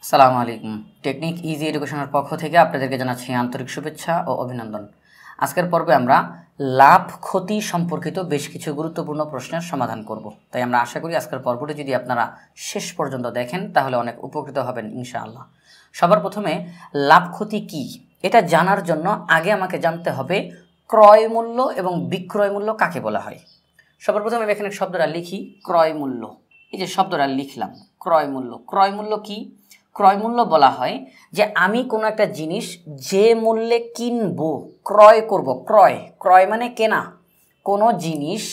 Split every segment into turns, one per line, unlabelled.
আসসালামু আলাইকুম। Technique easy এডুকেশনের পক্ষ থেকে আপনাদেরকে জানাচ্ছি আন্তরিক শুভেচ্ছা ও অভিনন্দন। আজকের পর্বে আমরা লাভ ক্ষতি সম্পর্কিত বেশ কিছু গুরুত্বপূর্ণ প্রশ্নের সমাধান করব। তাই আমরা আশা করি আজকের পর্বটি যদি আপনারা শেষ পর্যন্ত দেখেন তাহলে অনেক উপকৃত হবেন ইনশাআল্লাহ। সবার প্রথমে লাভ ক্ষতি কী এটা জানার জন্য আগে আমাকে জানতে হবে ক্রয় মূল্য এবং বিক্রয় মূল্য কাকে বলা হয়। সবার প্রথমে আমি এখানে শব্দটা লিখি ক্রয় মূল্য। এই যে শব্দটা লিখলাম ক্রয় মূল্য। ক্রয় মূল্য কি? ক্রয় মূল্য বলা হয় যে আমি কোনো একটা জিনিস যে মূল্যে কিনবো, ক্রয় করব। ক্রয় ক্রয় মানে কেনা। কোনো জিনিস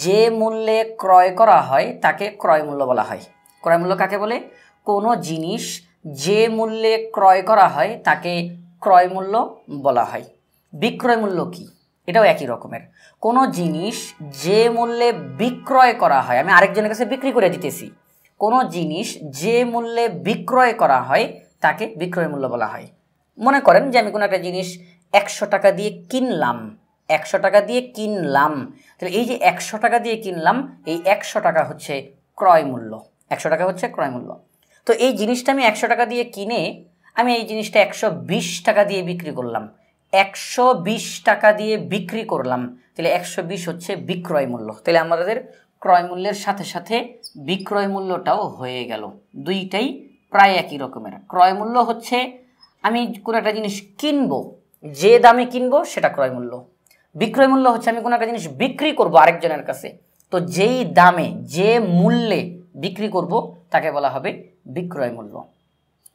যে মূল্যে ক্রয় করা হয় তাকে ক্রয় মূল্য বলা হয়। ক্রয় মূল্য কাকে বলে? কোনো জিনিস যে মূল্যে ক্রয় করা হয় তাকে ক্রয় মূল্য বলা হয়। বিক্রয় মূল্য কি? এটাও একই রকমের। কোনো জিনিস যে মূল্যে বিক্রয় করা হয়, আমি আরেকজনের কাছে বিক্রি করে দিতেছি, কোনো জিনিস যে মূল্যে বিক্রয় করা হয় তাকে বিক্রয় মূল্য বলা হয়। মনে করেন যে আমি কোনো একটা জিনিস 100 টাকা দিয়ে কিনলাম, 100 টাকা দিয়ে কিনলাম, তাহলে এই যে 100 টাকা দিয়ে কিনলাম, এই 100 টাকা হচ্ছে ক্রয় মূল্য। 100 টাকা হচ্ছে ক্রয় মূল্য। তো এই জিনিসটা আমি 100 টাকা দিয়ে কিনে আমি এই জিনিসটা 120 টাকা দিয়ে বিক্রি করলাম। 120 টাকা দিয়ে বিক্রি করলাম, তাহলে 120 হচ্ছে বিক্রয় মূল্য। তাহলে আমাদের ক্রয় মূল্যের সাথে সাথে বিক্রয় মূল্যটাও হয়ে গেল। দুইটাই প্রায় একই রকমের। ক্রয় মূল্য হচ্ছে আমি কোনো একটা জিনিস কিনবো, যে দামে কিনবো সেটা ক্রয় মূল্য। বিক্রয় মূল্য হচ্ছে আমি কোনো একটা জিনিস বিক্রি করব আরেকজনের কাছে, তো যেই দামে যে মূল্যে বিক্রি করব তাকে বলা হবে বিক্রয় মূল্য।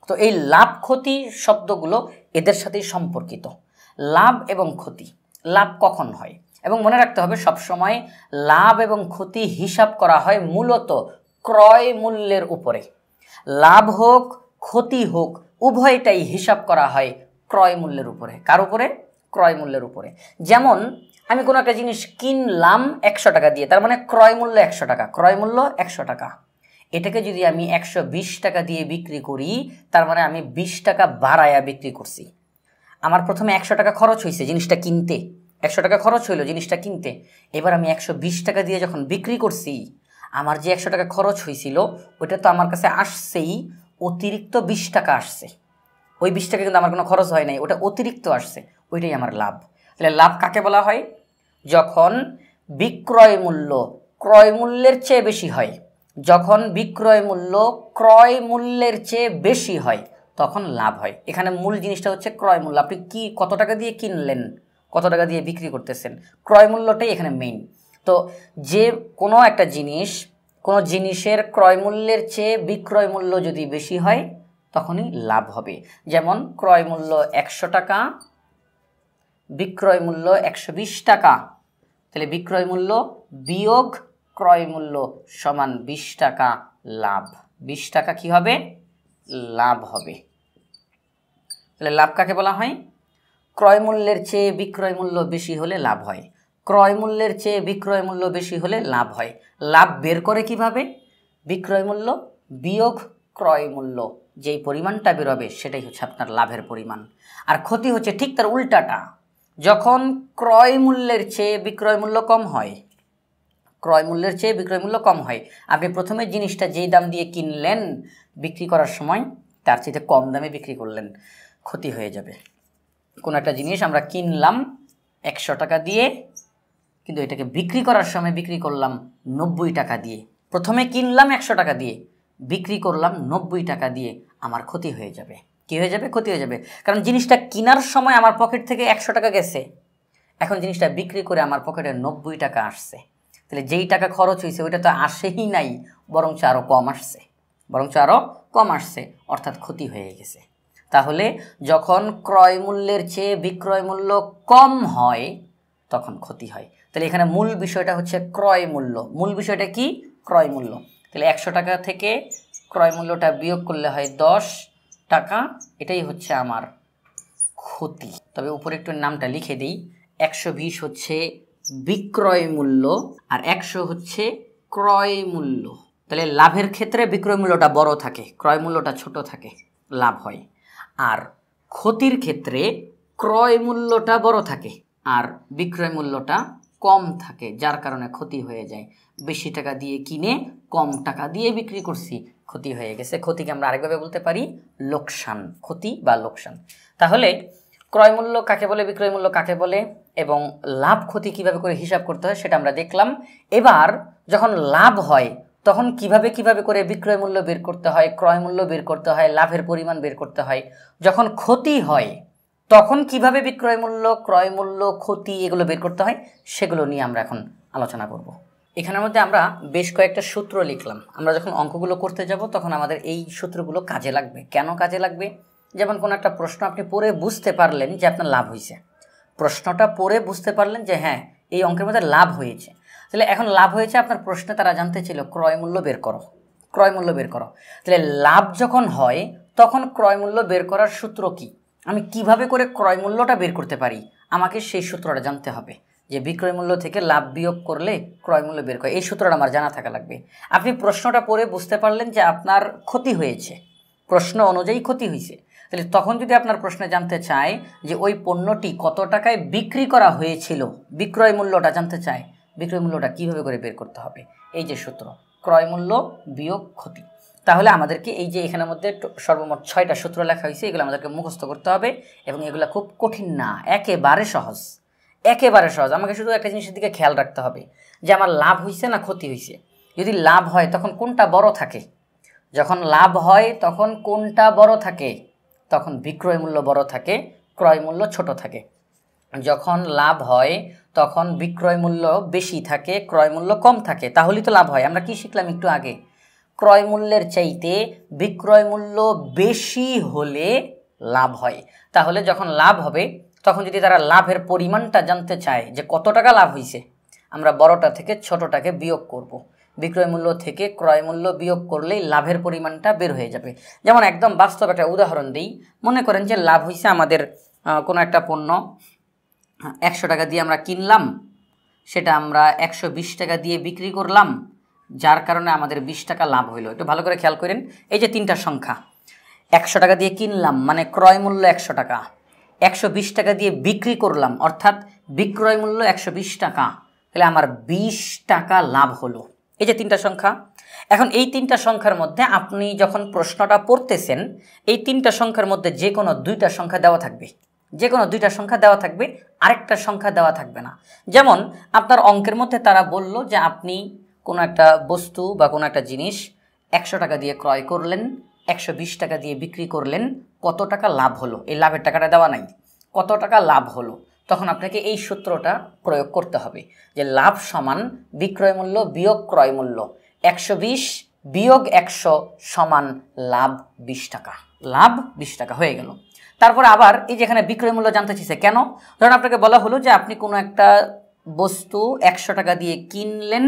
তো এই লাভ ক্ষতি শব্দগুলো এদের সাথেই সম্পর্কিত। লাভ এবং ক্ষতি, লাভ কখন হয়? এবং মনে রাখতে হবে সবসময় লাভ এবং ক্ষতি হিসাব করা হয় মূলত ক্রয় মূল্যের উপরে। লাভ হোক ক্ষতি হোক উভয়টাই হিসাব করা হয় ক্রয় মূল্যের উপরে। কার উপরে? ক্রয় মূল্যের উপরে। যেমন আমি কোনো একটা জিনিস কিনলাম 100 টাকা দিয়ে, তার মানে ক্রয় মূল্য 100 টাকা। ক্রয় মূল্য 100 টাকা। এটাকে যদি আমি 120 টাকা দিয়ে বিক্রি করি, তার মানে আমি 20 টাকা বাড়ায়া বিক্রি করছি। আমার প্রথমে 100 টাকা খরচ হয়েছে জিনিসটা কিনতে, 100 টাকা খরচ হইলো জিনিসটা কিনতে। এবার আমি 120 টাকা দিয়ে যখন বিক্রি করছি, আমার যে 100 টাকা খরচ হয়েছিল ওইটা তো আমার কাছে আসছেই, অতিরিক্ত 20 টাকা আসছে। ওই 20 টাকা কিন্তু আমার কোনো খরচ হয় নাই, ওটা অতিরিক্ত আসছে, ওইটাই আমার লাভ। তাহলে লাভ কাকে বলা হয়? যখন বিক্রয় মূল্য ক্রয় মূল্যের চেয়ে বেশি হয়। যখন বিক্রয় মূল্য ক্রয় মূল্যের চেয়ে বেশি হয় তখন লাভ হয়। এখানে মূল জিনিসটা হচ্ছে ক্রয় মূল্য। আপনি কি কত টাকা দিয়ে কিনলেন, কত টাকা দিয়ে বিক্রি করতেছেন, ক্রয় মূল্যটাই এখানে মেইন। তো যে কোনো একটা জিনিস, কোনো জিনিসের ক্রয় মূল্যের চেয়ে বিক্রয় মূল্য যদি বেশি হয় তখনই লাভ হবে। যেমন ক্রয় মূল্য 100 টাকা, বিক্রয় মূল্য 120 টাকা, তাহলে বিক্রয় মূল্য বিয়োগ ক্রয় মূল্য সমান 20 টাকা লাভ। 20 টাকা কি হবে? লাভ হবে। তাহলে লাভ কাকে বলা হয়? ক্রয় মূল্যের চেয়ে বিক্রয় মূল্য বেশি হলে লাভ হয়। ক্রয় মূল্যের চেয়ে বিক্রয় মূল্য বেশি হলে লাভ হয়। লাভ বের করে কিভাবে? বিক্রয় মূল্য বিয়োগ ক্রয় মূল্য, যেই পরিমাণটা বেরোবে সেটাই হচ্ছে আপনার লাভের পরিমাণ। আর ক্ষতি হচ্ছে ঠিক তার উল্টাটা। যখন ক্রয় মূল্যের চেয়ে বিক্রয় মূল্য কম হয়, ক্রয় মূল্যের চেয়ে বিক্রয় মূল্য কম হয়, আপনি প্রথমে জিনিসটা যেই দাম দিয়ে কিনলেন বিক্রি করার সময় তার চেয়ে কম দামে বিক্রি করলেন, ক্ষতি হয়ে যাবে। কোনো একটা জিনিস আমরা কিনলাম 100 টাকা দিয়ে, কিন্তু এটাকে বিক্রি করার সময় বিক্রি করলাম 90 টাকা দিয়ে। প্রথমে কিনলাম 100 টাকা দিয়ে, বিক্রি করলাম 90 টাকা দিয়ে, আমার ক্ষতি হয়ে যাবে। কী হয়ে যাবে? ক্ষতি হয়ে যাবে। কারণ জিনিসটা কেনার সময় আমার পকেট থেকে 100 টাকা গেছে, এখন জিনিসটা বিক্রি করে আমার পকেটে 90 টাকা আসছে। তাহলে যেই টাকা খরচ হয়েছে ওইটা তো আসেই নাই, বরঞ্চ আরও কম আসছে, বরঞ্চ আরও কম আসছে, অর্থাৎ ক্ষতি হয়ে গেছে। তাহলে যখন ক্রয় মূল্যের চেয়ে বিক্রয় মূল্য কম হয় তখন ক্ষতি হয়। তাহলে এখানে মূল বিষয়টা হচ্ছে ক্রয় মূল্য। মূল বিষয়টা কি? ক্রয় মূল্য। তাহলে 100 টাকা থেকে ক্রয় মূল্যটা বিয়োগ করলে হয় 10 টাকা, এটাই হচ্ছে আমার ক্ষতি। তবে উপরে একটু নামটা লিখে দিই, 120 হচ্ছে বিক্রয় মূল্য আর 100 হচ্ছে ক্রয় মূল্য। তাহলে লাভের ক্ষেত্রে বিক্রয় মূল্যটা বড় থাকে, ক্রয় মূল্যটা ছোট থাকে, লাভ হয়। আর ক্ষতির ক্ষেত্রে ক্রয় মূল্যটা বড় থাকে আর বিক্রয় মূল্যটা কম থাকে, যার কারণে ক্ষতি হয়ে যায়। বেশি টাকা দিয়ে কিনে কম টাকা দিয়ে বিক্রি করছি, ক্ষতি হয়ে গেছে। ক্ষতিকে আমরা আরেকভাবে বলতে পারি লোকসান, ক্ষতি বা লোকসান। তাহলে ক্রয় মূল্য কাকে বলে, বিক্রয় মূল্য কাকে বলে এবং লাভ ক্ষতি কিভাবে করে হিসাব করতে হয় সেটা আমরা দেখলাম। এবার যখন লাভ হয় তখন কিভাবে করে বিক্রয় মূল্য বের করতে হয়, ক্রয় মূল্য বের করতে হয়, লাভের পরিমাণ বের করতে হয়। যখন ক্ষতি হয় তখন কিভাবে বিক্রয় মূল্য, ক্রয় মূল্য, ক্ষতি এগুলো বের করতে হয় সেগুলো নিয়ে আমরা এখন আলোচনা করব। এখানের মধ্যে আমরা বেশ কয়েকটা সূত্র লিখলাম। আমরা যখন অঙ্কগুলো করতে যাব তখন আমাদের এই সূত্রগুলো কাজে লাগবে। কেন কাজে লাগবে? যেমন কোনো একটা প্রশ্ন আপনি পড়ে বুঝতে পারলেন যে আপনার লাভ হয়েছে, প্রশ্নটা পড়ে বুঝতে পারলেন যে হ্যাঁ এই অঙ্কের মধ্যে লাভ হয়েছে। তাহলে এখন লাভ হয়েছে, আপনার প্রশ্নে তারা জানতে ছিল ক্রয় মূল্য বের করো, ক্রয় মূল্য বের করো। তাহলে লাভ যখন হয় তখন ক্রয় মূল্য বের করার সূত্র কি, আমি কিভাবে করে ক্রয় মূল্যটা বের করতে পারি, আমাকে সেই সূত্রটা জানতে হবে যে বিক্রয় মূল্য থেকে লাভ বিয়োগ করলে ক্রয় মূল্য বের করে। এই সূত্রটা আমার জানা থাকা লাগবে। আপনি প্রশ্নটা পড়ে বুঝতে পারলেন যে আপনার ক্ষতি হয়েছে, প্রশ্ন অনুযায়ী ক্ষতি হয়েছে। তাহলে তখন যদি আপনার প্রশ্নে জানতে চায় যে ওই পণ্যটি কত টাকায় বিক্রি করা হয়েছিল, বিক্রয় মূল্যটা জানতে চায়, বিক্রয় মূল্যটা কীভাবে করে বের করতে হবে, এই যে সূত্র ক্রয় মূল্য বিয়োগ ক্ষতি। তাহলে আমাদেরকে এই যে এখানের মধ্যে সর্বমোট 6টা সূত্র লেখা হয়েছে, এগুলো আমাদেরকে মুখস্থ করতে হবে এবং এগুলো খুব কঠিন না, একেবারে সহজ, একেবারে সহজ। আমাকে শুধু একটা জিনিসের দিকে খেয়াল রাখতে হবে যে আমার লাভ হয়েছে না ক্ষতি হয়েছে। যদি লাভ হয় তখন কোনটা বড় থাকে, যখন লাভ হয় তখন কোনটা বড় থাকে, তখন বিক্রয় মূল্য বড় থাকে, ক্রয় মূল্য ছোট থাকে। যখন লাভ হয় তখন বিক্রয় মূল্য বেশি থাকে, ক্রয় মূল্য কম থাকে, তাহলেই তো লাভ হয়। আমরা কি শিখলাম একটু আগে, ক্রয় মূল্যের চাইতে বিক্রয় মূল্য বেশি হলে লাভ হয়। তাহলে যখন লাভ হবে তখন যদি তারা লাভের পরিমাণটা জানতে চায় যে কত টাকা লাভ হয়েছে, আমরা বড়টা থেকে ছোটটাকে বিয়োগ করব। বিক্রয় মূল্য থেকে ক্রয় মূল্য বিয়োগ করলেই লাভের পরিমাণটা বের হয়ে যাবে। যেমন একদম বাস্তব একটা উদাহরণ দিই, মনে করেন যে লাভ হয়েছে আমাদের কোনো একটা পণ্য 100 টাকা দিয়ে আমরা কিনলাম, সেটা আমরা 120 টাকা দিয়ে বিক্রি করলাম, যার কারণে আমাদের 20 টাকা লাভ হইলো। একটু ভালো করে খেয়াল করেন, এই যে 3টা সংখ্যা, 100 টাকা দিয়ে কিনলাম মানে ক্রয় মূল্য 100 টাকা, 120 টাকা দিয়ে বিক্রি করলাম অর্থাৎ বিক্রয় মূল্য 120 টাকা, তাহলে আমার 20 টাকা লাভ হলো। এই যে 3টা সংখ্যা, এখন এই 3টা সংখ্যার মধ্যে আপনি যখন প্রশ্নটা পড়তেছেন এই 3টা সংখ্যার মধ্যে যে কোনো 2টা সংখ্যা দেওয়া থাকবে, যে কোনো 2টা সংখ্যা দেওয়া থাকবে, আরেকটা সংখ্যা দেওয়া থাকবে না। যেমন আপনার অঙ্কের মধ্যে তারা বলল যে আপনি কোনো একটা বস্তু বা কোনো একটা জিনিস 100 টাকা দিয়ে ক্রয় করলেন, 120 টাকা দিয়ে বিক্রি করলেন, কত টাকা লাভ হলো, এই লাভের টাকাটা দেওয়া নাই, কত টাকা লাভ হলো। তখন আপনাকে এই সূত্রটা প্রয়োগ করতে হবে যে লাভ সমান বিক্রয় মূল্য বিয়োগ ক্রয় মূল্য, 120 বিয়োগ 100 সমান লাভ 20 টাকা, লাভ 20 টাকা হয়ে গেল। তারপর আবার এই যেখানে বিক্রয় মূল্য জানতে চাইছে কেন, ধরুন আপনাকে বলা হলো যে আপনি কোনো একটা বস্তু 100 টাকা দিয়ে কিনলেন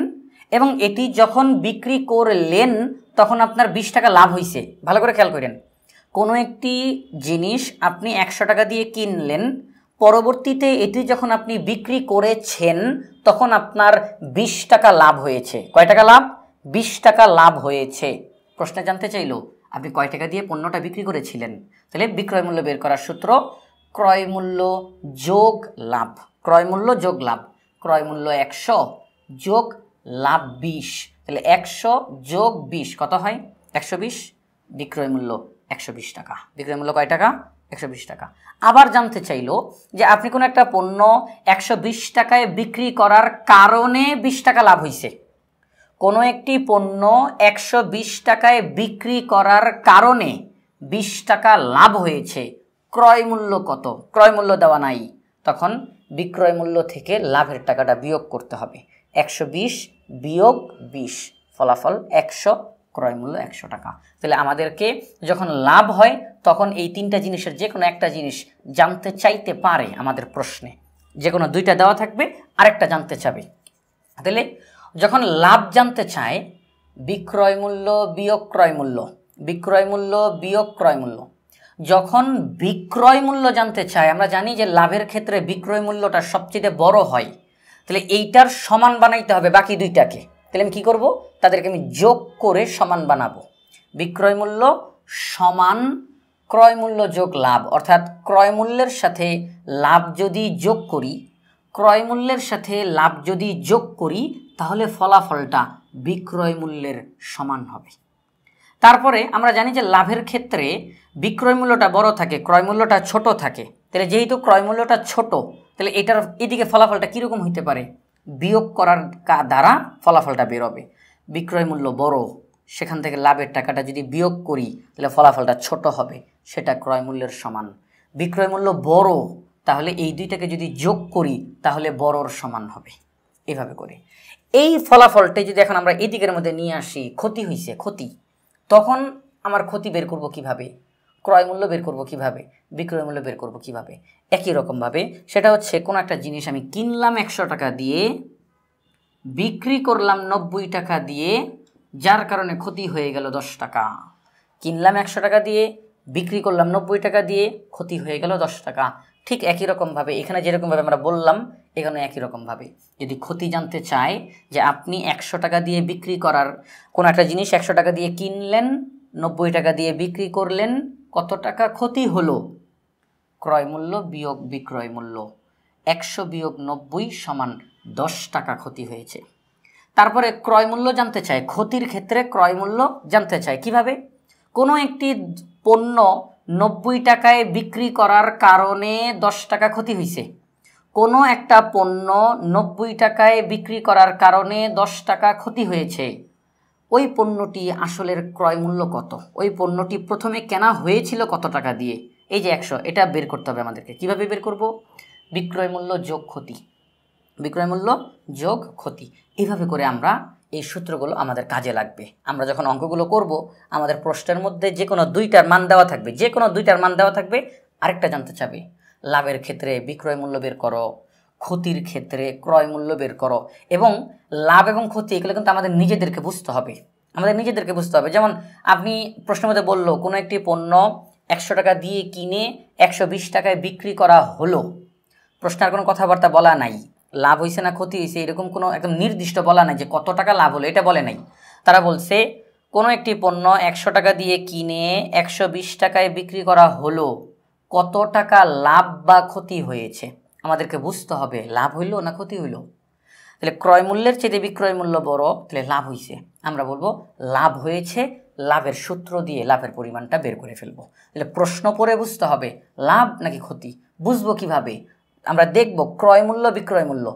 এবং এটি যখন বিক্রি করলেন তখন আপনার 20 টাকা লাভ হয়েছে। ভালো করে খেয়াল করেন, কোনো একটি জিনিস আপনি 100 টাকা দিয়ে কিনলেন, পরবর্তীতে এটি যখন আপনি বিক্রি করেছেন তখন আপনার 20 টাকা লাভ হয়েছে। কয় টাকা লাভ? 20 টাকা লাভ হয়েছে। প্রশ্নে জানতে চাইলো আপনি কয় টাকা দিয়ে পণ্যটা বিক্রি করেছিলেন, তাহলে বিক্রয় মূল্য বের করার সূত্র ক্রয় মূল্য যোগ লাভ, ক্রয় মূল্য যোগ লাভ, ক্রয় মূল্য 100 যোগ লাভ 20, তাহলে 100 যোগ 20 কত হয়? 120, বিক্রয় মূল্য 120 টাকা। বিক্রয় মূল্য কয় টাকা? 120 টাকা। আবার জানতে চাইলো যে আপনি কোনো একটা পণ্য 120 টাকায় বিক্রি করার কারণে 20 টাকা লাভ হয়েছে, কোনো একটি পণ্য 120 টাকায় বিক্রি করার কারণে 20 টাকা লাভ হয়েছে, ক্রয় মূল্য কত? ক্রয় মূল্য দেওয়া নাই, তখন বিক্রয় মূল্য থেকে লাভের টাকাটা বিয়োগ করতে হবে। 120 বিয়োগ 20 ফলাফল 100, ক্রয় মূল্য 100 টাকা। তাহলে আমাদেরকে যখন লাভ হয় তখন এই 3টা জিনিসের যে কোনো একটা জিনিস জানতে চাইতে পারে আমাদের প্রশ্নে, যে কোনো 2টা দেওয়া থাকবে, আরেকটা জানতে চাবে। তাহলে যখন লাভ জানতে চায় বিক্রয় মূল্য বিয়োগ ক্রয় মূল্য, বিক্রয় মূল্য বিয়োগ ক্রয় মূল্য। যখন বিক্রয় মূল্য জানতে চায়, আমরা জানি যে লাভের ক্ষেত্রে বিক্রয় মূল্যটা সবচেয়ে বড় হয়, তাহলে এইটার সমান বানাইতে হবে বাকি 2টাকে। তাহলে আমি কী করব? তাদেরকে আমি যোগ করে সমান বানাবো। বিক্রয় মূল্য সমান ক্রয় মূল্য যোগ লাভ, অর্থাৎ ক্রয় মূল্যের সাথে লাভ যদি যোগ করি, ক্রয় মূল্যের সাথে লাভ যদি যোগ করি তাহলে ফলাফলটা বিক্রয় মূল্যের সমান হবে। তারপরে আমরা জানি যে লাভের ক্ষেত্রে বিক্রয় মূল্যটা বড় থাকে, ক্রয় মূল্যটা ছোট থাকে। তাহলে যেহেতু ক্রয় মূল্যটা ছোট, তাহলে এটার এদিকে ফলাফলটা কীরকম হইতে পারে? বিয়োগ করার দ্বারা ফলাফলটা বেরোবে। বিক্রয় মূল্য বড়, সেখান থেকে লাভের টাকাটা যদি বিয়োগ করি তাহলে ফলাফলটা ছোট হবে, সেটা ক্রয় মূল্যের সমান। বিক্রয় মূল্য বড়, তাহলে এই দুইটাকে যদি যোগ করি তাহলে বড়র সমান হবে। এভাবে করে এই ফলাফলটা যদি এখন আমরা এই দিকের মধ্যে নিয়ে আসি, ক্ষতি হয়েছে, ক্ষতি, তখন আমার ক্ষতি বের করব কিভাবে? ক্রয় মূল্য বের করব কিভাবে? বিক্রয় মূল্য বের করব কিভাবে? একই রকমভাবে সেটা হচ্ছে কোনো একটা জিনিস আমি কিনলাম 100 টাকা দিয়ে, বিক্রি করলাম 90 টাকা দিয়ে, যার কারণে ক্ষতি হয়ে গেল 10 টাকা। কিনলাম 100 টাকা দিয়ে, বিক্রি করলাম 90 টাকা দিয়ে, ক্ষতি হয়ে গেল 10 টাকা। ঠিক একই রকমভাবে এখানে যেরকমভাবে আমরা বললাম, এখানে একই রকমভাবে যদি ক্ষতি জানতে চাই, যে আপনি 100 টাকা দিয়ে বিক্রি করার কোনো একটা জিনিস 100 টাকা দিয়ে কিনলেন, 90 টাকা দিয়ে বিক্রি করলেন, কত টাকা ক্ষতি হলো? ক্রয় মূল্য বিয়োগ বিক্রয় মূল্য, 100 বিয়োগ 90 সমান 10 টাকা ক্ষতি হয়েছে। তারপরে ক্রয় মূল্য জানতে চাই, ক্ষতির ক্ষেত্রে ক্রয় মূল্য জানতে চাই কিভাবে? কোনো একটি পণ্য 90 টাকায় বিক্রি করার কারণে 10 টাকা ক্ষতি হয়েছে। কোনো একটা পণ্য 90 টাকায় বিক্রি করার কারণে 10 টাকা ক্ষতি হয়েছে। ওই পণ্যটি আসলের ক্রয় মূল্য কত? ওই পণ্যটি প্রথমে কেনা হয়েছিল কত টাকা দিয়ে? এই যে 100, এটা বের করতে হবে আমাদেরকে। কিভাবে বের করব? বিক্রয় মূল্য যোগ ক্ষতি, বিক্রয় মূল্য যোগ ক্ষতি। এইভাবে করে আমরা এই সূত্রগুলো আমাদের কাজে লাগবে। আমরা যখন অঙ্কগুলো করব, আমাদের প্রশ্নের মধ্যে যে কোনো দুইটার মান দেওয়া থাকবে, যে কোনো দুইটার মান দেওয়া থাকবে, আরেকটা জানতে চাবে। লাভের ক্ষেত্রে বিক্রয় মূল্য বের করো, ক্ষতির ক্ষেত্রে ক্রয় মূল্য বের করো। এবং লাভ এবং ক্ষতি এগুলো কিন্তু আমাদের নিজেদেরকে বুঝতে হবে, আমাদের নিজেদেরকে বুঝতে হবে। যেমন আপনি প্রশ্নের মধ্যে বললো কোনো একটি পণ্য 100 টাকা দিয়ে কিনে 120 টাকায় বিক্রি করা হলো। প্রশ্নের কোনো কথাবার্তা বলা নাই, লাভ হয়েছে না ক্ষতি হয়েছে এরকম কোনো একদম নির্দিষ্ট বলা নাই যে কত টাকা লাভ হলো, এটা বলে নাই। তারা বলছে কোনো একটি পণ্য 100 টাকা দিয়ে কিনে 120 টাকায় বিক্রি করা হলো, কত টাকা লাভ বা ক্ষতি হয়েছে। আমাদেরকে বুঝতে হবে লাভ হইলো না ক্ষতি হইলো। তাহলে ক্রয় মূল্যের চেয়ে বিক্রয় মূল্য বড়, তাহলে লাভ হয়েছে। আমরা বলবো লাভ হয়েছে, লাভের সূত্র দিয়ে লাভের পরিমাণটা বের করে ফেলবো। তাহলে প্রশ্ন পড়ে বুঝতে হবে লাভ নাকি ক্ষতি, বুঝবো কিভাবে? আমরা দেখব ক্রয় মূল্য বিক্রয় মূল্য,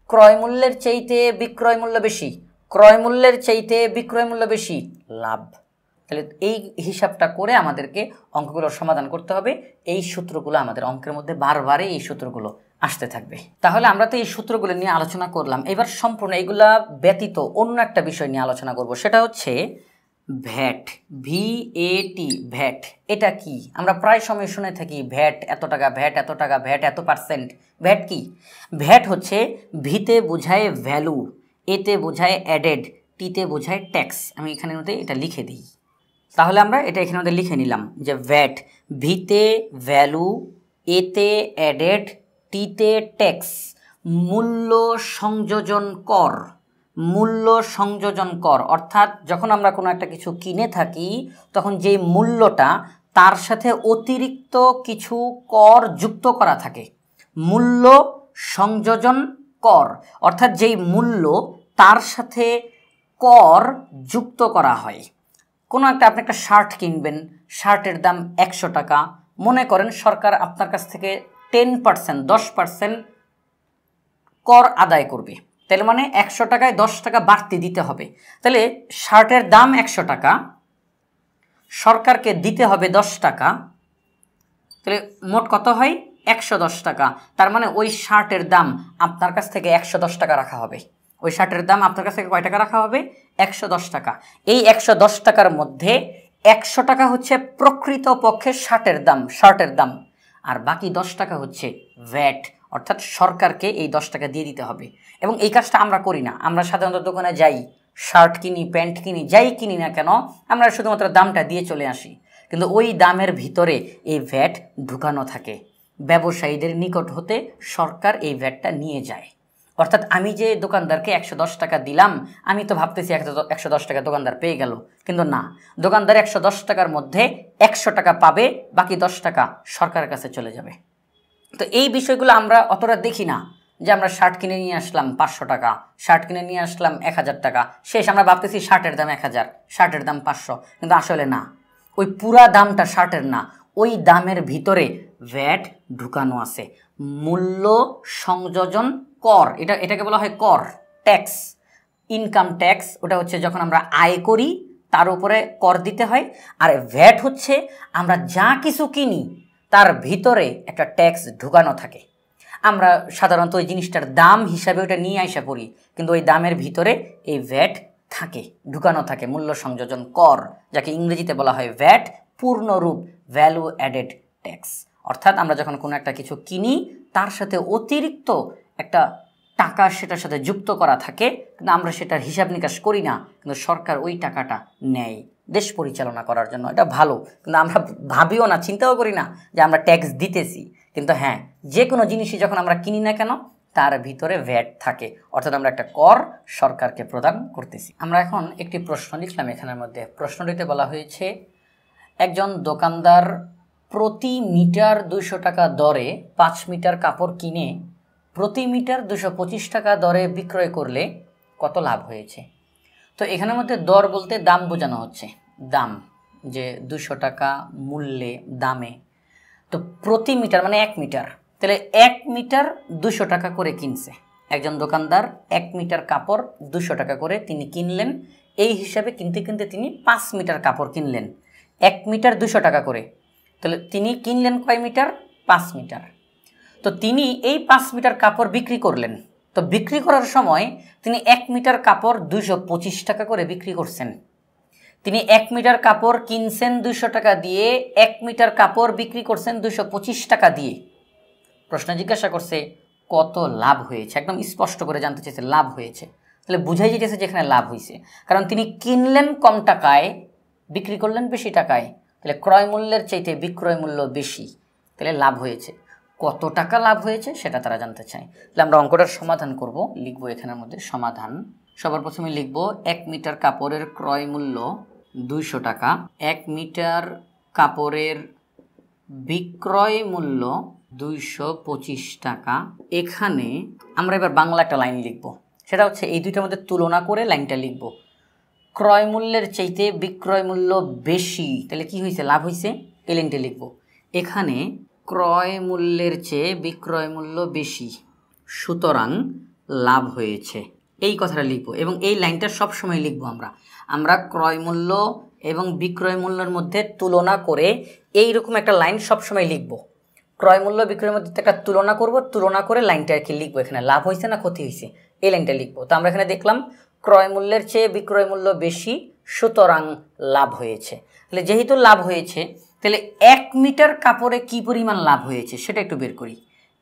ক্রয় মূল্যের চাইতে বিক্রয় মূল্য বেশি, ক্রয় মূল্যের চাইতে বিক্রয় মূল্য বেশি, লাভ। তাহলে এই হিসাবটা করে আমাদেরকে অঙ্কগুলোর সমাধান করতে হবে। এই সূত্রগুলো আমাদের অঙ্কের মধ্যে বারবারই এই সূত্রগুলো আসতে থাকবে। তাহলে আমরা তো এই সূত্রগুলো নিয়ে আলোচনা করলাম, এবার সম্পূর্ণ এইগুলা ব্যতীত অন্য একটা বিষয় নিয়ে আলোচনা করব, সেটা হচ্ছে ভ্যাট, VAT, ভ্যাট। এটা কি? আমরা প্রায় সময় শুনে থাকি ভ্যাট এত টাকা, ভ্যাট এত টাকা, ভ্যাট এত %। ভ্যাট কি? ভ্যাট হচ্ছে ভিতে বোঝায় ভ্যালু, এতে বোঝায় অ্যাডেড, টিতে বোঝায় ট্যাক্স। আমি এখানের মধ্যে এটা লিখে দিই, তাহলে আমরা এটা এখানে মধ্যে লিখে নিলাম যে ভ্যাট ভিতে ভ্যালু, এতে অ্যাডেড, টিতে ট্যাক্স, মূল্য সংযোজন কর। মূল্য সংযোজন কর অর্থাৎ যখন আমরা কোনো একটা কিছু কিনে থাকি, তখন যেই মূল্যটা তার সাথে অতিরিক্ত কিছু কর যুক্ত করা থাকে, মূল্য সংযোজন কর। অর্থাৎ যেই মূল্য তার সাথে কর যুক্ত করা হয়। কোনো একটা আপনি একটা শার্ট কিনবেন, শার্টের দাম 100 টাকা, মনে করেন সরকার আপনার কাছ থেকে 10%, 10% কর আদায় করবে, তাহলে মানে 100 টাকায় 10 টাকা বাড়তি দিতে হবে। তাহলে শার্টের দাম 100 টাকা, সরকারকে দিতে হবে 10 টাকা, তাহলে মোট কত হয়? 110 টাকা। তার মানে ওই শার্টের দাম আপনার কাছ থেকে 110 টাকা রাখা হবে। ওই শার্টের দাম আপনার কাছ থেকে কয় টাকা রাখা হবে? 110 টাকা। এই 110 টাকার মধ্যে 100 টাকা হচ্ছে প্রকৃতপক্ষে শার্টের দাম, আর বাকি 10 টাকা হচ্ছে ভ্যাট, অর্থাৎ সরকারকে এই 10 টাকা দিয়ে দিতে হবে। এবং এই কাজটা আমরা করি না। আমরা সাধারণত দোকানে যাই, শার্ট কিনি, প্যান্ট কিনি, যাই কিনি না কেন, আমরা শুধুমাত্র দামটা দিয়ে চলে আসি, কিন্তু ওই দামের ভিতরে এই ভ্যাট ঢুকানো থাকে। ব্যবসায়ীদের নিকট হতে সরকার এই ভ্যাটটা নিয়ে যায়। অর্থাৎ আমি যে দোকানদারকে 110 টাকা দিলাম, আমি তো ভাবতেছি 110 টাকা দোকানদার পেয়ে গেল, কিন্তু না, দোকানদার 110 টাকার মধ্যে 100 টাকা পাবে, বাকি 10 টাকা সরকারের কাছে চলে যাবে। তো এই বিষয়গুলো আমরা অতটা দেখি না, যে আমরা শার্ট কিনে নিয়ে আসলাম 500 টাকা, শার্ট কিনে নিয়ে আসলাম 1000 টাকা, শেষ আমরা ভাবতেছি শার্টের দাম 1000, শার্টের দাম 500, কিন্তু আসলে না, ওই পুরা দামটা শার্টের না, ওই দামের ভিতরে ভ্যাট ঢুকানো আছে, মূল্য সংযোজন কর, এটাকে বলা হয় কর, ট্যাক্স, ইনকাম ট্যাক্স। ওটা হচ্ছে যখন আমরা আয় করি তার উপরে কর দিতে হয়। আর ভ্যাট হচ্ছে আমরা যা কিছু কিনি তার ভিতরে একটা ট্যাক্স ঢুকানো থাকে। আমরা সাধারণত ওই জিনিসটার দাম হিসাবে ওটা নিয়ে আসা পড়ি, কিন্তু ওই দামের ভিতরে এই ভ্যাট থাকে, ঢুকানো থাকে, মূল্য সংযোজন কর, যাকে ইংরেজিতে বলা হয় ভ্যাট, পূর্ণরূপ ভ্যালু অ্যাডেড ট্যাক্স। অর্থাৎ আমরা যখন কোনো একটা কিছু কিনি তার সাথে অতিরিক্ত একটা টাকা সেটার সাথে যুক্ত করা থাকে, কিন্তু আমরা সেটার হিসাব নিকাশ করি না, কিন্তু সরকার ওই টাকাটা নেয় দেশ পরিচালনা করার জন্য। এটা ভালো, কিন্তু আমরা ভাবিও না, চিন্তাও করি না যে আমরা ট্যাক্স দিতেছি। কিন্তু হ্যাঁ, যে কোনো জিনিসই যখন আমরা কিনি না কেন তার ভিতরে ভ্যাট থাকে, অর্থাৎ আমরা একটা কর সরকারকে প্রদান করতেছি। আমরা এখন একটি প্রশ্ন লিখলাম, এখানের মধ্যে প্রশ্নটিতে বলা হয়েছে একজন দোকানদার প্রতি মিটার 200 টাকা দরে 5 মিটার কাপড় কিনে প্রতি মিটার 225 টাকা দরে বিক্রয় করলে কত লাভ হয়েছে। তো এখানের মধ্যে দর বলতে দাম বোঝানো হচ্ছে, দাম, যে 200 টাকা মূল্যে, দামে। তো প্রতি মিটার মানে 1 মিটার, তাহলে 1 মিটার 200 টাকা করে কিনছে একজন দোকানদার। 1 মিটার কাপড় 200 টাকা করে তিনি কিনলেন, এই হিসাবে কিনতে কিনতে তিনি 5 মিটার কাপড় কিনলেন 1 মিটার 200 টাকা করে। তাহলে তিনি কিনলেন কয় মিটার? 5 মিটার। তো তিনি এই 5 মিটার কাপড় বিক্রি করলেন। তো বিক্রি করার সময় তিনি 1 মিটার কাপড় 225 টাকা করে বিক্রি করছেন। তিনি 1 মিটার কাপড় কিনছেন 200 টাকা দিয়ে, 1 মিটার কাপড় বিক্রি করছেন 225 টাকা দিয়ে। প্রশ্ন জিজ্ঞাসা করছে কত লাভ হয়েছে, একদম স্পষ্ট করে জানতে চেয়েছে লাভ হয়েছে। তাহলে বুঝাই যেতেছে যেখানে লাভ হয়েছে, কারণ তিনি কিনলেন কম টাকায়, বিক্রি করলেন বেশি টাকায়, তাহলে ক্রয় মূল্যের চাইতে বিক্রয় মূল্য বেশি, তাহলে লাভ হয়েছে। কত টাকা লাভ হয়েছে সেটা তারা জানতে চায়। তাহলে আমরা অঙ্কটার সমাধান করব, লিখব এখানের মধ্যে সমাধান। সবার প্রথমে লিখব 1 মিটার কাপড়ের ক্রয় মূল্য 200 টাকা, 1 মিটার কাপড়ের বিক্রয় মূল্য 225 টাকা। এখানে আমরা এবার বাংলা একটা লাইন লিখব, সেটা হচ্ছে এই দুইটার মধ্যে তুলনা করে লাইনটা লিখব। ক্রয় মূল্যের চাইতে বিক্রয় মূল্য বেশি, তাহলে কি হয়েছে? লাভ হয়েছে। এই লাইনটা লিখব, এখানে ক্রয় মূল্যের চেয়ে বিক্রয় মূল্য বেশি, সুতরাং লাভ হয়েছে, এই কথাটা লিখব। এবং এই লাইনটা সবসময় লিখব আমরা ক্রয় মূল্য এবং বিক্রয় মূল্যের মধ্যে তুলনা করে এইরকম একটা লাইন সবসময় লিখব। ক্রয় মূল্য বিক্রয়ের মধ্যে একটা তুলনা করব, তুলনা করে লাইনটা আর কি লিখবো, এখানে লাভ হয়েছে না ক্ষতি হয়েছে এই লাইনটা লিখবো। তো আমরা এখানে দেখলাম ক্রয় মূল্যের চেয়ে বিক্রয় মূল্য বেশি, সুতরাং লাভ হয়েছে। তাহলে যেহেতু লাভ হয়েছে, তাহলে 1 মিটার কাপড়ে কি পরিমাণ লাভ হয়েছে সেটা একটু বের করি।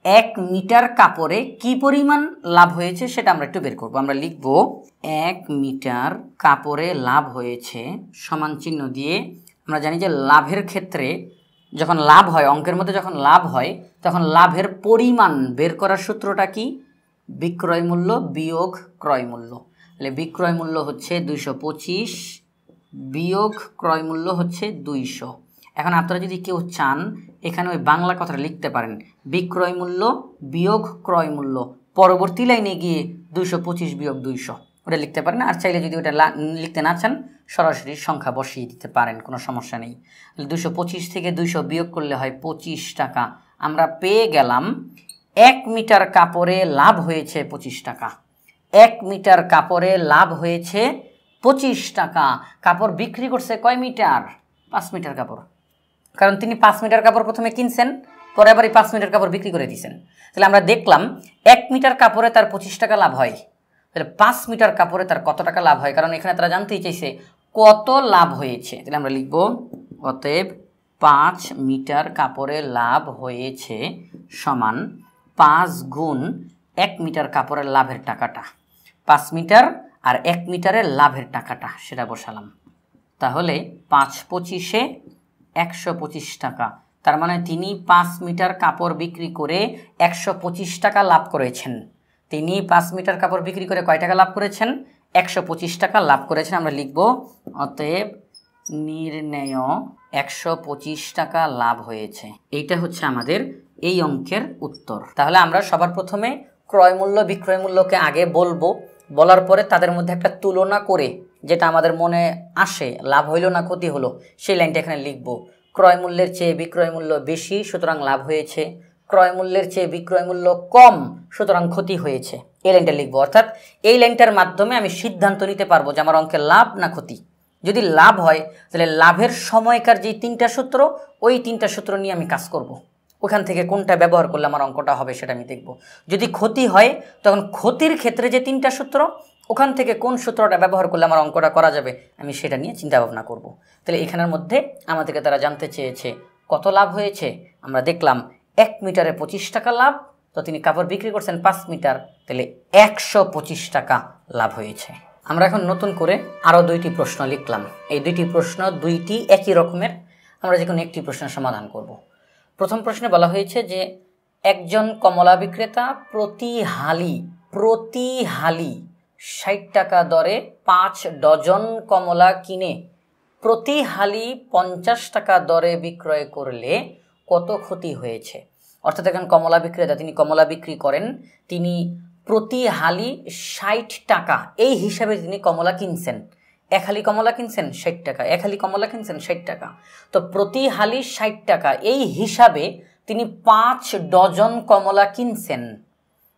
1 মিটার কাপড়ে কি পরিমাণ লাভ হয়েছে সেটা আমরা একটু বের করব। আমরা লিখব 1 মিটার কাপড়ে লাভ হয়েছে সমান চিহ্ন দিয়ে। আমরা জানি যে লাভের ক্ষেত্রে যখন লাভ হয়, অঙ্কের মধ্যে যখন লাভ হয়, তখন লাভের পরিমাণ বের করার সূত্রটা কি? বিক্রয় মূল্য বিয়োগ ক্রয় মূল্য। তাহলে বিক্রয় মূল্য হচ্ছে 225 বিয়োগ ক্রয় মূল্য হচ্ছে 200। এখন আপনারা যদি কেউ চান এখানে ওই বাংলা কথাটা লিখতে পারেন, বিক্রয় মূল্য বিয়োগ ক্রয় মূল্য, পরবর্তী লাইনে গিয়ে 225 বিয়োগ 200 ওটা লিখতে পারেন। আর চাইলে যদি ওটা লিখতে না চান সরাসরি সংখ্যা বসিয়ে দিতে পারেন, কোনো সমস্যা নেই। 225 থেকে 200 বিয়োগ করলে হয় 25 টাকা। আমরা পেয়ে গেলাম 1 মিটার কাপড়ে লাভ হয়েছে 25 টাকা। 1 মিটার কাপড়ে লাভ হয়েছে 25 টাকা। কাপড় বিক্রি করছে কয় মিটার? 5 মিটার কাপড়, কারণ তিনি 5 মিটার কাপড় প্রথমে কিনছেন, পরে আবার এই 5 মিটার কাপড় বিক্রি করে দিয়েছেন। তাহলে আমরা দেখলাম 1 মিটার কাপড়ে তার 25 টাকা লাভ হয়, তাহলে 5 মিটার কাপড়ে তার কত টাকা লাভ হয়, কারণ এখানে তারা জানতেই চাইছে কত লাভ হয়েছে। তাহলে আমরা লিখব অতএব 5 মিটার কাপড়ে লাভ হয়েছে সমান 5 গুণ 1 মিটার কাপড়ের লাভের টাকাটা, 5 মিটার আর 1 মিটারের লাভের টাকাটা সেটা বসালাম। তাহলে 5 25-এ 125 টাকা, তার মানে তিনি 5 মিটার কাপড় বিক্রি করে 125 টাকা লাভ করেছেন। তিনি 5 মিটার কাপড় বিক্রি করে কয় টাকা লাভ করেছেন? 125 টাকা লাভ করেছেন। আমরা লিখব অতএব নির্ণেয় 125 টাকা লাভ হয়েছে। এইটা হচ্ছে আমাদের এই অঙ্কের উত্তর। তাহলে আমরা সবার প্রথমে ক্রয় মূল্য বিক্রয় মূল্যকে আগে বলবো, বলার পরে তাদের মধ্যে একটা তুলনা করে যেটা আমাদের মনে আসে, লাভ হইল না ক্ষতি হলো, সেই লাইনটা এখানে লিখব। ক্রয় মূল্যের চেয়ে বিক্রয় মূল্য বেশি, সুতরাং লাভ হয়েছে। ক্রয় মূল্যের চেয়ে বিক্রয় মূল্য কম, সুতরাং ক্ষতি হয়েছে। এই লাইনটা লিখবো। অর্থাৎ এই লাইনটার মাধ্যমে আমি সিদ্ধান্ত নিতে পারবো যে আমার অঙ্কের লাভ না ক্ষতি। যদি লাভ হয় তাহলে লাভের সময়কার যে 3টা সূত্র, ওই 3টা সূত্র নিয়ে আমি কাজ করব। ওখান থেকে কোনটা ব্যবহার করলে আমার অঙ্কটা হবে সেটা আমি দেখব। যদি ক্ষতি হয় তখন ক্ষতির ক্ষেত্রে যে 3টা সূত্র, ওখান থেকে কোন সূত্রটা ব্যবহার করলে আমার অঙ্কটা করা যাবে আমি সেটা নিয়ে চিন্তা ভাবনা করব। তাহলে এখানের মধ্যে আমাদেরকে তারা জানতে চেয়েছে কত লাভ হয়েছে। আমরা দেখলাম 1 মিটারে 25 টাকা লাভ, তো তিনি কাপড় বিক্রি করছেন 5 মিটার, তাহলে 125 টাকা লাভ হয়েছে। আমরা এখন নতুন করে আরও 2টি প্রশ্ন লিখলাম। এই 2টি প্রশ্ন দুইটি একই রকমের, আমরা যে কোনো একটি প্রশ্নের সমাধান করব। প্রথম প্রশ্নে বলা হয়েছে যে একজন কমলা বিক্রেতা প্রতি হালি 60 টাকা দরে 5 ডজন কমলা কিনে প্রতি হালি 50 টাকা দরে বিক্রয় করলে কত ক্ষতি হয়েছে। অর্থাৎ একজন কমলা বিক্রেতা, তিনি কমলা বিক্রি করেন, তিনি প্রতি হালি 60 টাকা এই হিসাবে তিনি কমলা কিনছেন। 1 হালি কমলা কিনছেন 60 টাকা, 1 হালি কমলা কিনছেন 60 টাকা, তো প্রতি হালি 60 টাকা এই হিসাবে তিনি 5 ডজন কমলা কিনছেন।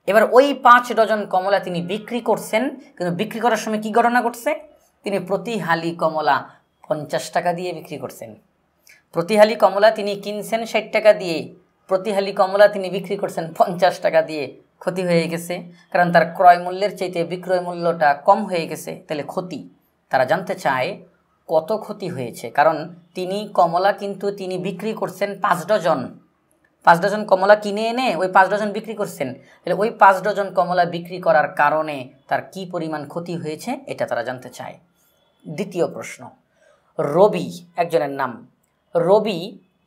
এবার ওই 5 ডজন কমলা তিনি বিক্রি করছেন, কিন্তু বিক্রি করার সময় কি ঘটনা ঘটছে? তিনি প্রতি হালি কমলা 50 টাকা দিয়ে বিক্রি করছেন। প্রতি হালি কমলা তিনি কিনছেন 60 টাকা দিয়ে, প্রতি হালি কমলা তিনি বিক্রি করছেন 50 টাকা দিয়ে। ক্ষতি হয়ে গেছে, কারণ তার ক্রয় মূল্যের চাইতে বিক্রয় মূল্যটা কম হয়ে গেছে, তাহলে ক্ষতি। তারা জানতে চায় কত ক্ষতি হয়েছে, কারণ তিনি কমলা কিন্তু তিনি বিক্রি করছেন 5 ডজন, 5 ডজন কমলা কিনে এনে ওই 5 ডজন বিক্রি করছেন। তাহলে ওই 5 ডজন কমলা বিক্রি করার কারণে তার কি পরিমাণ ক্ষতি হয়েছে এটা তারা জানতে চায়। দ্বিতীয় প্রশ্ন, রবি একজনের নাম, রবি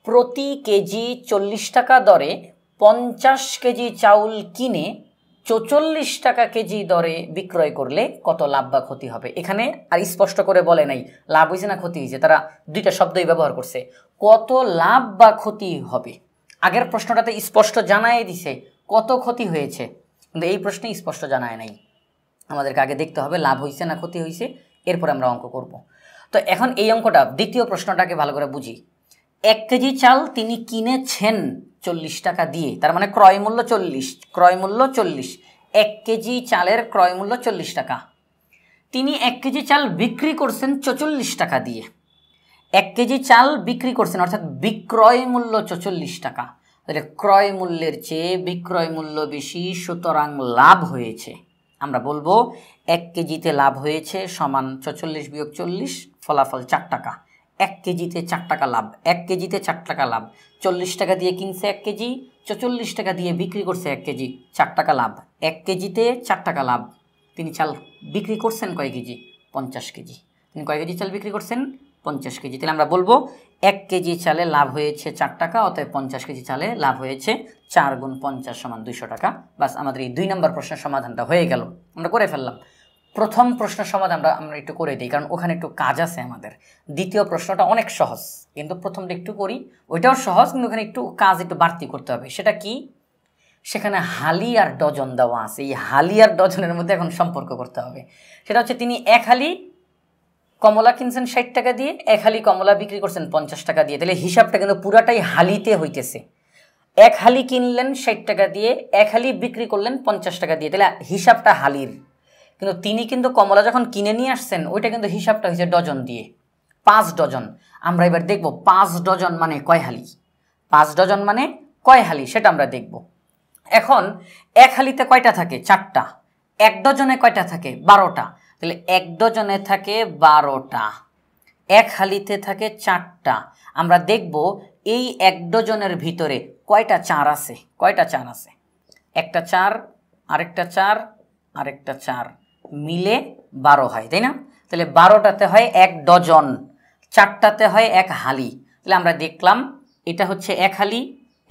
প্রতি কেজি 40 টাকা দরে 50 কেজি চাউল কিনে 44 টাকা কেজি দরে বিক্রয় করলে কত লাভ বা ক্ষতি হবে। এখানে আর স্পষ্ট করে বলে নাই লাভ হয়েছে না ক্ষতি হয়েছে, তারা 2টা শব্দই ব্যবহার করছে। কত লাভ বা ক্ষতি হবে, আগের প্রশ্নটাতে স্পষ্ট জানায় দিছে কত ক্ষতি হয়েছে, কিন্তু এই প্রশ্নে স্পষ্ট জানায় নাই। আমাদেরকে আগে দেখতে হবে লাভ হয়েছে না ক্ষতি হয়েছে, এরপর আমরা অঙ্ক করব। তো এখন এই অঙ্কটা, দ্বিতীয় প্রশ্নটাকে ভালো করে বুঝি। 1 কেজি চাল তিনি কিনেছেন 40 টাকা দিয়ে, তার মানে ক্রয় মূল্য 40, ক্রয় মূল্য 40, 1 কেজি চালের ক্রয় মূল্য 40 টাকা। তিনি 1 কেজি চাল বিক্রি করছেন 44 টাকা দিয়ে। 1 কেজি চাল বিক্রি করছেন, অর্থাৎ বিক্রয় মূল্য 44 টাকা। তাহলে ক্রয় মূল্যের চেয়ে বিক্রয় মূল্য বেশি, সুতরাং লাভ হয়েছে। আমরা বলবো 1 কেজিতে লাভ হয়েছে সমান 44 বিয়োগ 40, ফলাফল 4 টাকা। 1 কেজিতে 4 টাকা লাভ, 1 কেজিতে 4 টাকা লাভ। 40 টাকা দিয়ে কিনছে 1 কেজি, 44 টাকা দিয়ে বিক্রি করছে 1 কেজি, 4 টাকা লাভ। 1 কেজিতে 4 টাকা লাভ। তিনি চাল বিক্রি করছেন কয় কেজি? 50 কেজি। তিনি কয় কেজি চাল বিক্রি করছেন? 50 কেজি। তাহলে আমরা বলবো 1 কেজি চালে লাভ হয়েছে 4 টাকা, অতএব 50 কেজি চালে লাভ হয়েছে 4 গুণ 50 সমান 200 টাকা। বাস, আমাদের এই 2 নম্বর প্রশ্নের সমাধানটা হয়ে গেল, আমরা করে ফেললাম। প্রথম প্রশ্নের সমাধান আমরা একটু করে দিই, কারণ ওখানে একটু কাজ আছে আমাদের। দ্বিতীয় প্রশ্নটা অনেক সহজ, কিন্তু প্রথমটা একটু করি। ওইটাও সহজ, কিন্তু ওখানে একটু কাজ একটু বাড়তি করতে হবে। সেটা কি? সেখানে হালি আর ডজন দেওয়া আছে। এই হালি আর ডজনের মধ্যে এখন সম্পর্ক করতে হবে। সেটা হচ্ছে তিনি 1 হালি কমলা কিনছেন 60 টাকা দিয়ে, 1 হালি কমলা বিক্রি করছেন 50 টাকা দিয়ে। তাহলে হিসাবটা কিন্তু পুরাটাই হালিতে হইতেছে। 1 হালি কিনলেন 60 টাকা দিয়ে, 1 হালি বিক্রি করলেন 50 টাকা দিয়ে, তাহলে হিসাবটা হালির। কিন্তু তিনি কিন্তু কমলা যখন কিনে নিয়ে আসছেন, ওইটা কিন্তু হিসাবটা হয়েছে ডজন দিয়ে, 5 ডজন। আমরা এবার দেখব 5 ডজন মানে কয় হালি, 5 ডজন মানে কয় হালি সেটা আমরা দেখব। এখন 1 হালিতে কয়টা থাকে? 4টা। 1 ডজনে কয়টা থাকে? 12টা। তাহলে 1 ডজনে থাকে 12টা, 1 হালিতে থাকে 4টা। আমরা দেখব এই 1 ডজনের ভিতরে কয়টা 4 আছে, কয়টা 4 আছে। একটা 4, আরেকটা 4, আরেকটা 4 মিলে 12 হয়, তাই না? তাহলে 12টাতে হয় 1 ডজন, 4টাতে হয় 1 হালি। তাহলে আমরা দেখলাম এটা হচ্ছে 1 হালি,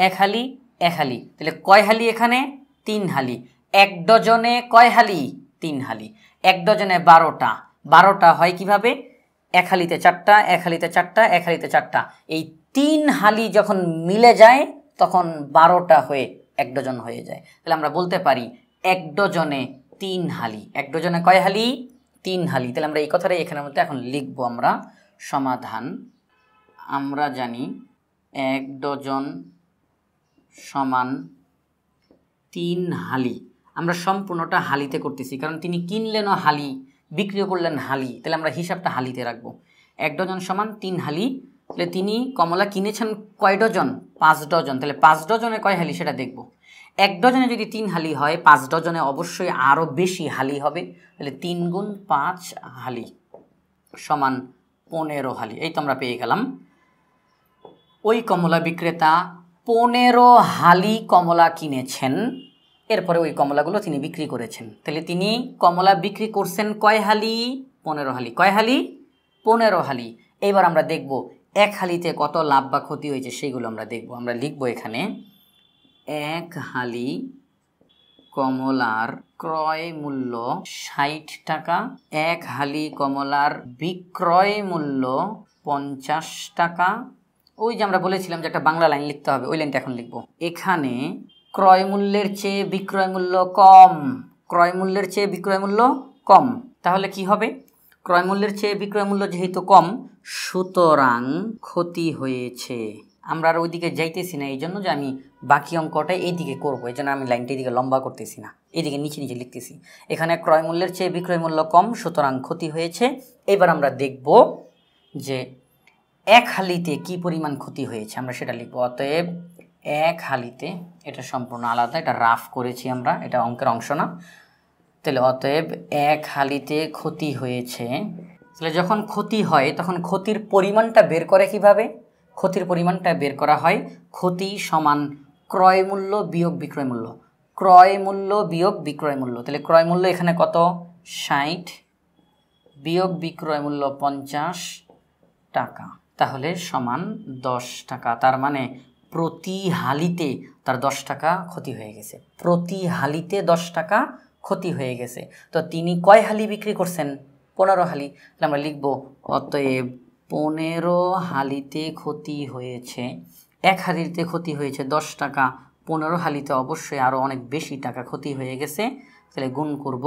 1 হালি, 1 হালি। তাহলে কয় হালি এখানে? 3 হালি। 1 ডজনে কয় হালি? 3 হালি। 1 ডজনে 12টা, 12টা হয় কিভাবে? 1 হালিতে 4টা, 1 হালিতে 4টা, 1 হালিতে 4টা। এই 3 হালি যখন মিলে যায় তখন 12টা হয়ে 1 ডজন হয়ে যায়। তাহলে আমরা বলতে পারি এক ডজনে 3 হালি। এক ডজনে কয় হালি? 3 হালি। তাহলে আমরা এই কথাটাই এখানের মধ্যে এখন লিখবো। আমরা সমাধান, আমরা জানি 1 ডজন সমান 3 হালি। আমরা সম্পূর্ণটা হালিতে করতেছি, কারণ তিনি কিনলেনও হালি, বিক্রিও করলেন হালি, তাহলে আমরা হিসাবটা হালিতে রাখবো। 1 ডজন সমান 3 হালি। তাহলে তিনি কমলা কিনেছেন কয় ডজন? 5 ডজন। তাহলে 5 ডজনে কয় হালি সেটা দেখব। 1 ডজনে যদি 3 হালি হয়, 5 ডজনে অবশ্যই আরও বেশি হালি হবে। তাহলে 3 গুণ 5 হালি সমান 15 হালি। এই তো আমরা পেয়ে গেলাম। ওই কমলা বিক্রেতা 15 হালি কমলা কিনেছেন, এরপরে ওই কমলাগুলো তিনি বিক্রি করেছেন। তাহলে তিনি কমলা বিক্রি করছেন কয় হালি? 15 হালি। কয় হালি? 15 হালি। এবার আমরা দেখব এক হালিতে কত লাভ বা ক্ষতি হয়েছে, সেইগুলো আমরা দেখব। আমরা লিখব এখানে 1 হালি কমলার ক্রয় মূল্য 60 টাকা, 1 হালি কমলার বিক্রয় মূল্য 50 টাকা। ওই যে আমরা বলেছিলাম যে একটা বাংলা লাইন লিখতে হবে, ওই লাইনটা এখন লিখব। এখানে ক্রয় মূল্যের চেয়ে বিক্রয় মূল্য কম, ক্রয় মূল্যের চেয়ে বিক্রয় মূল্য কম। তাহলে কি হবে? ক্রয় মূল্যের চেয়ে বিক্রয় মূল্য যেহেতু কম, সুতরাং ক্ষতি হয়েছে। আমরা আর ওইদিকে যাইতেছি না, এই জন্য যে আমি বাকি অঙ্কটা এইদিকে করবো, এই জন্য আমি লাইনটা এদিকে লম্বা করতেছি না, এদিকে নিচে নিচে লিখতেছি। এখানে ক্রয় মূল্যের চেয়ে বিক্রয় মূল্য কম, সুতরাং ক্ষতি হয়েছে। এবার আমরা দেখব যে 1 হালিতে কি পরিমাণ ক্ষতি হয়েছে, আমরা সেটা লিখব। অতএব 1 হালিতে, এটা সম্পূর্ণ আলাদা, এটা রাফ করেছি আমরা, এটা অঙ্কের অংশ না। তাহলে অতএব 1 হালিতে ক্ষতি হয়েছে। তাহলে যখন ক্ষতি হয় তখন ক্ষতির পরিমাণটা বের করে কিভাবে? ক্ষতির পরিমাণটা বের করা হয় ক্ষতি সমান ক্রয় মূল্য বিয়োগ বিক্রয় মূল্য। ক্রয় মূল্য বিয়োগ বিক্রয় মূল্য। তাহলে ক্রয় মূল্য এখানে কত? 60 বিয়োগ বিক্রয় মূল্য 50 টাকা, তাহলে সমান 10 টাকা। তার মানে প্রতি হালিতে তার 10 টাকা ক্ষতি হয়ে গেছে। প্রতি হালিতে 10 টাকা ক্ষতি হয়ে গেছে। তো তিনি কয় হালি বিক্রি করছেন? 15 হালি। তাহলে আমরা লিখব অতএব 15 হালিতে ক্ষতি হয়েছে। 1 হালিতে ক্ষতি হয়েছে 10 টাকা, 15 হালিতে অবশ্যই আরও অনেক বেশি টাকা ক্ষতি হয়ে গেছে। তাহলে গুণ করব,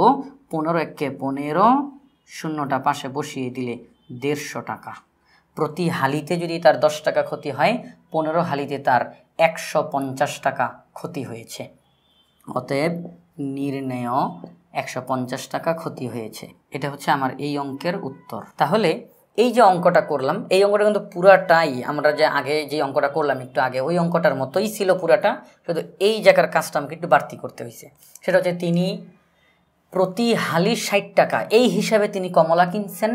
15 একে 15, শূন্যটা পাশে বসিয়ে দিলে 150 টাকা। প্রতি হালিতে যদি তার 10 টাকা ক্ষতি হয়, 15 হালিতে তার 150 টাকা ক্ষতি হয়েছে। অতএব নির্ণেয় 150 টাকা ক্ষতি হয়েছে। এটা হচ্ছে আমার এই অঙ্কের উত্তর। তাহলে এই যে অঙ্কটা করলাম, এই অঙ্কটা কিন্তু পুরাটাই আমরা যে আগে যে অঙ্কটা করলাম একটু আগে, ওই অঙ্কটার মতোই ছিল পুরাটা, শুধু এই জায়গার কাজটা আমাকে একটু বাড়তি করতে হয়েছে। সেটা হচ্ছে তিনি প্রতি হালি 60 টাকা এই হিসাবে তিনি কমলা কিনছেন,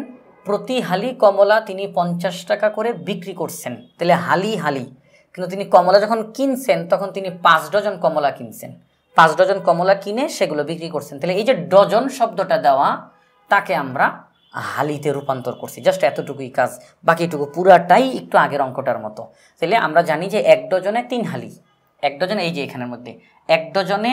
প্রতি হালি কমলা তিনি 50 টাকা করে বিক্রি করছেন। তাহলে হালি হালি, কিন্তু তিনি কমলা যখন কিনছেন তখন তিনি 5 ডজন কমলা কিনছেন। 5 ডজন কমলা কিনে সেগুলো বিক্রি করছেন। তাহলে এই যে ডজন শব্দটা দেওয়া, তাকে আমরা হালিতে রূপান্তর করছি। জাস্ট এতটুকুই কাজ, বাকিটুকু পুরাটাই একটু আগের অঙ্কটার মতো। তাহলে আমরা জানি যে 1 ডজনে 3 হালি। 1 ডজনে এই যে এখানের মধ্যে 1 ডজনে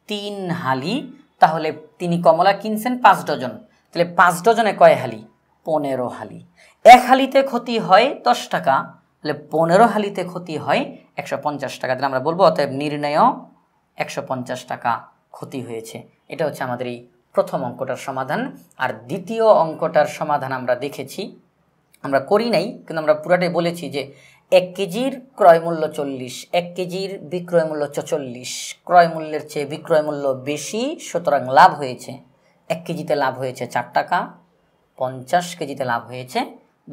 3 হালি, তাহলে তিনি কমলা কিনছেন 5 ডজন। তাহলে 5 ডজনে কয় হালি? 15 হালি। 1 হালিতে ক্ষতি হয় 10 টাকা, তাহলে 15 হালিতে ক্ষতি হয় 150 টাকা। তাহলে আমরা বলবো অতএব নির্ণেয় 150 টাকা ক্ষতি হয়েছে। এটা হচ্ছে আমাদের এই প্রথম অঙ্কটার সমাধান। আর দ্বিতীয় অঙ্কটার সমাধান আমরা দেখেছি, আমরা করি নাই কিন্তু আমরা পুরাটাই বলেছি যে 1 কেজির ক্রয় মূল্য 40, 1 কেজির বিক্রয় মূল্য 44, ক্রয় মূল্যের চেয়ে বিক্রয় মূল্য বেশি, সুতরাং লাভ হয়েছে 1 কেজিতে লাভ হয়েছে 4 টাকা, 50 কেজিতে লাভ হয়েছে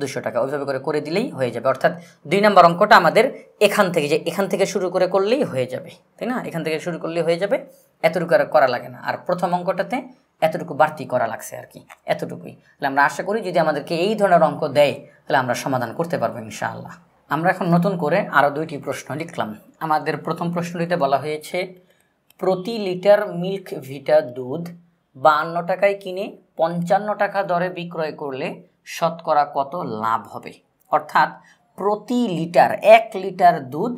200 টাকা। ওইভাবে করে দিলেই হয়ে যাবে। অর্থাৎ 2 নম্বর অঙ্কটা আমাদের এখান থেকে শুরু করলেই হয়ে যাবে, তাই না? এখান থেকে শুরু করলেই হয়ে যাবে, এতটুকু আর করা লাগে না। আর প্রথম অঙ্কটাতে এতটুকু বাড়তি করা লাগছে আর কি, এতটুকুই। তাহলে আমরা আশা করি যদি আমাদেরকে এই ধরনের অঙ্ক দেয় তাহলে আমরা সমাধান করতে পারবো ইনশাআল্লাহ। আমরা এখন নতুন করে আরও 2টি প্রশ্ন লিখলাম। আমাদের প্রথম প্রশ্নটিতে বলা হয়েছে প্রতি লিটার মিল্ক ভিটা দুধ 52 টাকায় কিনে 55 টাকা দরে বিক্রয় করলে শতকরা কত লাভ হবে? অর্থাৎ প্রতি লিটার 1 লিটার দুধ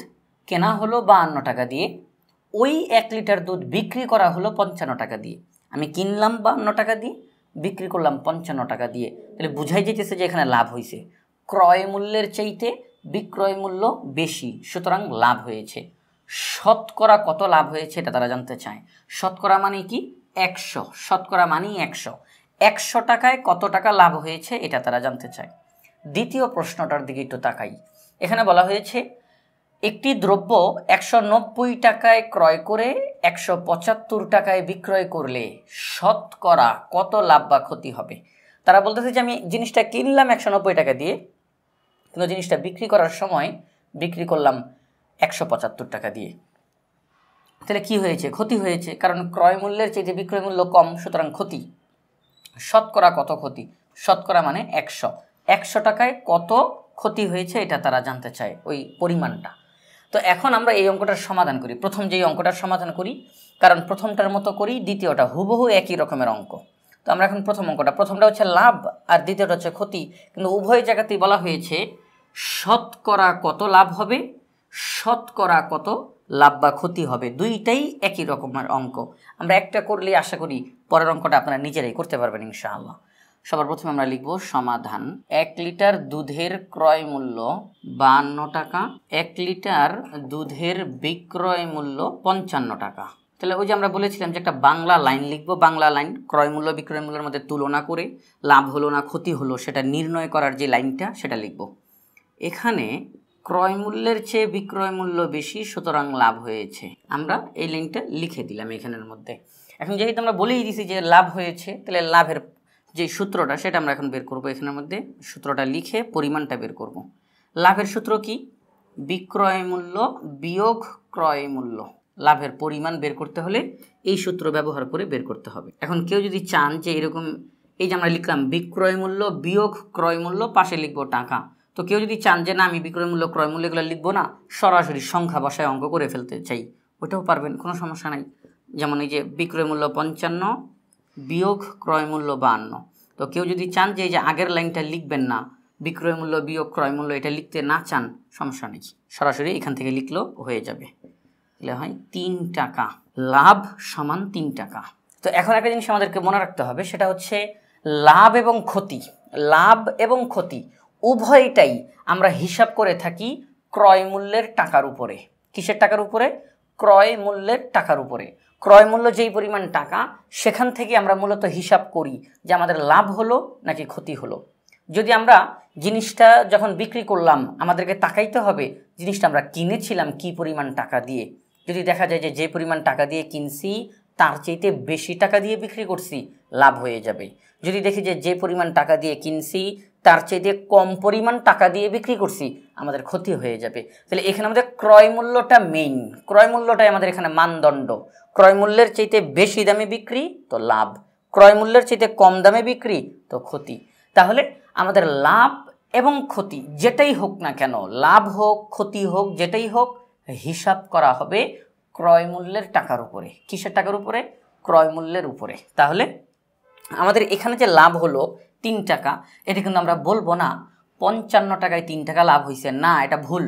কেনা হলো 52 টাকা দিয়ে, ওই 1 লিটার দুধ বিক্রি করা হলো 55 টাকা দিয়ে। আমি কিনলাম 52 টাকা দিয়ে, বিক্রি করলাম 55 টাকা দিয়ে। তাহলে বুঝাই যেতেছে যে এখানে লাভ হয়েছে। ক্রয় মূল্যের চাইতে বিক্রয় মূল্য বেশি, সুতরাং লাভ হয়েছে। শতকরা কত লাভ হয়েছে এটা তারা জানতে চায়। শতকরা মানে কি? 100। শতকরা মানেই 100। 100 টাকায় কত টাকা লাভ হয়েছে এটা তারা জানতে চায়। দ্বিতীয় প্রশ্নটার দিকে একটু তাকাই। এখানে বলা হয়েছে একটি দ্রব্য 190 টাকায় ক্রয় করে 175 টাকায় বিক্রয় করলে শতকরা কত লাভ বা ক্ষতি হবে। তারা বলতেছে যে আমি জিনিসটা কিনলাম 190 টাকা দিয়ে, কিন্তু জিনিসটা বিক্রি করার সময় বিক্রি করলাম 175 টাকা দিয়ে। তাহলে কি হয়েছে? ক্ষতি হয়েছে, কারণ ক্রয় মূল্যের চেয়ে বিক্রয় মূল্য কম, সুতরাং ক্ষতি। শতকরা কত ক্ষতি? শতকরা মানে 100। 100 টাকায় কত ক্ষতি হয়েছে এটা তারা জানতে চায়, ওই পরিমাণটা। তো এখন আমরা এই অঙ্কটার সমাধান করি। প্রথম যেই অঙ্কটার সমাধান করি, কারণ প্রথমটার মতো করি, দ্বিতীয়টা হুবহু একই রকমের অঙ্ক। তো আমরা এখন প্রথম অঙ্কটা, প্রথমটা হচ্ছে লাভ আর দ্বিতীয়টা হচ্ছে ক্ষতি, কিন্তু উভয় জায়গাতেই বলা হয়েছে শতকরা কত লাভ হবে, শতকরা কত লাভ বা ক্ষতি হবে। দুইটাই একই রকমের অঙ্ক। আমরা একটা করলে আশা করি পরের অঙ্কটা আপনারা নিজেরাই করতে পারবেন ইনশাআল্লাহ। সবার প্রথমে আমরা লিখব সমাধান। 1 লিটার দুধের ক্রয় মূল্য 52 টাকা, 1 লিটার দুধের বিক্রয় মূল্য 55 টাকা। তাহলে ওই যে আমরা বলেছিলাম যে একটা বাংলা লাইন লিখব, বাংলা লাইন, ক্রয় মূল্য বিক্রয় মূল্যের মধ্যে তুলনা করে লাভ হলো না ক্ষতি হলো সেটা নির্ণয় করার যে লাইনটা সেটা লিখব। এখানে ক্রয় মূল্যের চেয়ে বিক্রয় মূল্য বেশি, সুতরাং লাভ হয়েছে। আমরা এই লাইনটা লিখে দিলাম এখানের মধ্যে। এখন যেহেতু আমরা বলেই দিছি যে লাভ হয়েছে, তাহলে লাভের যে সূত্রটা সেটা আমরা এখন বের করব। এখানের মধ্যে সূত্রটা লিখে পরিমাণটা বের করব। লাভের সূত্র কি? বিক্রয় মূল্য বিয়োগ ক্রয় মূল্য। লাভের পরিমাণ বের করতে হলে এই সূত্র ব্যবহার করে বের করতে হবে। এখন কেউ যদি চান যে এরকম, এই যে আমরা লিখলাম বিক্রয় মূল্য বিয়োগ ক্রয় মূল্য, পাশে লিখব টাকা। তো কেউ যদি চান যে না আমি বিক্রয় মূল্য ক্রয় মূল্য এগুলো লিখবো না, সরাসরি সংখ্যা বসায় অঙ্ক করে ফেলতে চাই, ওটাও পারবেন, কোনো সমস্যা নাই। যেমন এই যে বিক্রয় মূল্য 55 বিয়োগ ক্রয় মূল্য 52। তো কেউ যদি চান যে এই যে আগের লাইনটা লিখবেন না, বিক্রয় মূল্য বিয়োগ ক্রয় মূল্য, এটা লিখতে না চান, সমস্যা নেই, সরাসরি এখান থেকে লিখলেও হয়ে যাবে। তাহলে হয় 3 টাকা। লাভ সমান 3 টাকা। তো এখন একটা জিনিস আমাদেরকে মনে রাখতে হবে, সেটা হচ্ছে লাভ এবং ক্ষতি। লাভ এবং ক্ষতি উভয়টাই আমরা হিসাব করে থাকি ক্রয় মূল্যের টাকার উপরে। কিসের টাকার উপরে? ক্রয় মূল্যের টাকার উপরে। ক্রয় মূল্য যেই পরিমাণ টাকা, সেখান থেকে আমরা মূলত হিসাব করি যে আমাদের লাভ হলো নাকি ক্ষতি হলো। যদি আমরা জিনিসটা যখন বিক্রি করলাম, আমাদেরকে তাকাইতে হবে জিনিসটা আমরা কিনেছিলাম কি পরিমাণ টাকা দিয়ে। যদি দেখা যায় যে যে পরিমাণ টাকা দিয়ে কিনছি তার চাইতে বেশি টাকা দিয়ে বিক্রি করছি, লাভ হয়ে যাবে। যদি দেখি যে যে পরিমাণ টাকা দিয়ে কিনছি তার চাইতে কম পরিমাণ টাকা দিয়ে বিক্রি করছি, আমাদের ক্ষতি হয়ে যাবে। তাহলে এখানে আমাদের ক্রয় মূল্যটা মেইন, ক্রয় মূল্যটাই আমাদের এখানে মানদণ্ড। ক্রয় মূল্যের চাইতে বেশি দামে বিক্রি তো লাভ, ক্রয় মূল্যের চাইতে কম দামে বিক্রি তো ক্ষতি। তাহলে আমাদের লাভ এবং ক্ষতি যেটাই হোক না কেন, লাভ হোক ক্ষতি হোক যেটাই হোক, হিসাব করা হবে ক্রয় মূল্যের টাকার উপরে। কিসের টাকার উপরে? ক্রয় মূল্যের উপরে। তাহলে আমাদের এখানে যে লাভ হলো 3 টাকা, এটা কিন্তু আমরা বলবো না 55 টাকায় 3 টাকা লাভ হয়েছে, না, এটা ভুল।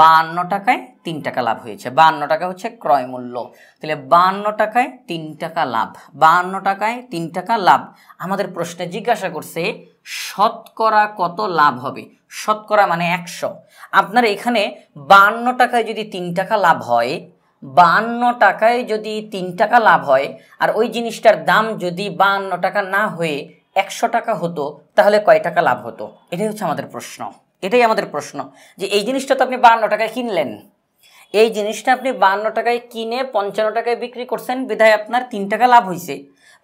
52 টাকায় 3 টাকা লাভ হয়েছে। 52 টাকা হচ্ছে ক্রয় মূল্য। তাহলে 52 টাকায় 3 টাকা লাভ, 52 টাকায় 3 টাকা লাভ। আমাদের প্রশ্নে জিজ্ঞাসা করছে শতকরা কত লাভ হবে। শতকরা মানে 100। আপনার এখানে 52 টাকায় যদি 3 টাকা লাভ হয়, 52 টাকায় যদি 3 টাকা লাভ হয়, আর ওই জিনিসটার দাম যদি 52 টাকা না হয়ে 100 টাকা হতো, তাহলে কয় টাকা লাভ হতো? এটাই হচ্ছে আমাদের প্রশ্ন। এটাই আমাদের প্রশ্ন যে এই জিনিসটা তো আপনি 52 টাকায় কিনলেন, এই জিনিসটা আপনি 52 টাকায় কিনে 55 টাকায় বিক্রি করছেন, বিধায় আপনার 3 টাকা লাভ হয়েছে।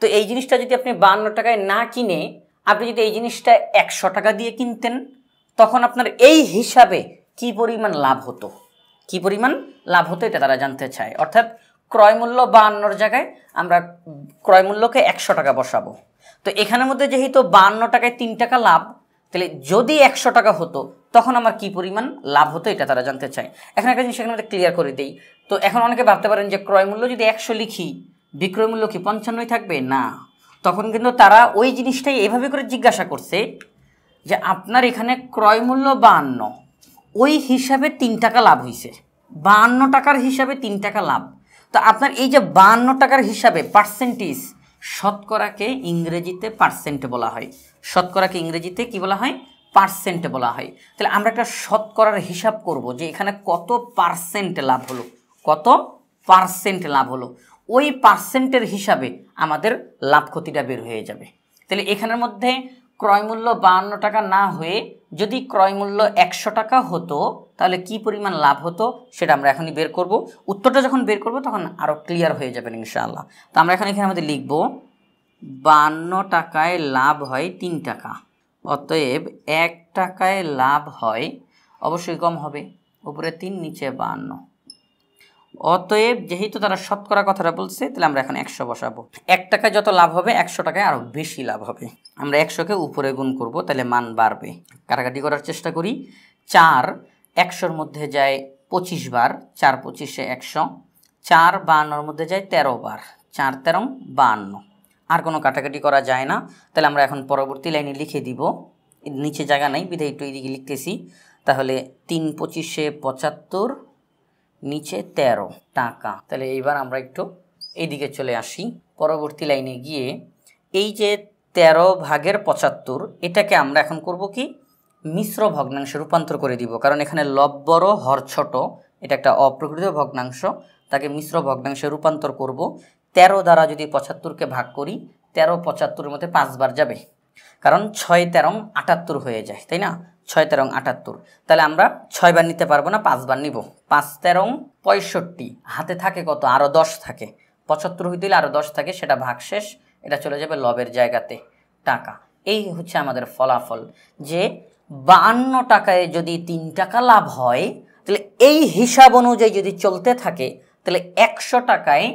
তো এই জিনিসটা যদি আপনি 52 টাকায় না কিনে আপনি যদি এই জিনিসটা 100 টাকা দিয়ে কিনতেন, তখন আপনার এই হিসাবে কি পরিমাণ লাভ হতো, কি পরিমাণ লাভ হতো এটা তারা জানতে চায়। অর্থাৎ ক্রয় মূল্য 52 জায়গায় আমরা ক্রয় মূল্যকে 100 টাকা বসাবো। তো এখানের মধ্যে যেহেতু 52 টাকায় 3 টাকা লাভ, তাহলে যদি 100 টাকা হতো তখন আমার কি পরিমাণ লাভ হতো এটা তারা জানতে চায়। এখন একটা জিনিস এখানে ক্লিয়ার করে দেই। তো এখন অনেকে ভাবতে পারেন যে ক্রয় মূল্য যদি 100 লিখি, বিক্রয় মূল্য কি 55 থাকবে? না, তখন কিন্তু তারা ওই জিনিসটাই এভাবে করে জিজ্ঞাসা করছে যে আপনার এখানে ক্রয় মূল্য 52, ওই হিসাবে 3 টাকা লাভ হয়েছে, 52 টাকার হিসাবে 3 টাকা লাভ। তো আপনার এই যে 52 টাকার হিসাবে পার্সেন্টেজ, শতকরাকে ইংরেজিতে পার্সেন্ট বলা হয়। শতকরাকে ইংরেজিতে কি বলা হয়? পার্সেন্টে বলা হয়। তাহলে আমরা একটা শতকরার হিসাব করব যে এখানে কত পার্সেন্ট লাভ হলো, কত পার্সেন্ট লাভ হলো, ওই পার্সেন্টের হিসাবে আমাদের লাভ ক্ষতিটা বের হয়ে যাবে। তাহলে এখানের মধ্যে ক্রয় মূল্য 52 টাকা না হয়ে যদি ক্রয় মূল্য 100 টাকা হতো তাহলে কি পরিমাণ লাভ হতো সেটা আমরা এখনই বের করব। উত্তরটা যখন বের করব তখন আরও ক্লিয়ার হয়ে যাবে ইনশাআল্লাহ। তো আমরা এখানে আমাদের লিখব 52 টাকায় লাভ হয় 3 টাকা, অতএব 1 টাকায় লাভ হয়, অবশ্যই কম হবে, উপরে 3 নিচে 52, অতএব যেহেতু তারা শতকরা কথাটা বলছে তাহলে আমরা এখন 100 বসাবো। 1 টাকায় যত লাভ হবে 100 টাকায় আরও বেশি লাভ হবে। আমরা 100কে উপরে গুণ করব, তাহলে মান বাড়বে। কাটাকাটি করার চেষ্টা করি। 4 100-র মধ্যে যায় 25 বার, 4 25-এ 100, 4 52-র মধ্যে যায় 13 বার, 4 13 52। আর কোনো কাটাকাটি করা যায় না, তাহলে আমরা এখন পরবর্তী লাইনে লিখে দিব। নিচে জায়গা নাই বিধায় একটু এইদিকে লিখতেছি। তাহলে 3 25-এ 75, নিচে 13 টাকা। তাহলে এইবার আমরা একটু এইদিকে চলে আসি। পরবর্তী লাইনে গিয়ে এই যে 13 ভাগের 75, এটাকে আমরা এখন করব কি, মিশ্র ভগ্নাংশে রূপান্তর করে দিব। কারণ এখানে লব বড় হর ছোট, এটা একটা অপ্রকৃত ভগ্নাংশ, তাকে মিশ্র ভগ্নাংশে রূপান্তর করব। 13 দ্বারা যদি 75কে ভাগ করি, 13 75-এর মধ্যে 5 বার যাবে, কারণ 6 13 78 হয়ে যায়, তাই না? 6 13 78, তাহলে আমরা 6 বার নিতে পারবো না, 5 বার নিব। 5 13 65, হাতে থাকে কত, আরও 10 থাকে, 75 হইতে হলে আরও 10 থাকে, সেটা ভাগ শেষ, এটা চলে যাবে লবের জায়গাতে টাকা। এই হচ্ছে আমাদের ফলাফল, যে 52 টাকায় যদি 3 টাকা লাভ হয় তাহলে এই হিসাব অনুযায়ী যদি চলতে থাকে তাহলে 100 টাকায়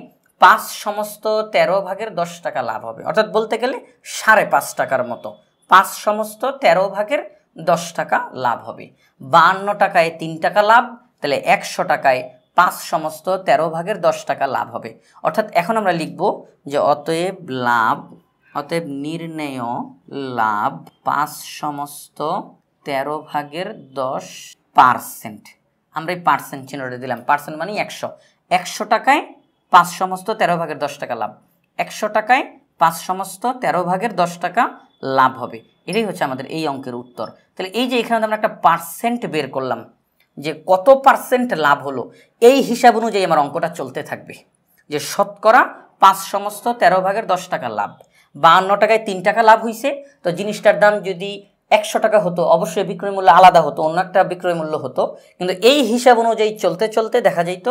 5 সমস্ত 13 ভাগের 10 টাকা লাভ হবে, অর্থাৎ বলতে গেলে 5.5 টাকার মতো 5 সমস্ত 13 ভাগের 10 টাকা লাভ হবে। 52 টাকায় 3 টাকা লাভ, তাহলে 100 টাকায় 5 সমস্ত 13 ভাগের 10 টাকা লাভ হবে। অর্থাৎ এখন আমরা লিখব যে অতএব নির্ণেয় লাভ 5 সমস্ত 13 ভাগের 10%। আমরা এই পার্সেন্ট চিহ্নটা দিলাম, পার্সেন্ট মানে 100। 100 টাকায় 5 সমস্ত 13 ভাগের 10 টাকা লাভ, 100 টাকায় 5 সমস্ত 13 ভাগের 10 টাকা লাভ হবে। এটাই হচ্ছে আমাদের এই অঙ্কের উত্তর। তাহলে এই যে এখানে আমরা একটা পার্সেন্ট বের করলাম, যে কত পার্সেন্ট লাভ হলো, এই হিসাব অনুযায়ী আমার অঙ্কটা চলতে থাকবে, যে শতকরা 5 সমস্ত 13 ভাগের 10 টাকা লাভ। 52 টাকায় 3 টাকা লাভ হয়েছে, তো জিনিসটার দাম যদি 100 টাকা হতো অবশ্যই বিক্রয় মূল্য আলাদা হতো, অন্য একটা বিক্রয় মূল্য হতো, কিন্তু এই হিসাব অনুযায়ী চলতে চলতে দেখা যেত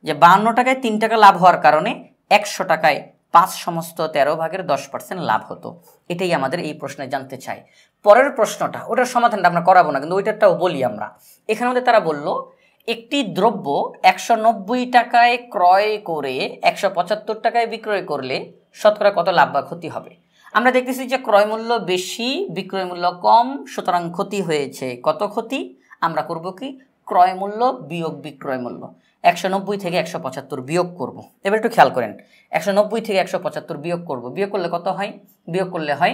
যে 52 টাকায় 3 টাকা লাভ হওয়ার কারণে 100 টাকায় 5 সমস্ত 13 ভাগের 10% লাভ হতো। এটাই আমাদের এই প্রশ্নে জানতে চাই। পরের প্রশ্নটা, ওটার সমাধানটা আমরা করাবো না, কিন্তু ওইটারটাও বলি আমরা। এখানে মধ্যে তারা বলল একটি দ্রব্য 190 টাকায় ক্রয় করে 175 টাকায় বিক্রয় করলে শতকরা কত লাভ বা ক্ষতি হবে। আমরা দেখতেছি যে ক্রয় মূল্য বেশি, বিক্রয় মূল্য কম, সুতরাং ক্ষতি হয়েছে। কত ক্ষতি? আমরা করব কি, ক্রয় মূল্য বিয়োগ বিক্রয় মূল্য। 190 থেকে 175 বিয়োগ করব। এবার একটু খেয়াল করেন, 190 থেকে 175 বিয়োগ করব, বিয়োগ করলে কত হয়? বিয়োগ করলে হয়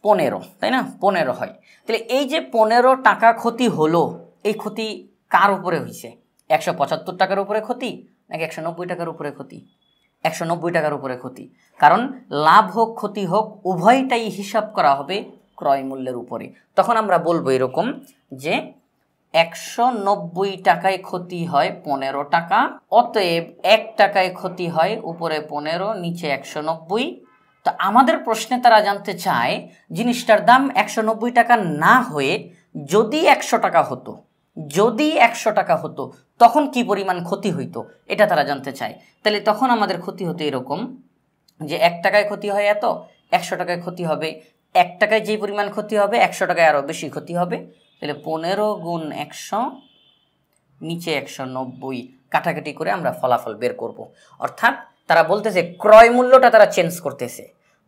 15, তাই না? 15 হয়। তাহলে এই যে 15 টাকা ক্ষতি হলো, এই ক্ষতি কার উপরে হয়েছে? 175 টাকার উপরে ক্ষতি নাকি 190 টাকার উপরে ক্ষতি? 190 টাকার উপরে ক্ষতি, কারণ লাভ হোক ক্ষতি হোক উভয়টাই হিসাব করা হবে ক্রয় মূল্যের উপরে। তখন আমরা বলবো এরকম যে 190 টাকায় ক্ষতি হয় 15 টাকা, অতএব 1 টাকায় ক্ষতি হয় উপরে 15 নিচে 190। তো আমাদের প্রশ্নে তারা জানতে চায় জিনিসটার দাম 190 টাকা না হয়ে যদি 100 টাকা হতো, যদি 100 টাকা হতো তখন কি পরিমাণ ক্ষতি হইতো, এটা তারা জানতে চায়। তাহলে তখন আমাদের ক্ষতি হতো এরকম যে 1 টাকায় ক্ষতি হয় এত, 100 টাকায় ক্ষতি হবে, 1 টাকায় যে পরিমাণ ক্ষতি হবে 100 টাকায় আরও বেশি ক্ষতি হবে। তাহলে 15 গুণ 100 নিচে 190 কাটাকাটি করে আমরা ফলাফল বের করব। অর্থাৎ তারা বলতেছে ক্রয় মূল্যটা তারা চেঞ্জ করতেছে,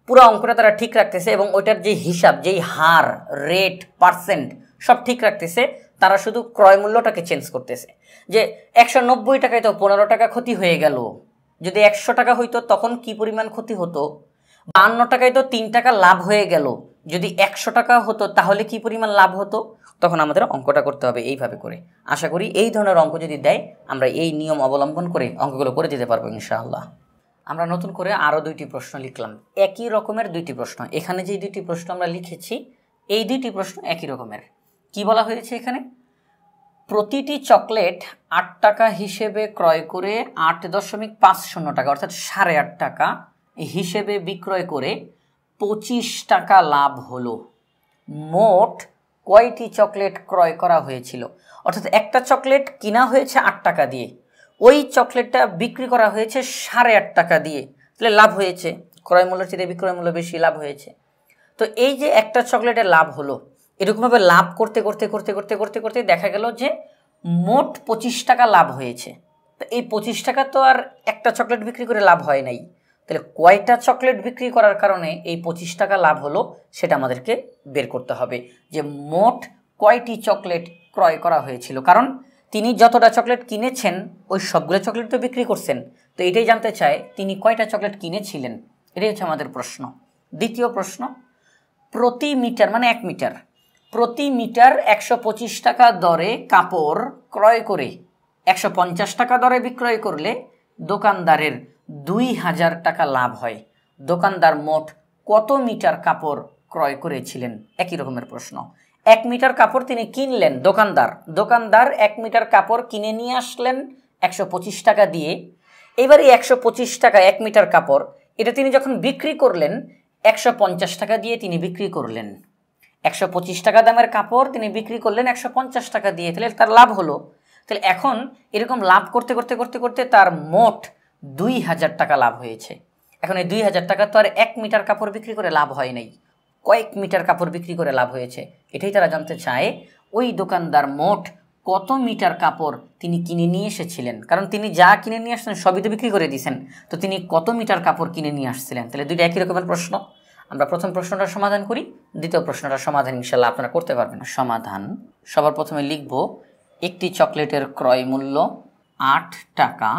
পুরো অঙ্কটা তারা ঠিক রাখতেছে এবং ওইটার যে হিসাব, যেই হার, রেট, পার্সেন্ট সব ঠিক রাখতেছে, তারা শুধু ক্রয় মূল্যটাকে চেঞ্জ করতেছে। যে 190 টাকায় তো 15 টাকা ক্ষতি হয়ে গেল, যদি 100 টাকা হইতো তখন কি পরিমাণ ক্ষতি হতো? 52 টাকায় তো 3 টাকা লাভ হয়ে গেল, যদি 100 টাকা হতো তাহলে কি পরিমাণ লাভ হতো? তখন আমাদের অঙ্কটা করতে হবে এইভাবে করে। আশা করি এই ধরনের অঙ্ক যদি দেয় আমরা এই নিয়ম অবলম্বন করে অঙ্কগুলো করে দিতে পারবো ইনশাআল্লাহ। আমরা নতুন করে আরও 2টি প্রশ্ন লিখলাম, একই রকমের 2টি প্রশ্ন। এখানে যে 2টি প্রশ্ন আমরা লিখেছি এই 2টি প্রশ্ন একই রকমের। কি বলা হয়েছে এখানে? প্রতিটি চকলেট 8 টাকা হিসেবে ক্রয় করে 8.50 টাকা অর্থাৎ 8.5 টাকা হিসেবে বিক্রয় করে 25 টাকা লাভ হলো। মোট কয়টি চকলেট ক্রয় করা হয়েছিল? অর্থাৎ একটা চকলেট কিনা হয়েছে 8 টাকা দিয়ে, ওই চকলেটটা বিক্রি করা হয়েছে 8.5 টাকা দিয়ে, তাহলে লাভ হয়েছে, ক্রয় মূল্যের চেয়ে বিক্রয় মূল্য বেশি, লাভ হয়েছে। তো এই যে একটা চকলেটের লাভ হলো, এরকমভাবে লাভ করতে করতে করতে করতে করতে করতে দেখা গেল যে মোট 25 টাকা লাভ হয়েছে। তো এই 25 টাকা তো আর একটা চকলেট বিক্রি করে লাভ হয় নাই, তাহলে কয়টা চকলেট বিক্রি করার কারণে এই 25 টাকা লাভ হলো সেটা আমাদেরকে বের করতে হবে, যে মোট কয়টি চকলেট ক্রয় করা হয়েছিল। কারণ তিনি যতটা চকলেট কিনেছেন ওই সবগুলো চকলেট তো বিক্রি করছেন, তো এটাই জানতে চায় তিনি কয়টা চকলেট কিনেছিলেন, এটাই হচ্ছে আমাদের প্রশ্ন। দ্বিতীয় প্রশ্ন, প্রতি মিটার মানে 1 মিটার, প্রতি মিটার 125 টাকা দরে কাপড় ক্রয় করে 150 টাকা দরে বিক্রয় করলে দোকানদারের 2000 টাকা লাভ হয়। দোকানদার মোট কত মিটার কাপড় ক্রয় করেছিলেন? একই রকমের প্রশ্ন। 1 মিটার কাপড় তিনি কিনলেন, দোকানদার 1 মিটার কাপড় কিনে নিয়ে আসলেন 125 টাকা দিয়ে। এবার এই 125 টাকা 1 মিটার কাপড় এটা তিনি যখন বিক্রি করলেন 150 টাকা দিয়ে তিনি বিক্রি করলেন। 125 টাকা দামের কাপড় তিনি বিক্রি করলেন 150 টাকা দিয়ে, তাহলে তার লাভ হলো। তাহলে এখন এরকম লাভ করতে করতে করতে করতে তার মোট 2000 টাকা লাভ হয়েছে। এখন এই 2000 টাকা তো আর 1 মিটার কাপড় বিক্রি করে লাভ হয় নাই, কয়েক মিটার কাপড় বিক্রি করে লাভ হয়েছে। এটাই তারা জানতে চায়, ওই দোকানদার মোট কত মিটার কাপড় তিনি কিনে নিয়ে এসেছিলেন। কারণ তিনি যা কিনে নিয়ে আসছেন সবই তো বিক্রি করে দিয়েছেন, তো তিনি কত মিটার কাপড় কিনে নিয়ে আসছিলেন। তাহলে দুইটা একই রকমের প্রশ্ন। আমরা প্রথম প্রশ্নটার সমাধান করি, দ্বিতীয় প্রশ্নটার সমাধান ইনশাল্লাহ আপনারা করতে পারবেন। সমাধান, সবার প্রথমে লিখব একটি চকলেটের ক্রয় মূল্য 8 টাকা।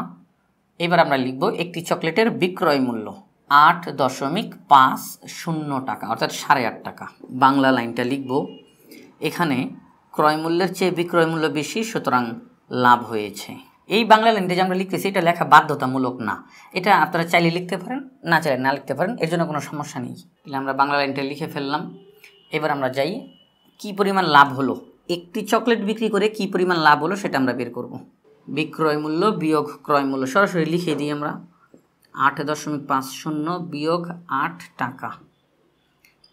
এবার আমরা লিখব একটি চকলেটের বিক্রয় মূল্য 8.50 টাকা অর্থাৎ 8.5 টাকা। বাংলা লাইনটা লিখব, এখানে ক্রয় মূল্যের চেয়ে বিক্রয় মূল্য বেশি, সুতরাং লাভ হয়েছে। এই বাংলা লাইনটা যে আমরা লিখতেছি এটা লেখা বাধ্যতামূলক না, এটা আপনারা চাইলে লিখতে পারেন, না চাইলে না লিখতে পারেন, এর জন্য কোনো সমস্যা নেই। তাহলে আমরা বাংলা লাইনটা লিখে ফেললাম। এবার আমরা যাই কি পরিমাণ লাভ হলো, একটি চকলেট বিক্রি করে কি পরিমাণ লাভ হলো সেটা আমরা বের করব। বিক্রয় মূল্য বিয়োগ ক্রয় মূল্য, সরাসরি লিখে দিই আমরা। 8.50 বিয়োগ 8 টাকা,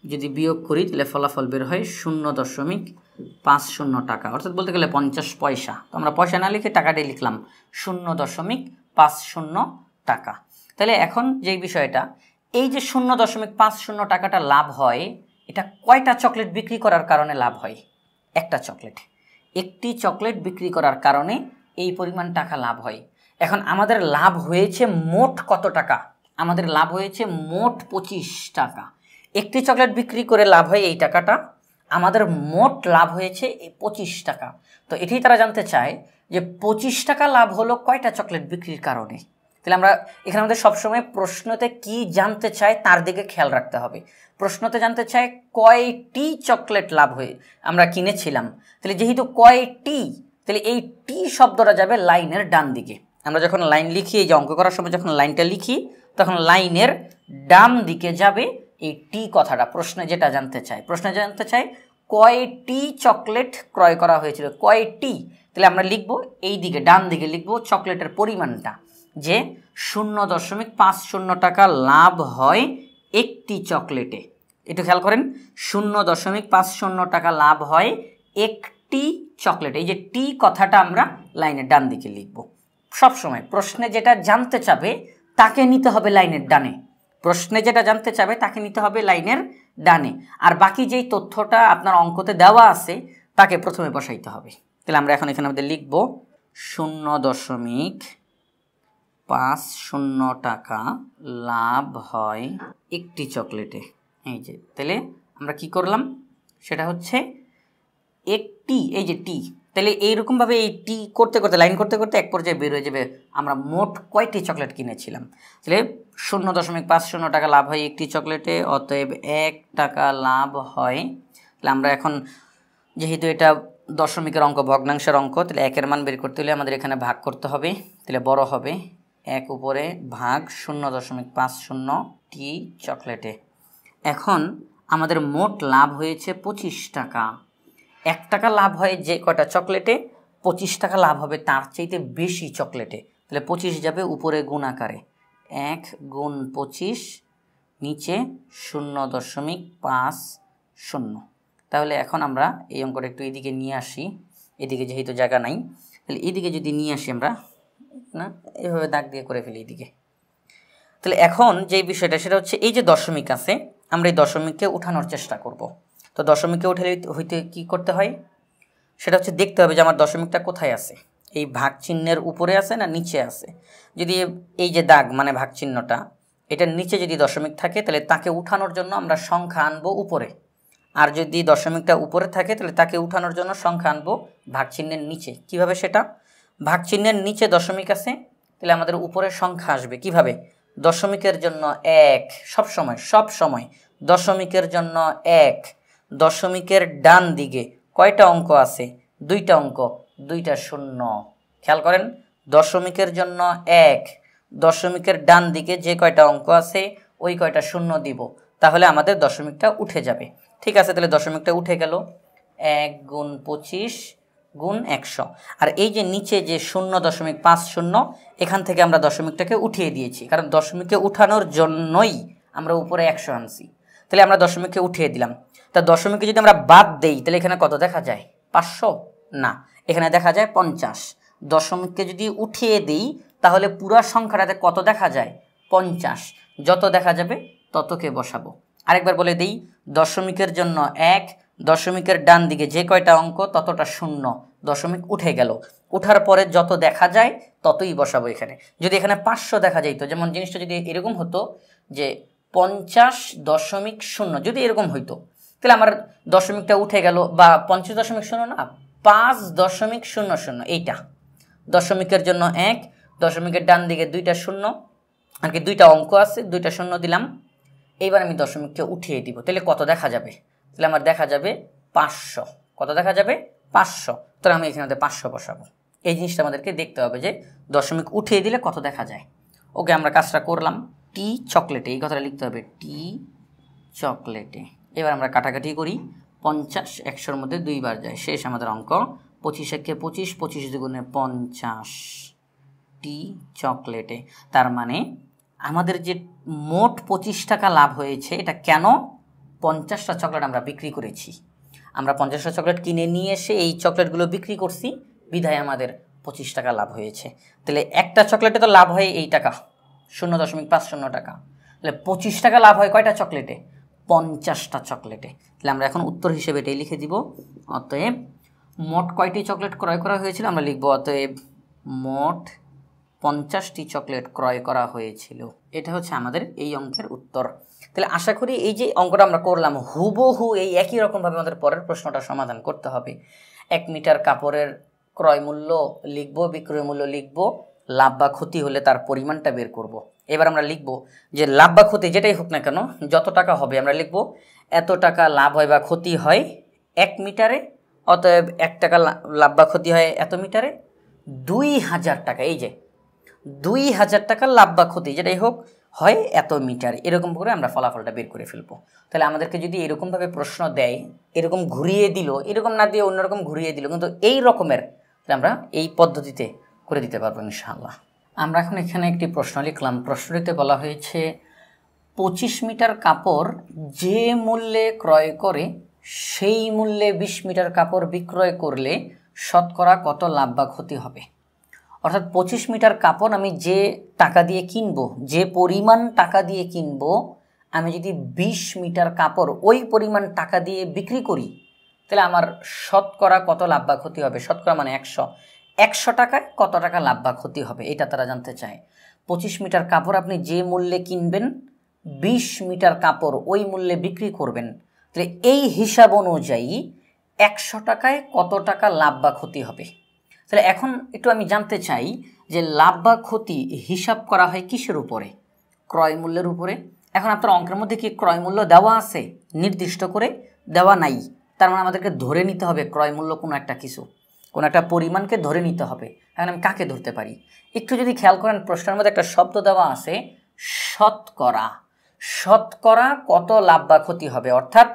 যদি বিয়োগ করি তাহলে ফলাফল বের হয় 0.50 টাকা, অর্থাৎ বলতে গেলে 50 পয়সা। তো আমরা পয়সা না লিখে টাকাটাই লিখলাম 0.50 টাকা। তাহলে এখন যেই বিষয়টা, এই যে 0.50 টাকাটা লাভ হয়, এটা কয়টা চকলেট বিক্রি করার কারণে লাভ হয়? একটা চকলেট, একটি চকলেট বিক্রি করার কারণে এই পরিমাণ টাকা লাভ হয়। এখন আমাদের লাভ হয়েছে মোট কত টাকা? আমাদের লাভ হয়েছে মোট 25 টাকা। একটি চকলেট বিক্রি করে লাভ হয় এই টাকাটা, আমাদের মোট লাভ হয়েছে 25 টাকা। তো এটাই তারা জানতে চায় যে 25 টাকা লাভ হলো কয়টা চকলেট বিক্রির কারণে। তাহলে আমরা এখানে আমাদের সবসময় প্রশ্নতে কি জানতে চায় তার দিকে খেয়াল রাখতে হবে। প্রশ্নতে জানতে চায় কয়টি চকলেট লাভ হয়ে আমরা কিনেছিলাম, তাহলে যেহেতু কয়টি, তাহলে এই টি শব্দটা যাবে লাইনের ডান দিকে। আমরা যখন লাইন লিখি, এই যে অঙ্ক করার সময় যখন লাইনটা লিখি তখন লাইনের ডান দিকে যাবে এই টি কথাটা। প্রশ্নে যেটা জানতে চায়, প্রশ্নে জানতে চায় কয়টি চকলেট ক্রয় করা হয়েছিল, কয়টি। তাহলে আমরা লিখব এই দিকে ডান দিকে লিখব চকলেটের পরিমাণটা, যে 0.50 টাকা লাভ হয় একটি চকলেটে। একটু খেয়াল করেন, 0.50 টাকা লাভ হয় একটি চকলেট। এই যে টি কথাটা আমরা লাইনের ডান দিকে লিখব। সবসময় প্রশ্নে যেটা জানতে চাবে তাকে নিতে হবে লাইনের ডানে, প্রশ্নে যেটা জানতে চাবে তাকে নিতে হবে লাইনের ডানে, আর বাকি যেই তথ্যটা আপনার অঙ্কতে দেওয়া আছে তাকে প্রথমে বসাইতে হবে। তাহলে আমরা এখন এখানে আমাদের লিখব 0.50 টাকা লাভ হয় একটি চকলেটে। এই যে তাহলে আমরা কি করলাম, সেটা হচ্ছে একটি, এই যে টি, তাহলে এইরকমভাবে এই টি করতে করতে লাইন করতে করতে এক পর্যায়ে বের হয়ে যাবে আমরা মোট কয়টি চকলেট কিনেছিলাম। তাহলে 0.50 টাকা লাভ হয় একটি চকলেটে, অতএব 1 টাকা লাভ হয়। তাহলে আমরা এখন যেহেতু এটা দশমিকের অঙ্ক, ভগ্নাংশের অঙ্ক, তাহলে 1-এর মান বের করতে হলে আমাদের এখানে ভাগ করতে হবে। তাহলে বড় হবে 1 উপরে ভাগ 0.50 টি চকলেটে। এখন আমাদের মোট লাভ হয়েছে 25 টাকা। 1 টাকা লাভ হয় যে কয়টা চকলেটে, 25 টাকা লাভ হবে তার চাইতে বেশি চকলেটে। তাহলে 25 যাবে উপরে গুণ আকারে, 1 গুণ 25, নিচে 0.50। তাহলে এখন আমরা এই অঙ্কটা একটু এদিকে নিয়ে আসি, এদিকে যেহেতু জায়গা নাই, তাহলে এদিকে যদি নিয়ে আসি আমরা না, এভাবে দাগ দিয়ে করে ফেলি এদিকে। তাহলে এখন যে বিষয়টা সেটা হচ্ছে এই যে দশমিক আছে, আমরা এই দশমিককে উঠানোর চেষ্টা করব। তো দশমিককে উঠালে হইতে কী করতে হয়, সেটা হচ্ছে দেখতে হবে যে আমার দশমিকটা কোথায় আছে, এই ভাগ চিহ্নের উপরে আছে না নিচে আছে। যদি এই যে দাগ মানে ভাগ চিহ্নটা, এটার নিচে যদি দশমিক থাকে তাহলে তাকে উঠানোর জন্য আমরা সংখ্যা আনবো উপরে, আর যদি দশমিকটা উপরে থাকে তাহলে তাকে উঠানোর জন্য সংখ্যা আনবো ভাগ চিহ্নের নিচে। কিভাবে সেটা, ভাগ চিহ্নের নিচে দশমিক আছে তাহলে আমাদের উপরে সংখ্যা আসবে কিভাবে, দশমিকের জন্য 1, সব সময় দশমিকের জন্য 1, দশমিকের ডান দিকে কয়টা অঙ্ক আছে, 2টা অঙ্ক, 2টা শূন্য। খেয়াল করেন, দশমিকের জন্য 1, দশমিকের ডান দিকে যে কয়টা অঙ্ক আছে ওই কয়টা শূন্য দিব, তাহলে আমাদের দশমিকটা উঠে যাবে। ঠিক আছে, তাহলে দশমিকটা উঠে গেল, 1 গুণ 25 গুণ 100। আর এই যে নিচে যে 0.50, এখান থেকে আমরা দশমিকটাকে উঠিয়ে দিয়েছি, কারণ দশমিককে উঠানোর জন্যই আমরা উপরে 100 আনছি। তাহলে আমরা দশমিককে উঠিয়ে দিলাম। তা দশমিককে যদি আমরা বাদ দেই তাহলে এখানে কত দেখা যায়, 500 না, এখানে দেখা যায় 50। দশমিককে যদি উঠিয়ে দিই তাহলে পুরা সংখ্যাটাতে কত দেখা যায়, 50। যত দেখা যাবে ততকে বসাবো। আরেকবার বলে দিই, দশমিকের জন্য 1, দশমিকের ডান দিকে যে কয়টা অঙ্ক ততটা শূন্য, দশমিক উঠে গেল, উঠার পরে যত দেখা যায় ততই বসাবো এখানে। যদি এখানে 500 দেখা যাইতো, যেমন জিনিসটা যদি এরকম হতো যে 50.0, যদি এরকম হইতো তাহলে আমার দশমিকটা উঠে গেল, বা 50.0 না, 5.00, এইটা দশমিকের জন্য 1, দশমিকের ডান দিকে 2টা শূন্য, আর কি 2টা অঙ্ক আছে, 2টা শূন্য দিলাম। এইবার আমি দশমিককে উঠিয়ে দিব, তাহলে কত দেখা যাবে, তাহলে আমার দেখা যাবে 500। কত দেখা যাবে, 500। তাহলে আমি এখানে 500 বসাবো। এই জিনিসটা আমাদেরকে দেখতে হবে যে দশমিক উঠিয়ে দিলে কত দেখা যায়। ওকে, আমরা কাজটা করলাম। টি চকলেটে, এই কথাটা লিখতে হবে, টি চকলেটে। এবার আমরা কাটাকাটি করি, 50 100-র মধ্যে 2 বার যায়, শেষ আমাদের অঙ্ক। 25 একে 25, 25 দুগুণে 50, টি চকলেটে। তার মানে আমাদের যে মোট 25 টাকা লাভ হয়েছে, এটা কেন, 50টা চকলেট আমরা বিক্রি করেছি। আমরা 50টা চকলেট কিনে নিয়ে এসে এই চকলেটগুলো বিক্রি করছি, বিধায় আমাদের 25 টাকা লাভ হয়েছে। তাহলে একটা চকলেটে তো লাভ হয় এই টাকা, 0.50 টাকা। তাহলে 25 টাকা লাভ হয় কয়টা চকলেটে, 50টা চকলেটে। তাহলে আমরা এখন উত্তর হিসেবে এটাই লিখে দিব, অতএব মোট কয়টি চকলেট ক্রয় করা হয়েছিল, আমরা লিখব অতএব মোট 50টি চকলেট ক্রয় করা হয়েছিল। এটা হচ্ছে আমাদের এই অঙ্কের উত্তর। তাহলে আশা করি এই যে অঙ্কটা আমরা করলাম, হুবহু এই একই রকমভাবে আমাদের পরের প্রশ্নটা সমাধান করতে হবে। 1 মিটার কাপড়ের ক্রয় মূল্য লিখব, বিক্রয় মূল্য লিখব, লাভ বা ক্ষতি হলে তার পরিমাণটা বের করব। এবার আমরা লিখব যে লাভ বা ক্ষতি যেটাই হোক না কেন, যত টাকা হবে আমরা লিখব এত টাকা লাভ হয় বা ক্ষতি হয় 1 মিটারে, অতএব 1 টাকা লাভ বা ক্ষতি হয় এত মিটারে, 2000 টাকা, এই যে 2000 টাকা লাভ বা ক্ষতি যেটাই হোক হয় এত মিটার, এরকম করে আমরা ফলাফলটা বের করে ফেলবো। তাহলে আমাদেরকে যদি এরকমভাবে প্রশ্ন দেয়, এরকম ঘুরিয়ে দিল, এরকম না দিয়ে অন্যরকম ঘুরিয়ে দিল, কিন্তু এই রকমের, তাহলে আমরা এই পদ্ধতিতে করে দিতে পারবো ইনশাআল্লাহ। আমরা এখন এখানে একটি প্রশ্ন লিখলাম। প্রশ্নটিতে বলা হয়েছে 25 মিটার কাপড় যে মূল্যে ক্রয় করে সেই মূল্যে 20 মিটার কাপড় বিক্রয় করলে শতকরা কত লাভ বা ক্ষতি হবে। অর্থাৎ 25 মিটার কাপড় আমি যে টাকা দিয়ে কিনবো, যে পরিমাণ টাকা দিয়ে কিনবো, আমি যদি 20 মিটার কাপড় ওই পরিমাণ টাকা দিয়ে বিক্রি করি তাহলে আমার শতকরা কত লাভ বা ক্ষতি হবে। শতকরা মানে 100 টাকায় কত টাকা লাভ বা ক্ষতি হবে, এটা তারা জানতে চায়। 25 মিটার কাপড় আপনি যে মূল্যে কিনবেন, 20 মিটার কাপড় ওই মূল্যে বিক্রি করবেন, তাহলে এই হিসাব অনুযায়ী 100 টাকায় কত টাকা লাভ বা ক্ষতি হবে। তাহলে এখন একটু আমি জানতে চাই যে লাভ বা ক্ষতি হিসাব করা হয় কিসের উপরে, ক্রয় মূল্যের উপরে। এখন আপনার অঙ্কের মধ্যে কি ক্রয় মূল্য দেওয়া আছে, নির্দিষ্ট করে দেওয়া নাই, তার মানে আমাদেরকে ধরে নিতে হবে ক্রয় মূল্য কোনো একটা কিছু, কোনো একটা পরিমাণকে ধরে নিতে হবে। এখন আমি কাকে ধরতে পারি, একটু যদি খেয়াল করেন প্রশ্নের মধ্যে একটা শব্দ দেওয়া আছে শতকরা। শতকরা কত লাভ বা ক্ষতি হবে, অর্থাৎ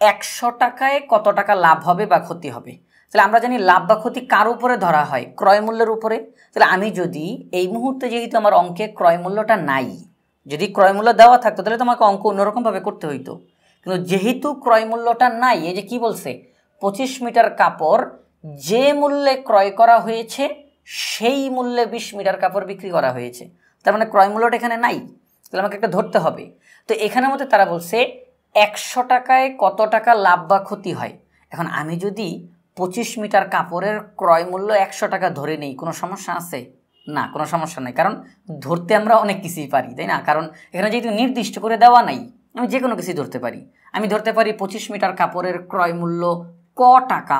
100 টাকায় কত টাকা লাভ হবে বা ক্ষতি হবে। তাহলে আমরা জানি লাভ বা ক্ষতি কার উপরে ধরা হয়, ক্রয় মূল্যের উপরে। তাহলে আমি যদি এই মুহূর্তে যেহেতু আমার অঙ্কে ক্রয় মূল্যটা নাই, যদি ক্রয় মূল্য দেওয়া থাকতো তাহলে তোমাকে অঙ্ক অন্যরকমভাবে করতে হইতো, কিন্তু যেহেতু ক্রয় মূল্যটা নাই, এই যে কি বলছে 25 মিটার কাপড় যে মূল্যে ক্রয় করা হয়েছে সেই মূল্যে 20 মিটার কাপড় বিক্রি করা হয়েছে, তার মানে ক্রয় মূল্যটা এখানে নাই, তাহলে আমাকে একটা ধরতে হবে। তো এখানের মধ্যে তারা বলছে 100 টাকায় কত টাকা লাভ বা ক্ষতি হয়। এখন আমি যদি 25 মিটার কাপড়ের ক্রয় মূল্য 100 টাকা ধরে নেই, কোনো সমস্যা আছে? না, কোনো সমস্যা নেই, কারণ ধরতে আমরা অনেক কিছুই পারি, তাই না? কারণ এখানে যেহেতু নির্দিষ্ট করে দেওয়া নাই, আমি যে কোনো কিছুই ধরতে পারি। আমি ধরতে পারি 25 মিটার কাপড়ের ক্রয় মূল্য ক টাকা,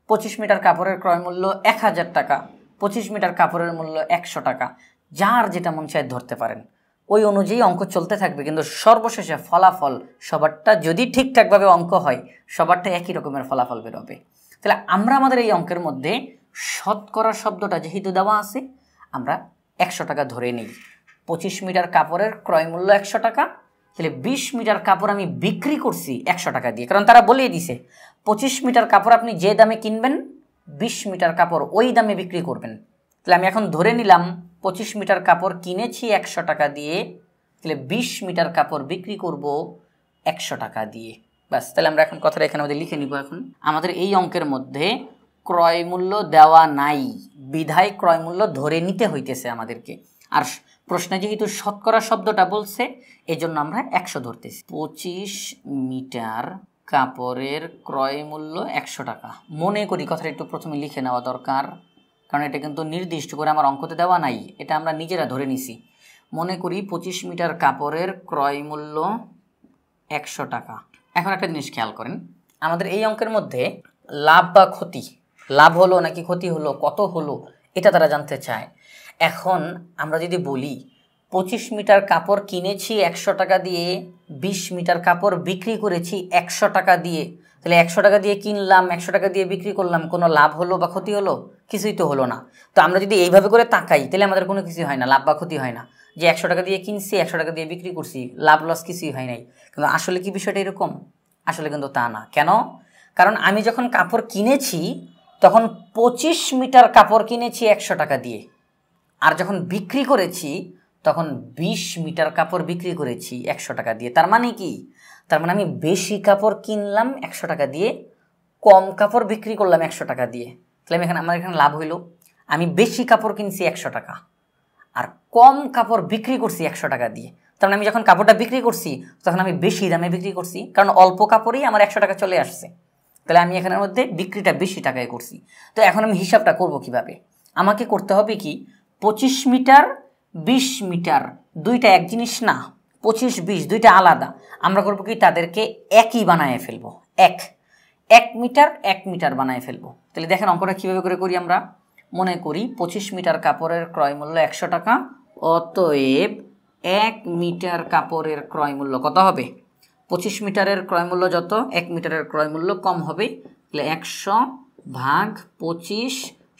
25 মিটার কাপড়ের ক্রয় মূল্য 1000 টাকা, 25 মিটার কাপড়ের মূল্য 100 টাকা, যার যেটা মন চায় ধরতে পারেন, ওই অনুযায়ী অঙ্ক চলতে থাকবে। কিন্তু সর্বশেষে ফলাফল সবারটা যদি ঠিকঠাকভাবে অঙ্ক হয়, সবারটা একই রকমের ফলাফল বেরোবে। তাহলে আমরা আমাদের এই অঙ্কের মধ্যে শতকরা শব্দটা যেহেতু দেওয়া আছে, আমরা 100 টাকা ধরে নিই। 25 মিটার কাপড়ের ক্রয় মূল্য 100 টাকা, তাহলে 20 মিটার কাপড় আমি বিক্রি করছি 100 টাকা দিয়ে, কারণ তারা বলিয়ে দিছে 25 মিটার কাপড় আপনি যে দামে কিনবেন 20 মিটার কাপড় ওই দামে বিক্রি করবেন। তাহলে আমি এখন ধরে নিলাম 25 মিটার কাপড় কিনেছি 100 টাকা দিয়ে, তাহলে 20 মিটার কাপড় বিক্রি করব 100 টাকা দিয়ে। ব্যাস, তাহলে আমরা এখন কথাটা এখানে আমাদের লিখে নিব। এখন আমাদের এই অঙ্কের মধ্যে ক্রয় মূল্য দেওয়া নাই, বিধায় ক্রয় মূল্য ধরে নিতে হইতেছে আমাদেরকে। আর প্রশ্নে যেহেতু শতকরা শব্দটা বলছে, এজন্য আমরা 100 ধরতেছি। 25 মিটার কাপড়ের ক্রয় মূল্য 100 টাকা। মনে করি কথাটা একটু প্রথমে লিখে নেওয়া দরকার, কারণ এটা কিন্তু নির্দিষ্ট করে আমার অঙ্কতে দেওয়া নাই, এটা আমরা নিজেরা ধরে নিছি। মনে করি 25 মিটার কাপড়ের ক্রয় মূল্য 100 টাকা। এখন একটা জিনিস খেয়াল করেন, আমাদের এই অঙ্কের মধ্যে লাভ বা ক্ষতি, লাভ হলো নাকি ক্ষতি হলো, কত হলো, এটা তারা জানতে চায়। এখন আমরা যদি বলি 25 মিটার কাপড় কিনেছি 100 টাকা দিয়ে, 20 মিটার কাপড় বিক্রি করেছি 100 টাকা দিয়ে, তাহলে 100 টাকা দিয়ে কিনলাম, 100 টাকা দিয়ে বিক্রি করলাম, কোনো লাভ হলো বা ক্ষতি হলো? কিছুই তো হলো না। তো আমরা যদি এইভাবে করে তাকাই, তাহলে আমাদের কোনো কিছুই হয় না, লাভ বা ক্ষতি হয় না। যে 100 টাকা দিয়ে কিনছি, 100 টাকা দিয়ে বিক্রি করছি, লাভ লস কিছুই হয় নাই। কিন্তু আসলে কি বিষয়টা এরকম? আসলে কিন্তু তা না। কেন? কারণ আমি যখন কাপড় কিনেছি তখন 25 মিটার কাপড় কিনেছি 100 টাকা দিয়ে, আর যখন বিক্রি করেছি তখন 20 মিটার কাপড় বিক্রি করেছি 100 টাকা দিয়ে। তার মানে কি? তার মানে আমি বেশি কাপড় কিনলাম 100 টাকা দিয়ে, কম কাপড় বিক্রি করলাম 100 টাকা দিয়ে। তাহলে আমার এখানে লাভ হইল, আমি বেশি কাপড় কিনছি 100 টাকা আর কম কাপড় বিক্রি করছি 100 টাকা দিয়ে। তার মানে আমি যখন কাপড়টা বিক্রি করছি তখন আমি বেশি দামে বিক্রি করছি, কারণ অল্প কাপড়েই আমার 100 টাকা চলে আসছে। তাহলে আমি এখানের মধ্যে বিক্রিটা বেশি টাকায় করছি। তো এখন আমি হিসাবটা করব কিভাবে? আমাকে করতে হবে কি, 25 মিটার 20 মিটার দুইটা এক জিনিস না, 25 20 দুইটা আলাদা। আমরা করব কি, তাদেরকে একই বানায় ফেলবো, এক মিটার 1 মিটার বানায় ফেলবো। তাহলে দেখেন অঙ্কটা কীভাবে করে করি আমরা। মনে করি 25 মিটার কাপড়ের ক্রয় মূল্য 100 টাকা, অতএব 1 মিটার কাপড়ের ক্রয় মূল্য কত হবে? 25 মিটারের ক্রয় মূল্য যত, 1 মিটারের ক্রয় মূল্য কম হবে। তাহলে 100 ভাগ 25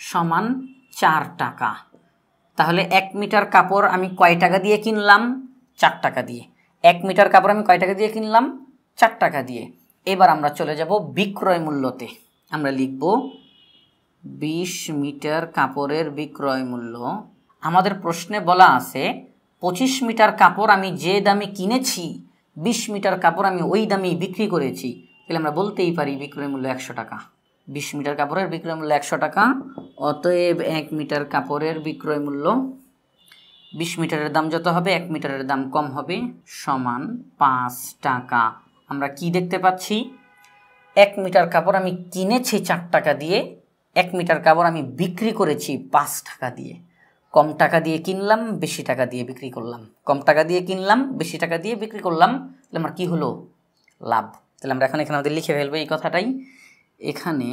সমান 4 টাকা। তাহলে 1 মিটার কাপড় আমি কয় টাকা দিয়ে কিনলাম? 4 টাকা দিয়ে। 1 মিটার কাপড় আমি কয় টাকা দিয়ে কিনলাম? 4 টাকা দিয়ে। এবার আমরা চলে যাব বিক্রয় মূল্যতে। আমরা লিখব 20 মিটার কাপড়ের বিক্রয় মূল্য। আমাদের প্রশ্নে বলা আছে 25 মিটার কাপড় আমি যে দামে কিনেছি 20 মিটার কাপড় আমি ওই দামেই বিক্রি করেছি। তাহলে আমরা বলতেই পারি বিক্রয় মূল্য 100 টাকা। 20 মিটার কাপড়ের বিক্রয় মূল্য 100 টাকা, অতএব 1 মিটার কাপড়ের বিক্রয় মূল্য, 20 মিটারের দাম যত হবে 1 মিটারের দাম কম হবে, সমান 5 টাকা। আমরা কি দেখতে পাচ্ছি? 1 মিটার কাপড় আমি কিনেছি 4 টাকা দিয়ে, 1 মিটার কাপড় আমি বিক্রি করেছি 5 টাকা দিয়ে। কম টাকা দিয়ে কিনলাম, বেশি টাকা দিয়ে বিক্রি করলাম, কম টাকা দিয়ে কিনলাম, বেশি টাকা দিয়ে বিক্রি করলাম। তাহলে আমার কী হলো? লাভ। তাহলে আমরা এখন এখানে আমাদের লিখে ফেলবো এই কথাটাই। এখানে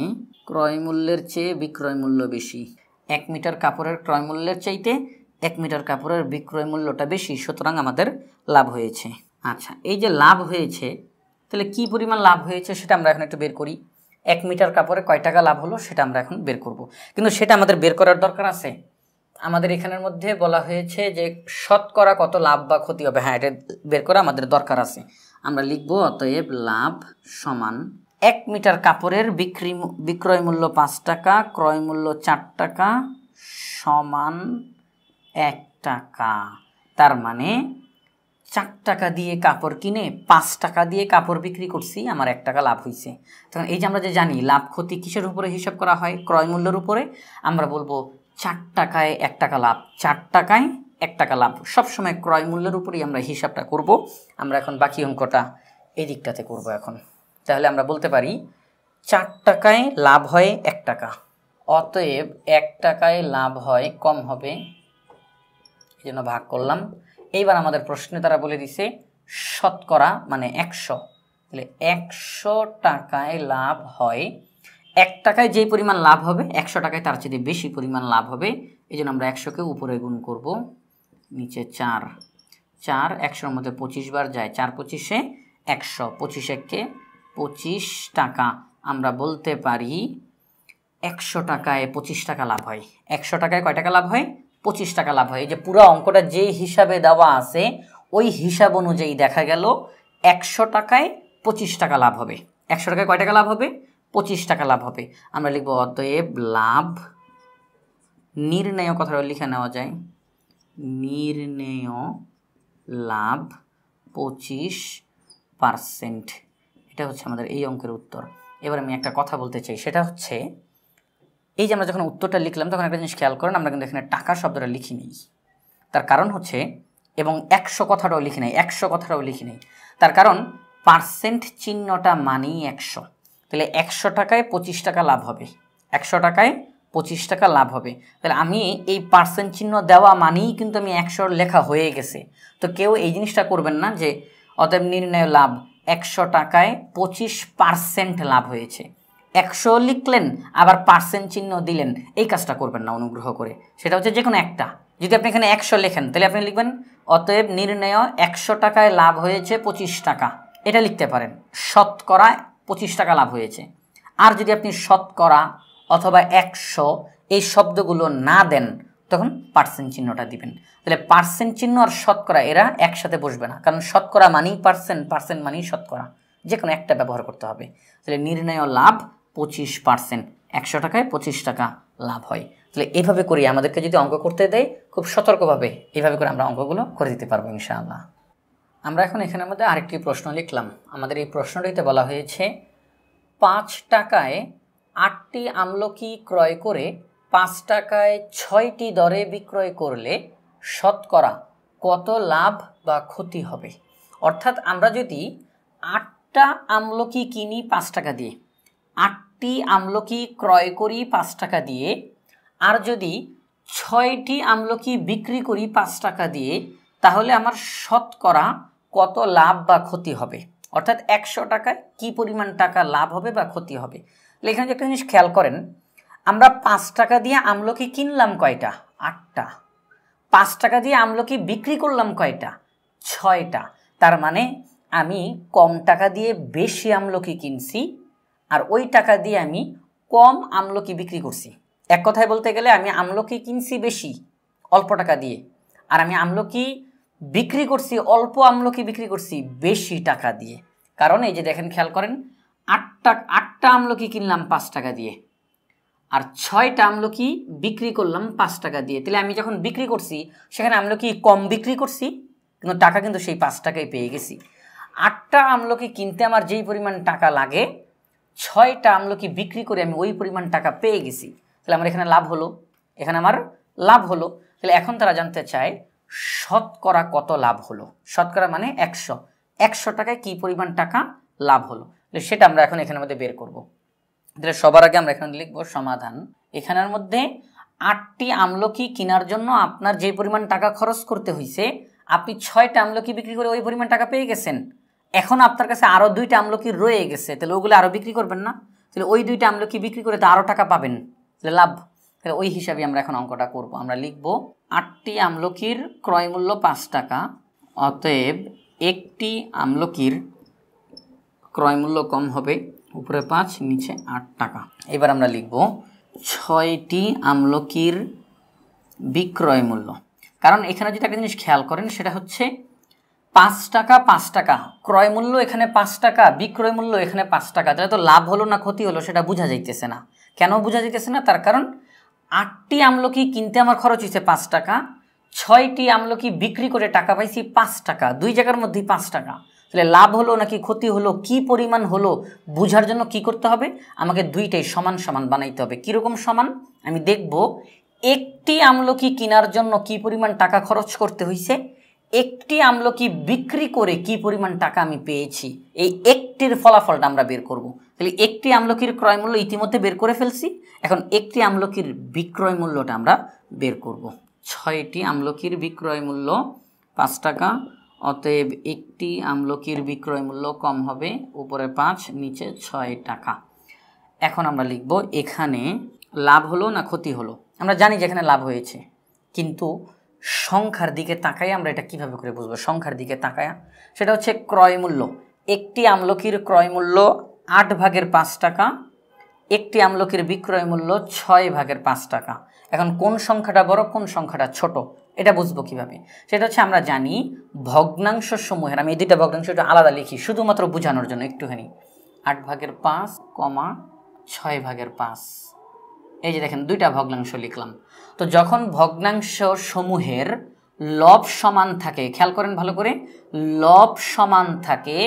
ক্রয় মূল্যের চেয়ে বিক্রয় মূল্য বেশি, 1 মিটার কাপড়ের ক্রয় মূল্যের চাইতে 1 মিটার কাপড়ের বিক্রয় মূল্যটা বেশি, সুতরাং আমাদের লাভ হয়েছে। আচ্ছা, এই যে লাভ হয়েছে, তাহলে কি পরিমাণ লাভ হয়েছে সেটা আমরা এখন একটু বের করি। 1 মিটার কাপড়ে কয় টাকা লাভ হলো সেটা আমরা এখন বের করব, কিন্তু সেটা আমাদের বের করার দরকার আছে। আমাদের এখানের মধ্যে বলা হয়েছে যে শতকরা কত লাভ বা ক্ষতি হবে, হ্যাঁ এটা বের করা আমাদের দরকার আছে। আমরা লিখব অতএব লাভ সমান 1 মিটার কাপড়ের বিক্রয় মূল্য 5 টাকা, ক্রয় মূল্য 4 টাকা সমান 1 টাকা। তার মানে 4 টাকা দিয়ে কাপড় কিনে 5 টাকা দিয়ে কাপড় বিক্রি করছি, আমার 1 টাকা লাভ হয়েছে। তখন এই যে আমরা যে জানি লাভ ক্ষতি কিসের উপরে হিসাব করা হয়, ক্রয় মূল্যের উপরে। আমরা বলবো 4 টাকায় 1 টাকা লাভ, 4 টাকায় 1 টাকা লাভ, সবসময় ক্রয় মূল্যের উপরেই আমরা হিসাবটা করব। আমরা এখন বাকি অঙ্কটা এই দিকটাতে করব এখন। তাহলে আমরা বলতে পারি 4 টাকায় লাভ হয় 1 টাকা, অতএব 1 টাকায় লাভ হয় কম হবে, এই জন্য ভাগ করলাম। এইবার আমাদের প্রশ্নে তারা বলে দিছে শতকরা মানে 100, তাহলে 100 টাকায় লাভ হয়, 1 টাকায় যেই পরিমাণ লাভ হবে 100 টাকায় তার চেয়ে বেশি পরিমাণ লাভ হবে। এই জন্য আমরা 100কে উপরে গুণ করব, নিচে 4, 4 100-র মধ্যে 25 বার যায়, 4 25-এ 100, 25 একে 25 টাকা। আমরা বলতে পারি 100 টাকায় 25 টাকা লাভ হয়। 100 টাকায় কয় টাকা লাভ হয়? 25 টাকা লাভ হয়। এই যে পুরো অঙ্কটা যে হিসাবে দেওয়া আছে ওই হিসাব অনুযায়ী দেখা গেল 100 টাকায় 25 টাকা লাভ হবে। 100 টাকায় কয় টাকা লাভ হবে? 25 টাকা লাভ হবে। আমরা লিখব অতএব লাভ নির্ণেয়, কথাটা লিখে নেওয়া যায়, নির্ণেয় লাভ 25%। এটা হচ্ছে আমাদের এই অঙ্কের উত্তর। এবার আমি একটা কথা বলতে চাই, সেটা হচ্ছে এই যে আমরা যখন উত্তরটা লিখলাম তখন একটা জিনিস খেয়াল করেন, আমরা কিন্তু এখানে টাকা শব্দটা লিখি নেই। তার কারণ হচ্ছে, এবং 100 কথাটাও লিখি নাই, 100 কথাটাও লিখি নাই, তার কারণ পার্সেন্ট চিহ্নটা মানেই 100। তাহলে 100 টাকায় 25 টাকা লাভ হবে, 100 টাকায় 25 টাকা লাভ হবে। তাহলে আমি এই পার্সেন্ট চিহ্ন দেওয়া মানেই কিন্তু আমি 100 লেখা হয়ে গেছে। তো কেউ এই জিনিসটা করবেন না যে অতএব নির্ণয় লাভ 100 টাকায় 25% লাভ হয়েছে, 100 লিখলেন আবার পার্সেন্ট চিহ্ন দিলেন, এই কাজটা করবেন না অনুগ্রহ করে। সেটা হচ্ছে যে কোনো একটা, যদি আপনি এখানে 100 লেখেন তাহলে আপনি লিখবেন অতএব নির্ণয় 100 টাকায় লাভ হয়েছে 25 টাকা, এটা লিখতে পারেন, শতকরা 25 টাকা লাভ হয়েছে। আর যদি আপনি শতকরা অথবা 100 এই শব্দগুলো না দেন তখন পার্সেন্ট চিহ্নটা দিবেন। তাহলে পার্সেন্ট চিহ্ন আর শতকরা এরা একসাথে বসবে না, কারণ শতকরা মানেই পার্সেন্ট, পার্সেন্ট মানেই শতকরা, যে কোনো একটা ব্যবহার করতে হবে। তাহলে নির্ণয় লাভ 25%, 100 টাকায় 25 টাকা লাভ হয়। তাহলে এইভাবে করি আমাদেরকে যদি অঙ্ক করতে দেয় খুব সতর্কভাবে এইভাবে করে আমরা অঙ্কগুলো করে দিতে পারবো ইনশাআল্লাহ। আমরা এখন এখানের মধ্যে আরেকটি প্রশ্ন লিখলাম। আমাদের এই প্রশ্নটিতে বলা হয়েছে 5 টাকায় 8টি আমলকি ক্রয় করে 5 টাকায় 6টি দরে বিক্রয় করলে শতকরা কত লাভ বা ক্ষতি হবে। অর্থাৎ আমরা যদি 8টা আমলকি কিনি 5 টাকা দিয়ে, 8টি আমলকি ক্রয় করি 5 টাকা দিয়ে, আর যদি 6টি আমলকি বিক্রি করি 5 টাকা দিয়ে, তাহলে আমার শতকরা কত লাভ বা ক্ষতি হবে। অর্থাৎ 100 টাকায় কি পরিমাণ টাকা লাভ হবে বা ক্ষতি হবে। এখানে যে একটা জিনিস খেয়াল করেন, আমরা 5 টাকা দিয়ে আমলকি কিনলাম কয়টা? 8টা। 5 টাকা দিয়ে আমলকি বিক্রি করলাম কয়টা? 6টা। তার মানে আমি কম টাকা দিয়ে বেশি আমলকি কিনছি, আর ওই টাকা দিয়ে আমি কম আমলকি বিক্রি করছি। এক কথায় বলতে গেলে আমি আমলকি কিনছি বেশি অল্প টাকা দিয়ে, আর আমি আমলকি বিক্রি করছি, অল্প আমলকি বিক্রি করছি বেশি টাকা দিয়ে। কারণ এই যে দেখেন, খেয়াল করেন, 8টা আমলকি কিনলাম 5 টাকা দিয়ে, আর 6টা আমলকি বিক্রি করলাম 5 টাকা দিয়ে। তাহলে আমি যখন বিক্রি করছি সেখানে আমলকি কম বিক্রি করছি, কিন্তু টাকা কিন্তু সেই 5 টাকায় পেয়ে গেছি। 8টা আমলকি কিনতে আমার যেই পরিমাণ টাকা লাগে, 6টা আমলকি বিক্রি করে আমি ওই পরিমাণ টাকা পেয়ে গেছি। তাহলে আমার এখানে লাভ হলো, এখানে আমার লাভ হলো। তাহলে এখন তারা জানতে চায় শতকরা কত লাভ হলো। শতকরা মানে 100 টাকায় কি পরিমাণ টাকা লাভ হলো, সেটা আমরা এখন এখানের মধ্যে বের করব। তাহলে সবার আগে আমরা এখানে লিখব সমাধান। এখানের মধ্যে 8টি আমলকি কেনার জন্য আপনার যে পরিমাণ টাকা খরচ করতে হয়েছে, আপনি 6টা আমলকি বিক্রি করে ওই পরিমাণ টাকা পেয়ে গেছেন। এখন আপনার কাছে আরও 2টা আমলকি রয়ে গেছে, তাহলে ওগুলো আরও বিক্রি করবেন না? তাহলে ওই 2টা আমলকি বিক্রি করে তো আরও টাকা পাবেন, তাহলে লাভ। তাহলে ওই হিসাবে আমরা এখন অঙ্কটা করব। আমরা লিখব 8টি আমলকির ক্রয় মূল্য 5 টাকা, অতএব একটি আমলকির ক্রয় মূল্য কম হবে, উপরে 5 নিচে 8 টাকা। এবার আমরা লিখব 6টি আমলকির বিক্রয় মূল্য। কারণ এখানে যদি একটা জিনিস খেয়াল করেন সেটা হচ্ছে 5 টাকা 5 টাকা, ক্রয় মূল্য এখানে 5 টাকা, বিক্রয় মূল্য এখানে 5 টাকা, তাহলে তো লাভ হলো না ক্ষতি হলো সেটা বোঝা যাইতেছে না। কেন বোঝা যাইতেছে না? তার কারণ 8টি আমলকি কিনতে আমার খরচ হয়েছে 5 টাকা, 6টি আমলকি বিক্রি করে টাকা পাইছি 5 টাকা, দুই জায়গার মধ্যেই 5 টাকা। তাহলে লাভ হলো নাকি ক্ষতি হলো, কি পরিমাণ হলো বোঝার জন্য কি করতে হবে? আমাকে দুইটাই সমান সমান বানাইতে হবে। কীরকম সমান? আমি দেখব একটি আমলকি কেনার জন্য কি পরিমাণ টাকা খরচ করতে হয়েছে, একটি আমলকি বিক্রি করে কি পরিমাণ টাকা আমি পেয়েছি, এই একটির ফলাফলটা আমরা বের করব। তাহলে একটি আমলকির ক্রয় মূল্য ইতিমধ্যে বের করে ফেলছি, এখন একটি আমলকির বিক্রয় মূল্যটা আমরা বের করব। 6টি আমলকির বিক্রয় মূল্য 5 টাকা, অতএব একটি আমলকির বিক্রয় মূল্য কম হবে, উপরে 5 নিচে 6 টাকা। এখন আমরা লিখব এখানে লাভ হলো না ক্ষতি হলো। আমরা জানি যে এখানে লাভ হয়েছে, কিন্তু সংখ্যার দিকে তাকাই আমরা এটা কিভাবে করে বুঝবো? সংখ্যার দিকে তাকায়া সেটা হচ্ছে ক্রয় মূল্য। একটি আমলকির ক্রয় মূল্য 8 ভাগের 5 টাকা, একটি আমলকির বিক্রয় মূল্য 6 ভাগের 5 টাকা। এখন কোন সংখ্যাটা বড় কোন সংখ্যাটা ছোট এটা বুঝবো কিভাবে? সেটা হচ্ছে আমরা জানি ভগ্নাংশ সমূহের, আমি এই দুইটা ভগ্নাংশ একটু আলাদা লিখি শুধুমাত্র বোঝানোর জন্য একটুখানি। 8 ভাগের 5, 6 ভাগের 5, এই যে দেখেন দুইটা ভগ্নাংশ লিখলাম। তো যখন ভগ্নাংশ সমূহের লব সমান থাকে, খেয়াল করেন ভালো করে, লব সমান থাকে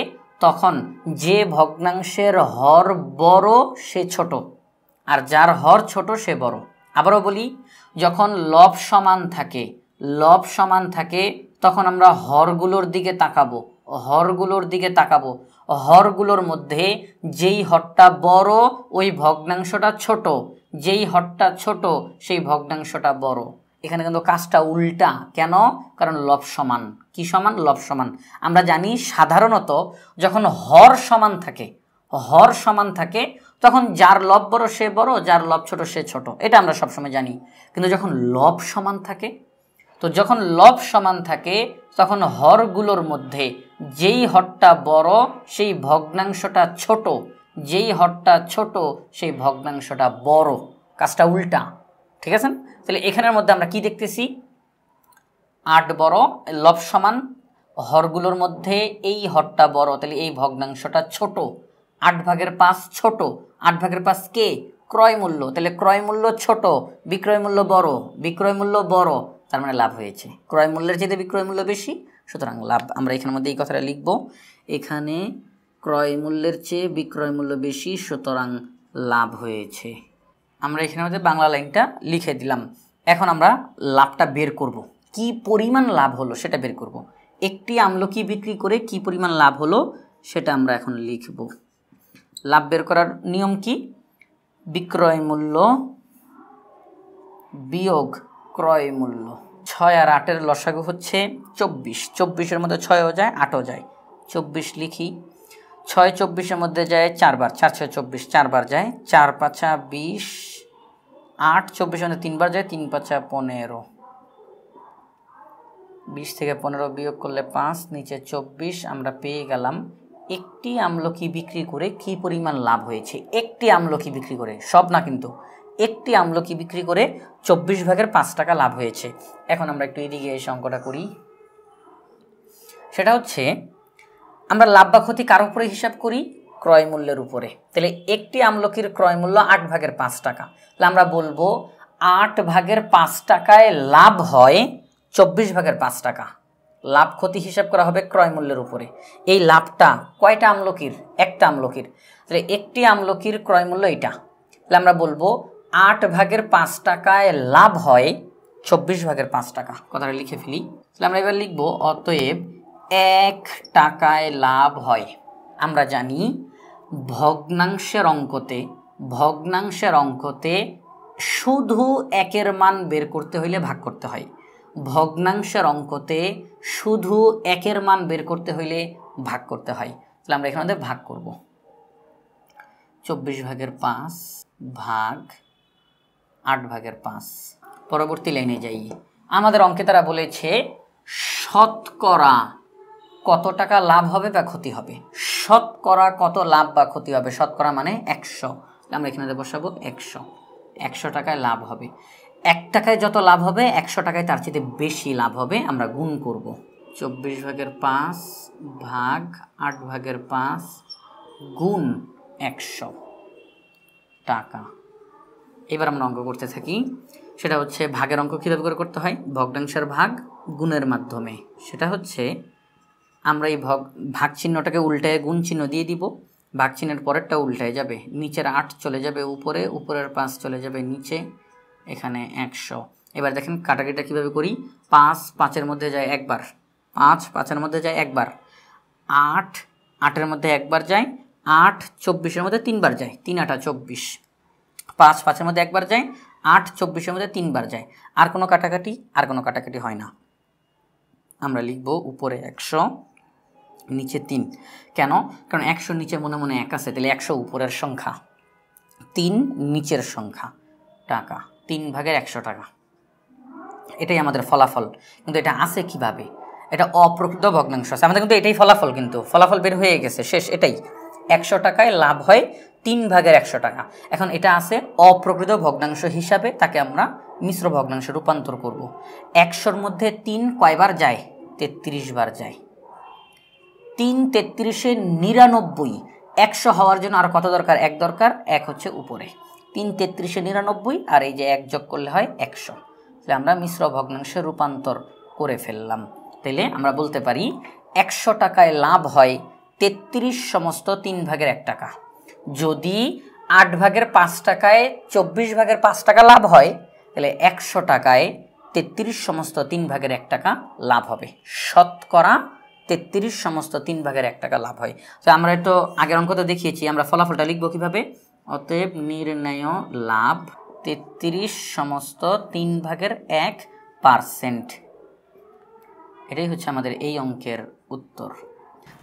তখন যে ভগ্নাংশের হর বড় সে ছোট, আর যার হর ছোট সে বড়। আবারও বলি, যখন লব সমান থাকে, লব সমান থাকে তখন আমরা হরগুলোর দিকে তাকাবো, হরগুলোর দিকে তাকাবো। হরগুলোর মধ্যে যেই হরটা বড় ওই ভগ্নাংশটা ছোট, যেই হরটা ছোট সেই ভগ্নাংশটা বড়। এখানে কিন্তু কাজটা উল্টা। কেন? কারণ লব সমান। কি সমান? লব সমান। আমরা জানি সাধারণত যখন হর সমান থাকে, হর সমান থাকে তখন যার লব বড় সে বড়, যার লব ছোট সে ছোট, এটা আমরা সবসময় জানি। কিন্তু যখন লব সমান থাকে, তো যখন লব সমান থাকে তখন হরগুলোর মধ্যে যেই হরটা বড় সেই ভগ্নাংশটা ছোট, যেই হরটা ছোট সেই ভগ্নাংশটা বড়। কাজটা উল্টা, ঠিক আছে? তাহলে এখানের মধ্যে আমরা কি দেখতেছি? 8 বড়, লব সমান, হরগুলোর মধ্যে এই হরটা বড়, তাহলে এই ভগ্নাংশটা ছোট। 8 ভাগের 5 ছোট, 8 ভাগের 5 কে? ক্রয় মূল্য, তাহলে ক্রয় মূল্য ছোট, বিক্রয় মূল্য বড়, বিক্রয় মূল্য বড়, তার মানে লাভ হয়েছে। ক্রয় মূল্যের চেয়ে বিক্রয় মূল্য বেশি, সুতরাং লাভ। আমরা এখানের মধ্যে এই কথাটা লিখব, এখানে ক্রয় মূল্যের চেয়ে বিক্রয় মূল্য বেশি, সুতরাং লাভ হয়েছে। আমরা এখানের মধ্যে বাংলা লাইনটা লিখে দিলাম। এখন আমরা লাভটা বের করব, কি পরিমাণ লাভ হলো সেটা বের করব। একটি আমলকি বিক্রি করে কি পরিমাণ লাভ হলো সেটা আমরা এখন লিখব। লাভ বের করার নিয়ম কি? বিক্রয় মূল্য বিয়োগ ক্রয় মূল্য। 6 আর 8-এর লসাগু হচ্ছে 24, 24-এর মধ্যে 6ও যায় 8ও যায়, 24 লিখি। 6 24-এর মধ্যে যায় 4 বার, 4 6 24, 4 বার যায়, 4 5 20, 8 24-এর মধ্যে 3 বার যায়, 3 5 15, 20 থেকে 15 বিয়োগ করলে 5, নিচে 24। আমরা পেয়ে গেলাম একটি আমলকি বিক্রি করে কি পরিমাণ লাভ হয়েছে। একটি আমলকি বিক্রি করে, সব না কিন্তু, একটি আমলকি বিক্রি করে 24 ভাগের 5 টাকা লাভ হয়েছে। এখন আমরা একটু এদিকে এই অঙ্কটা করি। সেটা হচ্ছে আমরা লাভ বা ক্ষতি কার উপরে হিসাব করি? ক্রয় মূল্যের উপরে। তাহলে একটি আমলকির ক্রয় মূল্য 8 ভাগের 5 টাকা, তাহলে আমরা বলবো 8 ভাগের 5 টাকায় লাভ হয় 24 ভাগের 5 টাকা। লাভ ক্ষতি হিসাব করা হবে ক্রয় মূল্যের উপরে। এই লাভটা কয়টা আমলকির? একটা আমলকির। তাহলে একটি আমলকির ক্রয় মূল্য এটা, তাহলে আমরা বলবো 8 ভাগের 5 টাকায় লাভ হয় 24 ভাগের 5 টাকা। কথাটা লিখে ফেলি। তাহলে আমরা এবার লিখবো অতএব 1 টাকায় লাভ হয়। আমরা জানি ভগ্নাংশের অঙ্কতে শুধু একের মান বের করতে হইলে ভাগ করতে হয়। ভগ্নাংশের অঙ্কতে শুধু একের মান বের করতে হইলে ভাগ করতে হয়। তাহলে আমরা এখানে ভাগ করব। 24 ভাগের 5 ভাগ 8 ভাগের 5। পরবর্তী লাইনে যাই। আমাদের অঙ্কে তারা বলেছে শতকরা কত টাকা লাভ হবে বা ক্ষতি হবে। শতকরা কত লাভ বা ক্ষতি হবে? শতকরা মানে 100। আমরা এখানে বসাবো 100 টাকায় লাভ হবে। 1 টাকায় যত লাভ হবে 100 টাকায় তার চেয়ে বেশি লাভ হবে, আমরা গুণ করব 24/5 ভাগ 8/5 গুণ 100 টাকা। এবার আমরা অঙ্ক করতে থাকি, সেটা হচ্ছে ভাগের অঙ্ক কীভাবে করে করতে হয়, ভগ্নাংশের ভাগ গুণের মাধ্যমে। সেটা হচ্ছে আমরা এই ভাগ চিহ্নটাকে উল্টায় গুণ চিহ্ন দিয়ে দিব, ভাগ চিহ্নের পরেরটা উল্টায় যাবে, নিচের 8 চলে যাবে উপরে, উপরের 5 চলে যাবে নিচে, এখানে 100। এবার দেখেন কাটাকাটিটা কীভাবে করি, 5 5-এর মধ্যে যায় একবার, 5 5-এর মধ্যে যায় একবার, 8 8-এর মধ্যে একবার যায়, 8 24-এর মধ্যে 3বার যায়, 3 8 24, 5 5-এর মধ্যে একবার যায়, 8 24-এর মধ্যে 3বার যায়। আর কোনো কাটাকাটি হয় না। আমরা লিখব উপরে 100 নিচে 3। কেন? কারণ 100 নিচে মনে মনে 1 আছে, তাহলে 100 উপরের সংখ্যা, 3 নিচের সংখ্যা, টাকা 3/100 টাকা। এটাই আমাদের ফলাফল। কিন্তু এটা আছে কিভাবে, এটা অপ্রকৃত ভগ্নাংশ আছে আমাদের, কিন্তু এটাই ফলাফল, কিন্তু ফলাফল বের হয়ে গেছে, শেষ এটাই। 100 টাকায় লাভ হয় 3/100 টাকা। এখন এটা আছে অপ্রকৃত ভগ্নাংশ হিসাবে, তাকে আমরা মিশ্র ভগ্নাংশে রূপান্তর করব। 100-র মধ্যে 3 কয়বার যায়, 33 বার যায়। 3 33-এ 99, 100 হওয়ার জন্য আর কত দরকার, 1 দরকার, 1 হচ্ছে উপরে, 3 33-এ 99 আর এই যে 1 যোগ করলে হয় 100। তাহলে আমরা মিশ্র ভগ্নাংশে রূপান্তর করে ফেললাম। তাহলে আমরা বলতে পারি 100 টাকায় লাভ হয় 33 সমস্ত 3/1 টাকা। যদি 8/5 টাকায় 24/5 টাকা লাভ হয়, তাহলে 100 টাকায় 33 সমস্ত 3/1 টাকা লাভ হবে। শতকরা 33 সমস্ত 3/1 টাকা লাভ হয়। তো আমরা একটু আগের অঙ্ক তো দেখিয়েছি, আমরা ফলাফলটা লিখব কিভাবে, অতএব নির্ণেয় লাভ 33 সমস্ত 3/1%। এটাই হচ্ছে আমাদের এই অঙ্কের উত্তর।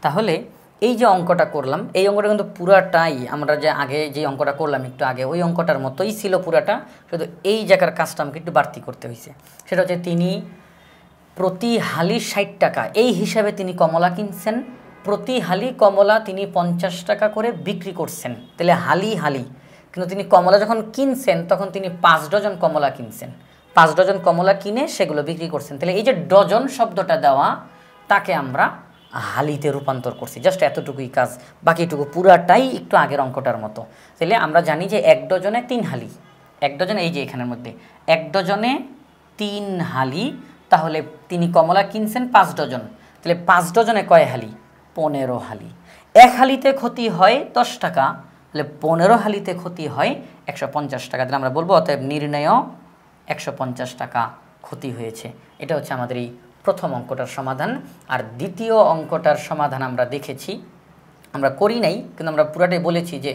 তাহলে এই যে অঙ্কটা করলাম, এই অঙ্কটা কিন্তু পুরাটাই আমরা যে আগে যে অঙ্কটা করলাম একটু আগে, ওই অঙ্কটার মতোই ছিল পুরাটা, শুধু এই জায়গার কাজটা আমাকে একটু বাড়তি করতে হয়েছে। সেটা হচ্ছে তিনি প্রতি হালি 60 টাকা এই হিসাবে তিনি কমলা কিনছেন, প্রতি হালি কমলা তিনি 50 টাকা করে বিক্রি করছেন। তাহলে হালি হালি, কিন্তু তিনি কমলা যখন কিনছেন তখন তিনি 5 ডজন কমলা কিনছেন, 5 ডজন কমলা কিনে সেগুলো বিক্রি করছেন। তাহলে এই যে ডজন শব্দটা দেওয়া, তাকে আমরা হালিতে রূপান্তর করছি। জাস্ট এতটুকুই কাজ, বাকিটুকু পুরাটাই একটু আগের অঙ্কটার মতো। তাহলে আমরা জানি যে 1 ডজনে 3 হালি, 1 ডজনে এই যে এখানের মধ্যে 1 ডজনে 3 হালি, তাহলে তিনি কমলা কিনছেন 5 ডজন, তাহলে 5 ডজনে কয় হালি, 15 হালি। 1 হালিতে ক্ষতি হয় 10 টাকা, তাহলে 15 হালিতে ক্ষতি হয় 150 টাকা। তাহলে আমরা বলবো অতএব নির্ণেয় 150 টাকা ক্ষতি হয়েছে। এটা হচ্ছে আমাদের এই প্রথম অঙ্কটার সমাধান। আর দ্বিতীয় অঙ্কটার সমাধান আমরা দেখেছি, আমরা করি নাই কিন্তু আমরা পুরাটাই বলেছি যে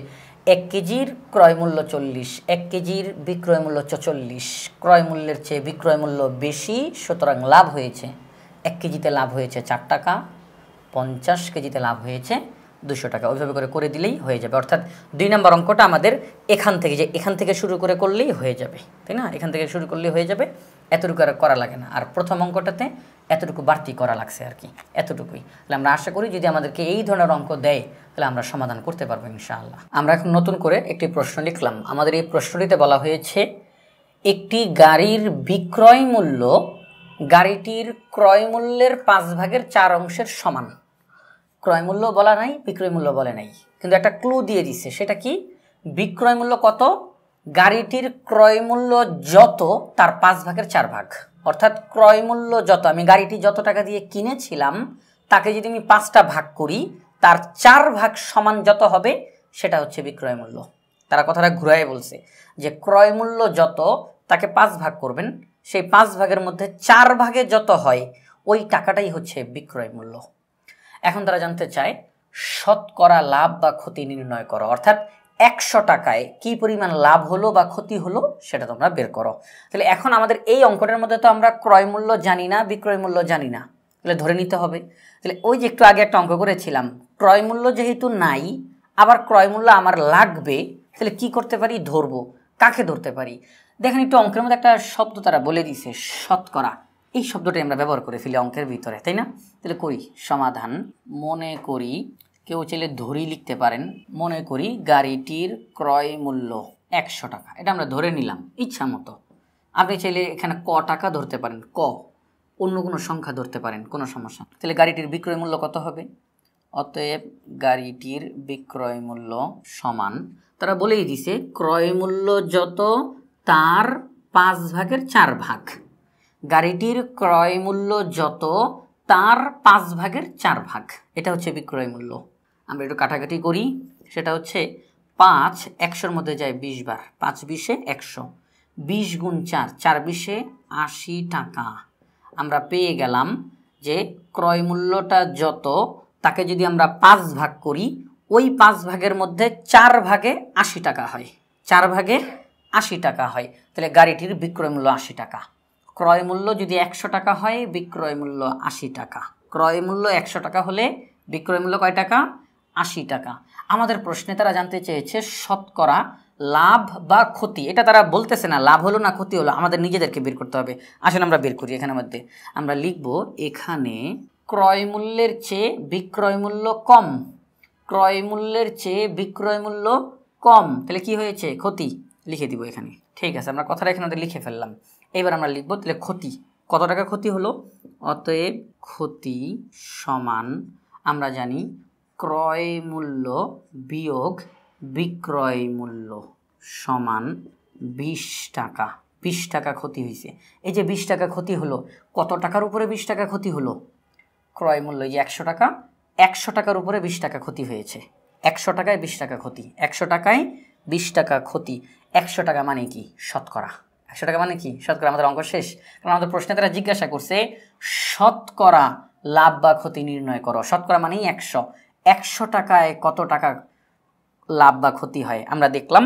1 কেজির ক্রয় মূল্য 40, 1 কেজির বিক্রয় মূল্য 44, ক্রয় মূল্যের চেয়ে বিক্রয় মূল্য বেশি, সুতরাং লাভ হয়েছে 1 কেজিতে লাভ হয়েছে 4 টাকা, 50 কেজিতে লাভ হয়েছে 200 টাকা। ওইভাবে করে দিলেই হয়ে যাবে। অর্থাৎ 2 নম্বর অঙ্কটা আমাদের এখান থেকে শুরু করলেই হয়ে যাবে, তাই না? এখান থেকে শুরু করলেই হয়ে যাবে, এতটুকু আর করা লাগে না। আর প্রথম অঙ্কটাতে এতটুকু বাড়তি করা লাগছে আর কি, এতটুকুই। তাহলে আমরা আশা করি যদি আমাদেরকে এই ধরনের অঙ্ক দেয় তাহলে আমরা সমাধান করতে পারবো ইনশাআল্লাহ। আমরা এখন নতুন করে একটি প্রশ্ন লিখলাম। আমাদের এই প্রশ্নটিতে বলা হয়েছে একটি গাড়ির বিক্রয় মূল্য গাড়িটির ক্রয় মূল্যের 5/4 অংশের সমান। ক্রয় মূল্য বলা নাই, বিক্রয় মূল্য বলে নাই, কিন্তু একটা ক্লু দিয়ে দিচ্ছে। সেটা কি? বিক্রয় মূল্য কত, গাড়িটির ক্রয় মূল্য যত তার 5/4 ভাগ। অর্থাৎ ক্রয় মূল্য যত, আমি গাড়িটি যত টাকা দিয়ে কিনেছিলাম তাকে যদি আমি 5টা ভাগ করি, তার 4 ভাগ সমান যত হবে সেটা হচ্ছে বিক্রয় মূল্য। তারা কথাটা ঘুরায় বলছে যে ক্রয় মূল্য যত তাকে 5 ভাগ করবেন, সেই 5 ভাগের মধ্যে 4 ভাগে যত হয় ওই টাকাটাই হচ্ছে বিক্রয় মূল্য। এখন তারা জানতে চায় শতকরা লাভ বা ক্ষতি নির্ণয় করো, অর্থাৎ 100 টাকায় কি পরিমাণ লাভ হলো বা ক্ষতি হলো সেটা তোমরা বের করো। তাহলে এখন আমাদের এই অঙ্কটার মধ্যে তো আমরা ক্রয় মূল্য জানি না, বিক্রয় মূল্য জানি না, তাহলে ধরে নিতে হবে। তাহলে ওই যে একটু আগে একটা অঙ্ক করেছিলাম, ক্রয় মূল্য যেহেতু নাই, আবার ক্রয় মূল্য আমার লাগবে, তাহলে কি করতে পারি, ধরবো। কাকে ধরতে পারি? দেখেন একটু অঙ্কের মধ্যে একটা শব্দ তারা বলে দিছে, শতকরা। এই শব্দটাই আমরা ব্যবহার করে ফেলি অঙ্কের ভিতরে, তাই না? তাহলে করি সমাধান। মনে করি, কেউ চাইলে ধরি লিখতে পারেন, মনে করি গাড়িটির ক্রয় মূল্য 100 টাকা। এটা আমরা ধরে নিলাম ইচ্ছা মতো, আপনি চাইলে এখানে ক টাকা ধরতে পারেন, ক অন্য কোনো সংখ্যা ধরতে পারেন, কোনো সমস্যা। তাহলে গাড়িটির বিক্রয় মূল্য কত হবে? অতএব গাড়িটির বিক্রয় মূল্য সমান, তারা বলেই দিছে ক্রয় মূল্য যত তার 5/4 গাড়িটির ক্রয় মূল্য যত তার 5/4 এটা হচ্ছে বিক্রয় মূল্য। আমরা একটু কাটাকাটি করি, সেটা হচ্ছে 5 100-র মধ্যে যায় 20 বার, 5 20-এ 100, 20 গুণ 4, 4 20-এ 80 টাকা। আমরা পেয়ে গেলাম যে ক্রয় মূল্যটা যত, তাকে যদি আমরা 5 ভাগ করি, ওই 5 ভাগের মধ্যে 4 ভাগে 80 টাকা হয়, 4 ভাগে 80 টাকা হয়। তাহলে গাড়িটির বিক্রয় মূল্য 80 টাকা। ক্রয় মূল্য যদি 100 টাকা হয়, বিক্রয় মূল্য 80 টাকা। ক্রয় মূল্য 100 টাকা হলে বিক্রয় মূল্য কয় টাকা? 80 টাকা। আমাদের প্রশ্নে তারা জানতে চেয়েছে শতকরা লাভ বা ক্ষতি। এটা তারা বলতেছে না লাভ হলো না ক্ষতি হলো, আমাদের নিজেদেরকে বের করতে হবে। আসলে আমরা বের করি। এখানের মধ্যে আমরা লিখব, এখানে ক্রয় মূল্যের চেয়ে বিক্রয় মূল্য কম, ক্রয় মূল্যের চেয়ে বিক্রয় মূল্য কম, তাহলে কি হয়েছে? ক্ষতি। লিখে দিব এখানে। ঠিক আছে, আমরা কথাটা এখানে লিখে ফেললাম। এবার আমরা লিখব তাহলে ক্ষতি, কত টাকা ক্ষতি হলো? অতএব ক্ষতি সমান, আমরা জানি ক্রয় মূল্য বিয়োগ বিক্রয় মূল্য সমান 20 টাকা। 20 টাকা ক্ষতি হয়েছে। এই যে 20 টাকা ক্ষতি হলো, কত টাকার উপরে 20 টাকা ক্ষতি হলো? ক্রয় মূল্য যে 100 টাকা, 100 টাকার উপরে 20 টাকা ক্ষতি হয়েছে। 100 টাকায় 20 টাকা ক্ষতি, 100 টাকায় 20 টাকা ক্ষতি। 100 টাকা মানে কি? শতকরা। 100 টাকা মানে কি? শতকরা। আমাদের অঙ্ক শেষ। কারণ আমাদের প্রশ্নে তারা জিজ্ঞাসা করছে শতকরা লাভ বা ক্ষতি নির্ণয় করো। শতকরা মানেই 100। 100 টাকায় কত টাকা লাভ বা ক্ষতি হয়? আমরা দেখলাম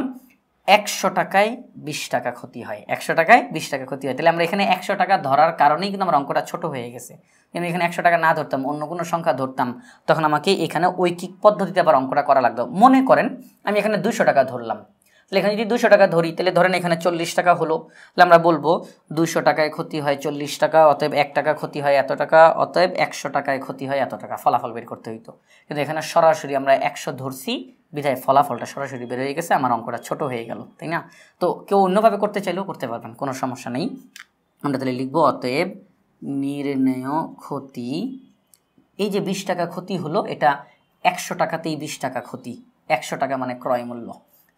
100 টাকায় 20 টাকা ক্ষতি হয়, 100 টাকায় 20 টাকা ক্ষতি হয়। তাহলে আমরা এখানে 100 টাকা ধরার কারণেই কিন্তু আমার অঙ্কটা ছোট হয়ে গেছে। কিন্তু এখানে 100 টাকা না ধরতাম, অন্য কোনো সংখ্যা ধরতাম, তখন আমাকে এখানে ঐকিক পদ্ধতিতে আবার অঙ্কটা করা লাগতো। মনে করেন আমি এখানে 200 টাকা ধরলাম, তাহলে এখানে যদি 200 টাকা ধরি, তাহলে ধরেন এখানে 40 টাকা হলো, তাহলে আমরা বলবো 200 টাকায় ক্ষতি হয় 40 টাকা, অতএব 1 টাকা ক্ষতি হয় এত টাকা, অতএব 100 টাকায় ক্ষতি হয় এত টাকা। ফলাফল বের করতে হইতো, কিন্তু এখানে সরাসরি আমরা 100 ধরছি বিধায় ফলাফলটা সরাসরি বের হয়ে গেছে, আমার অঙ্কটা ছোট হয়ে গেল, তাই না? তো কেউ অন্যভাবে করতে চাইলেও করতে পারবেন, কোনো সমস্যা নেই। আমরা তাহলে লিখবো অতএব নির্ণেয় ক্ষতি, এই যে 20 টাকা ক্ষতি হলো, এটা 100 টাকাতেই 20 টাকা ক্ষতি। 100 টাকা মানে ক্রয় মূল্য,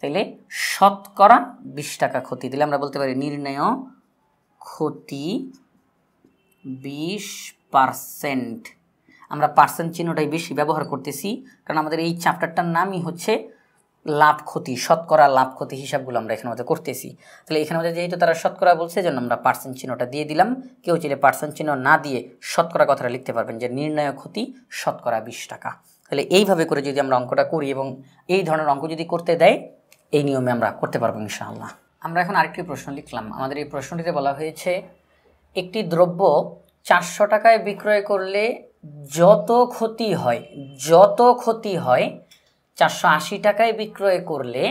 তাইলে শতকরা 20 টাকা ক্ষতি দিলে আমরা বলতে পারি নির্ণেয় ক্ষতি 20%। আমরা পার্সেন্ট চিহ্নটাই বেশি ব্যবহার করতেছি, কারণ আমাদের এই চ্যাপ্টারটার নামই হচ্ছে লাভ ক্ষতি, শতকরা লাভ ক্ষতি হিসাবগুলো আমরা এখানে মধ্যে করতেছি। তাহলে এখানে মধ্যে যেহেতু তারা শতকরা বলছে, জন্য আমরা পার্সেন্ট চিহ্নটা দিয়ে দিলাম। কেউ চাইলে পার্সেন্ট চিহ্ন না দিয়ে শতকরা কথাটা লিখতে পারবেন যে নির্ণয় ক্ষতি শতকরা 20 টাকা। তাহলে এইভাবে করে যদি আমরা অঙ্কটা করি এবং এই ধরনের অঙ্ক যদি করতে দেয়, এই নিয়মে আমরা করতে পারবো ইনশাআল্লাহ। আমরা এখন আরেকটি প্রশ্ন লিখলাম। আমাদের এই প্রশ্নটিতে বলা হয়েছে একটি দ্রব্য 400 টাকায় বিক্রয় করলে যত ক্ষতি হয় 480 টাকায় বিক্রয় করলে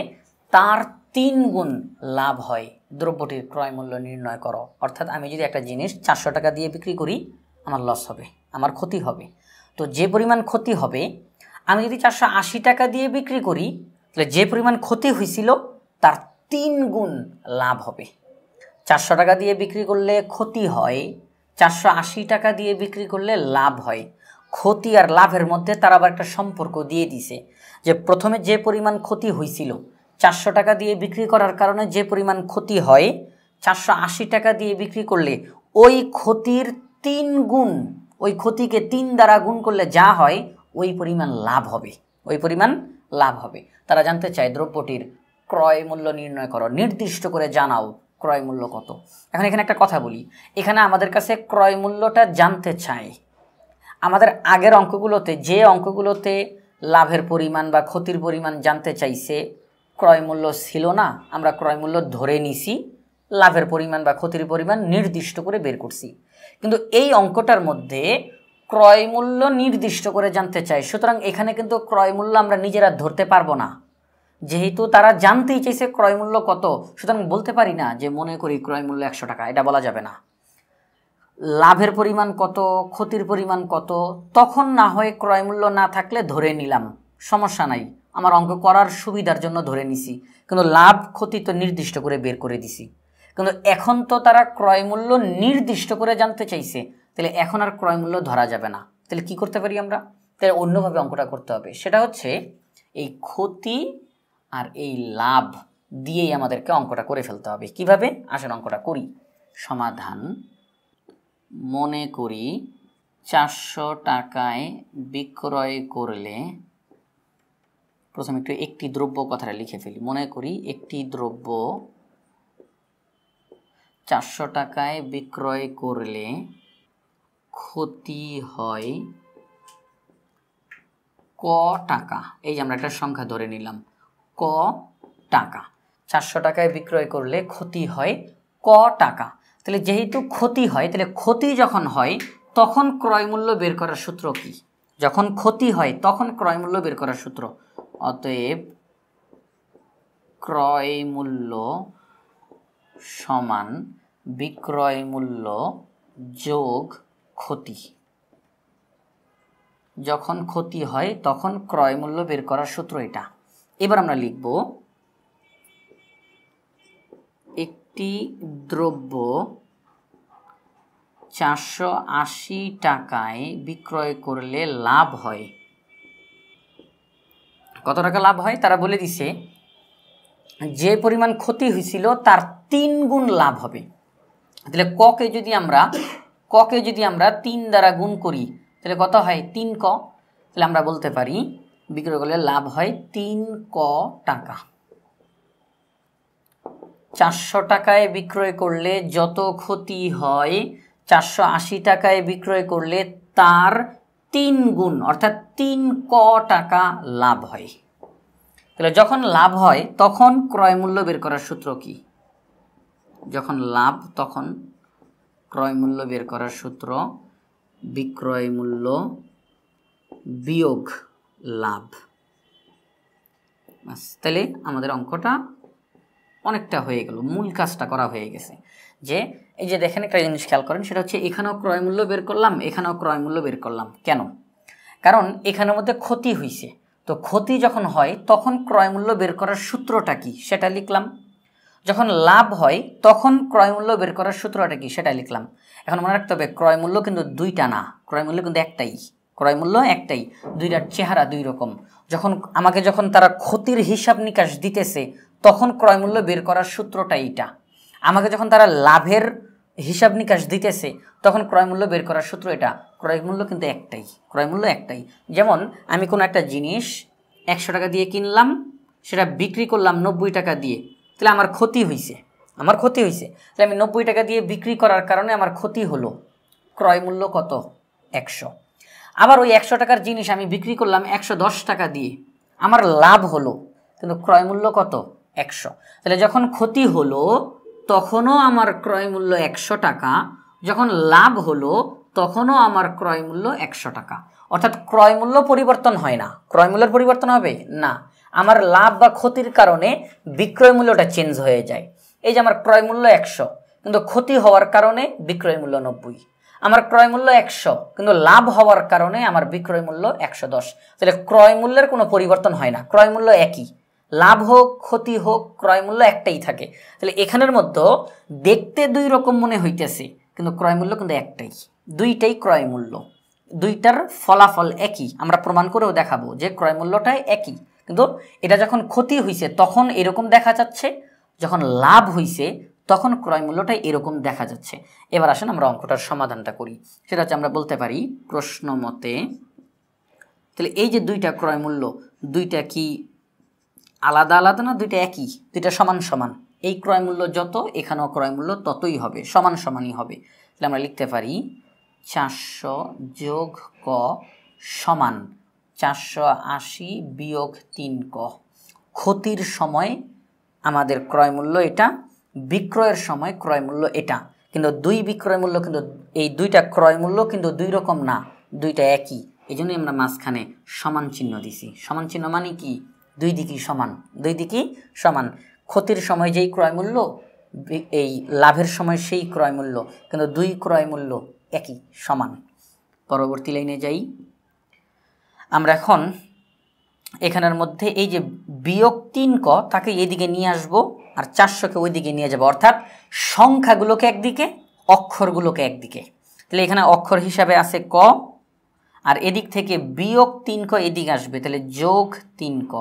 তার 3 গুণ লাভ হয়। দ্রব্যটির ক্রয় মূল্য নির্ণয় করো। অর্থাৎ আমি যদি একটা জিনিস 400 টাকা দিয়ে বিক্রি করি, আমার লস হবে, আমার ক্ষতি হবে। তো যে পরিমাণ ক্ষতি হবে, আমি যদি 480 টাকা দিয়ে বিক্রি করি, তাহলে যে পরিমাণ ক্ষতি হয়েছিল তার 3 গুণ লাভ হবে। 400 টাকা দিয়ে বিক্রি করলে ক্ষতি হয়, 480 টাকা দিয়ে বিক্রি করলে লাভ হয়। ক্ষতি আর লাভের মধ্যে তারা আবার একটা সম্পর্ক দিয়ে দিছে, যে প্রথমে যে পরিমাণ ক্ষতি হয়েছিল 400 টাকা দিয়ে বিক্রি করার কারণে যে পরিমাণ ক্ষতি হয়, 480 টাকা দিয়ে বিক্রি করলে ওই ক্ষতির 3 গুণ, ওই ক্ষতিকে 3 দ্বারা গুণ করলে যা হয় ওই পরিমাণ লাভ হবে, ওই পরিমাণ লাভ হবে। তারা জানতে চায় দ্রব্যটির ক্রয় মূল্য নির্ণয় করো, নির্দিষ্ট করে জানাও ক্রয় মূল্য কত। এখন এখানে একটা কথা বলি, এখানে আমাদের কাছে ক্রয় মূল্যটা জানতে চায়। আমাদের আগের অঙ্কগুলোতে যে অঙ্কগুলোতে লাভের পরিমাণ বা ক্ষতির পরিমাণ জানতে চাইছে, ক্রয় মূল্য ছিল না, আমরা ক্রয় মূল্য ধরে নিছি, লাভের পরিমাণ বা ক্ষতির পরিমাণ নির্দিষ্ট করে বের করছি। কিন্তু এই অঙ্কটার মধ্যে ক্রয় মূল্য নির্দিষ্ট করে জানতে চাই, সুতরাং এখানে কিন্তু ক্রয় মূল্য আমরা নিজেরা ধরতে পারবো না, যেহেতু তারা জানতেই চাইছে ক্রয় মূল্য কত। সুতরাং বলতে পারি না যে মনে করি ক্রয় মূল্য 100 টাকা, এটা বলা যাবে না। লাভের পরিমাণ কত, ক্ষতির পরিমাণ কত, তখন না হয় ক্রয় মূল্য না থাকলে ধরে নিলাম, সমস্যা নাই, আমার অঙ্ক করার সুবিধার জন্য ধরে নিছি। কিন্তু লাভ ক্ষতি তো নির্দিষ্ট করে বের করে দিছি, কিন্তু এখন তো তারা ক্রয় মূল্য নির্দিষ্ট করে জানতে চাইছে, তাহলে এখন আর ক্রয় মূল্য ধরা যাবে না। তাহলে কি করতে পারি আমরা? তাহলে অন্যভাবে অঙ্কটা করতে হবে। সেটা হচ্ছে এই ক্ষতি আর এই লাভ দিয়েই আমাদেরকে অঙ্কটা করে ফেলতে হবে। কিভাবে? আসেন অঙ্কটা করি। সমাধান: মনে করি 400 টাকায় বিক্রয় করলে, প্রথমে একটি দ্রব্য কথাটা লিখে ফেলি। মনে করি একটি দ্রব্য 400 টাকায় বিক্রয় করলে ক্ষতি হয় ক টাকা। এই যে আমরা একটা সংখ্যা ধরে নিলাম, ক টাকা। 400 টাকায় বিক্রয় করলে ক্ষতি হয় ক টাকা। তাহলে যেহেতু ক্ষতি হয়, তাহলে ক্ষতি যখন হয় তখন ক্রয় মূল্য বের করার সূত্র কি? যখন ক্ষতি হয় তখন ক্রয় মূল্য বের করার সূত্র, অতএব ক্রয় মূল্য সমান বিক্রয় মূল্য যোগ ক্ষতি। যখন ক্ষতি হয় তখন ক্রয় মূল্য বের করার সূত্র এটা। এবার আমরা লিখব একটি দ্রব্য 480 টাকায় বিক্রয় করলে লাভ হয়। কত টাকা লাভ হয়? তারা বলে দিছে যে পরিমাণ ক্ষতি হয়েছিল তার 3 গুণ লাভ হবে। তাহলে ককে যদি আমরা 3 দ্বারা গুণ করি তাহলে কত হয়? 3 ক। তাহলে আমরা বলতে পারি বিক্রয় করলে লাভ হয় 3 ক টাকা। 400 টাকায় বিক্রয় করলে যত ক্ষতি হয় 480 টাকায় বিক্রয় করলে তার 3 গুণ অর্থাৎ 3 ক টাকা লাভ হয়। তাহলে যখন লাভ হয় তখন ক্রয় মূল্য বের করার সূত্র কি? যখন লাভ তখন ক্রয় মূল্য বের করার সূত্র বিক্রয় মূল্য বিয়োগ লাভ। তাহলে আমাদের অঙ্কটা অনেকটা হয়ে গেল, মূল কাজটা করা হয়ে গেছে। যে এই যে দেখেন একটা জিনিস খেয়াল করেন, সেটা হচ্ছে এখানেও ক্রয় মূল্য বের করলাম, এখানেও ক্রয় মূল্য বের করলাম। কেন? কারণ এখানের মধ্যে ক্ষতি হয়েছে, তো ক্ষতি যখন হয় তখন ক্রয় মূল্য বের করার সূত্রটা কি সেটা লিখলাম। যখন লাভ হয় তখন ক্রয় মূল্য বের করার সূত্রটা কি সেটা লিখলাম। এখন মনে রাখতে হবে ক্রয় মূল্য কিন্তু দুইটা না, ক্রয় মূল্য কিন্তু একটাই। ক্রয় মূল্য একটাই, দুইটার চেহারা দুই রকম। যখন তারা ক্ষতির হিসাব নিকাশ দিতেছে তখন ক্রয় মূল্য বের করার সূত্রটা এইটা। আমাকে যখন তারা লাভের হিসাব নিকাশ দিতেছে তখন ক্রয় মূল্য বের করার সূত্র এটা। ক্রয় মূল্য কিন্তু একটাই, ক্রয় মূল্য একটাই। যেমন আমি কোনো একটা জিনিস 100 টাকা দিয়ে কিনলাম, সেটা বিক্রি করলাম 90 টাকা দিয়ে, তাহলে আমার ক্ষতি হয়েছে। তাহলে আমি 90 টাকা দিয়ে বিক্রি করার কারণে আমার ক্ষতি হলো। ক্রয় মূল্য কত? 100। আবার ওই 100 টাকার জিনিস আমি বিক্রি করলাম 110 টাকা দিয়ে, আমার লাভ হলো, কিন্তু ক্রয় মূল্য কত? 100। তাহলে যখন ক্ষতি হলো তখনও আমার ক্রয় মূল্য 100 টাকা, যখন লাভ হলো তখনও আমার ক্রয় মূল্য 100 টাকা। অর্থাৎ ক্রয় মূল্য পরিবর্তন হয় না। ক্রয় মূল্যের পরিবর্তন হবে না, আমার লাভ বা ক্ষতির কারণে বিক্রয় মূল্যটা চেঞ্জ হয়ে যায়। এই যে আমার ক্রয় মূল্য 100 কিন্তু ক্ষতি হওয়ার কারণে বিক্রয় মূল্য 90। আমার ক্রয় মূল্য 100 কিন্তু লাভ হওয়ার কারণে আমার বিক্রয় মূল্য 110। তাহলে ক্রয় মূল্যের কোনো পরিবর্তন হয় না, ক্রয় মূল্য একই। লাভ হোক ক্ষতি হোক ক্রয় মূল্য একটাই থাকে। তাহলে এখানের মধ্যে দেখতে দুই রকম মনে হইতেছে কিন্তু ক্রয় মূল্য কিন্তু একটাই, দুইটাই ক্রয় মূল্য, দুইটার ফলাফল একই। আমরা প্রমাণ করেও দেখাবো যে ক্রয় মূল্যটাই একই, কিন্তু এটা যখন ক্ষতি হয়েছে তখন এরকম দেখা যাচ্ছে, যখন লাভ হয়েছে তখন ক্রয় মূল্যটাই এরকম দেখা যাচ্ছে। এবার আসেন আমরা অঙ্কটার সমাধানটা করি। সেটা হচ্ছে আমরা বলতে পারি প্রশ্ন মতে, তাহলে এই যে দুইটা ক্রয় মূল্য, দুইটা কি আলাদা আলাদা না, দুইটা একই, দুইটা সমান সমান। এই ক্রয় মূল্য যত, এখানেও ক্রয় মূল্য ততই হবে, সমান সমানই হবে। তাহলে আমরা লিখতে পারি 400 যোগ ক সমান 480 বিয়োগ 3 ক। ক্ষতির সময় আমাদের ক্রয় মূল্য এটা, বিক্রয়ের সময় ক্রয় মূল্য এটা, কিন্তু দুই বিক্রয় মূল্য কিন্তু এই দুইটা ক্রয় মূল্য কিন্তু দুই রকম না, দুইটা একই। এই জন্যই আমরা মাঝখানে সমান চিহ্ন দিছি। সমান চিহ্ন মানে কি? দুই দিকই সমান, দুই দিকই সমান। ক্ষতির সময় যেই ক্রয় মূল্য, এই লাভের সময় সেই ক্রয় মূল্য, কিন্তু দুই ক্রয় মূল্য একই, সমান। পরবর্তী লাইনে যাই আমরা। এখন এখানের মধ্যে এই যে বিয়োগ 3 ক তাকে এদিকে নিয়ে আসবো আর 400কে ওই দিকে নিয়ে যাব, অর্থাৎ সংখ্যাগুলোকে একদিকে, অক্ষরগুলোকে একদিকে। তাহলে এখানে অক্ষর হিসাবে আছে ক, আর এদিক থেকে বিয়োগ 3 ক এদিকে আসবে, তাহলে যোগ 3 ক।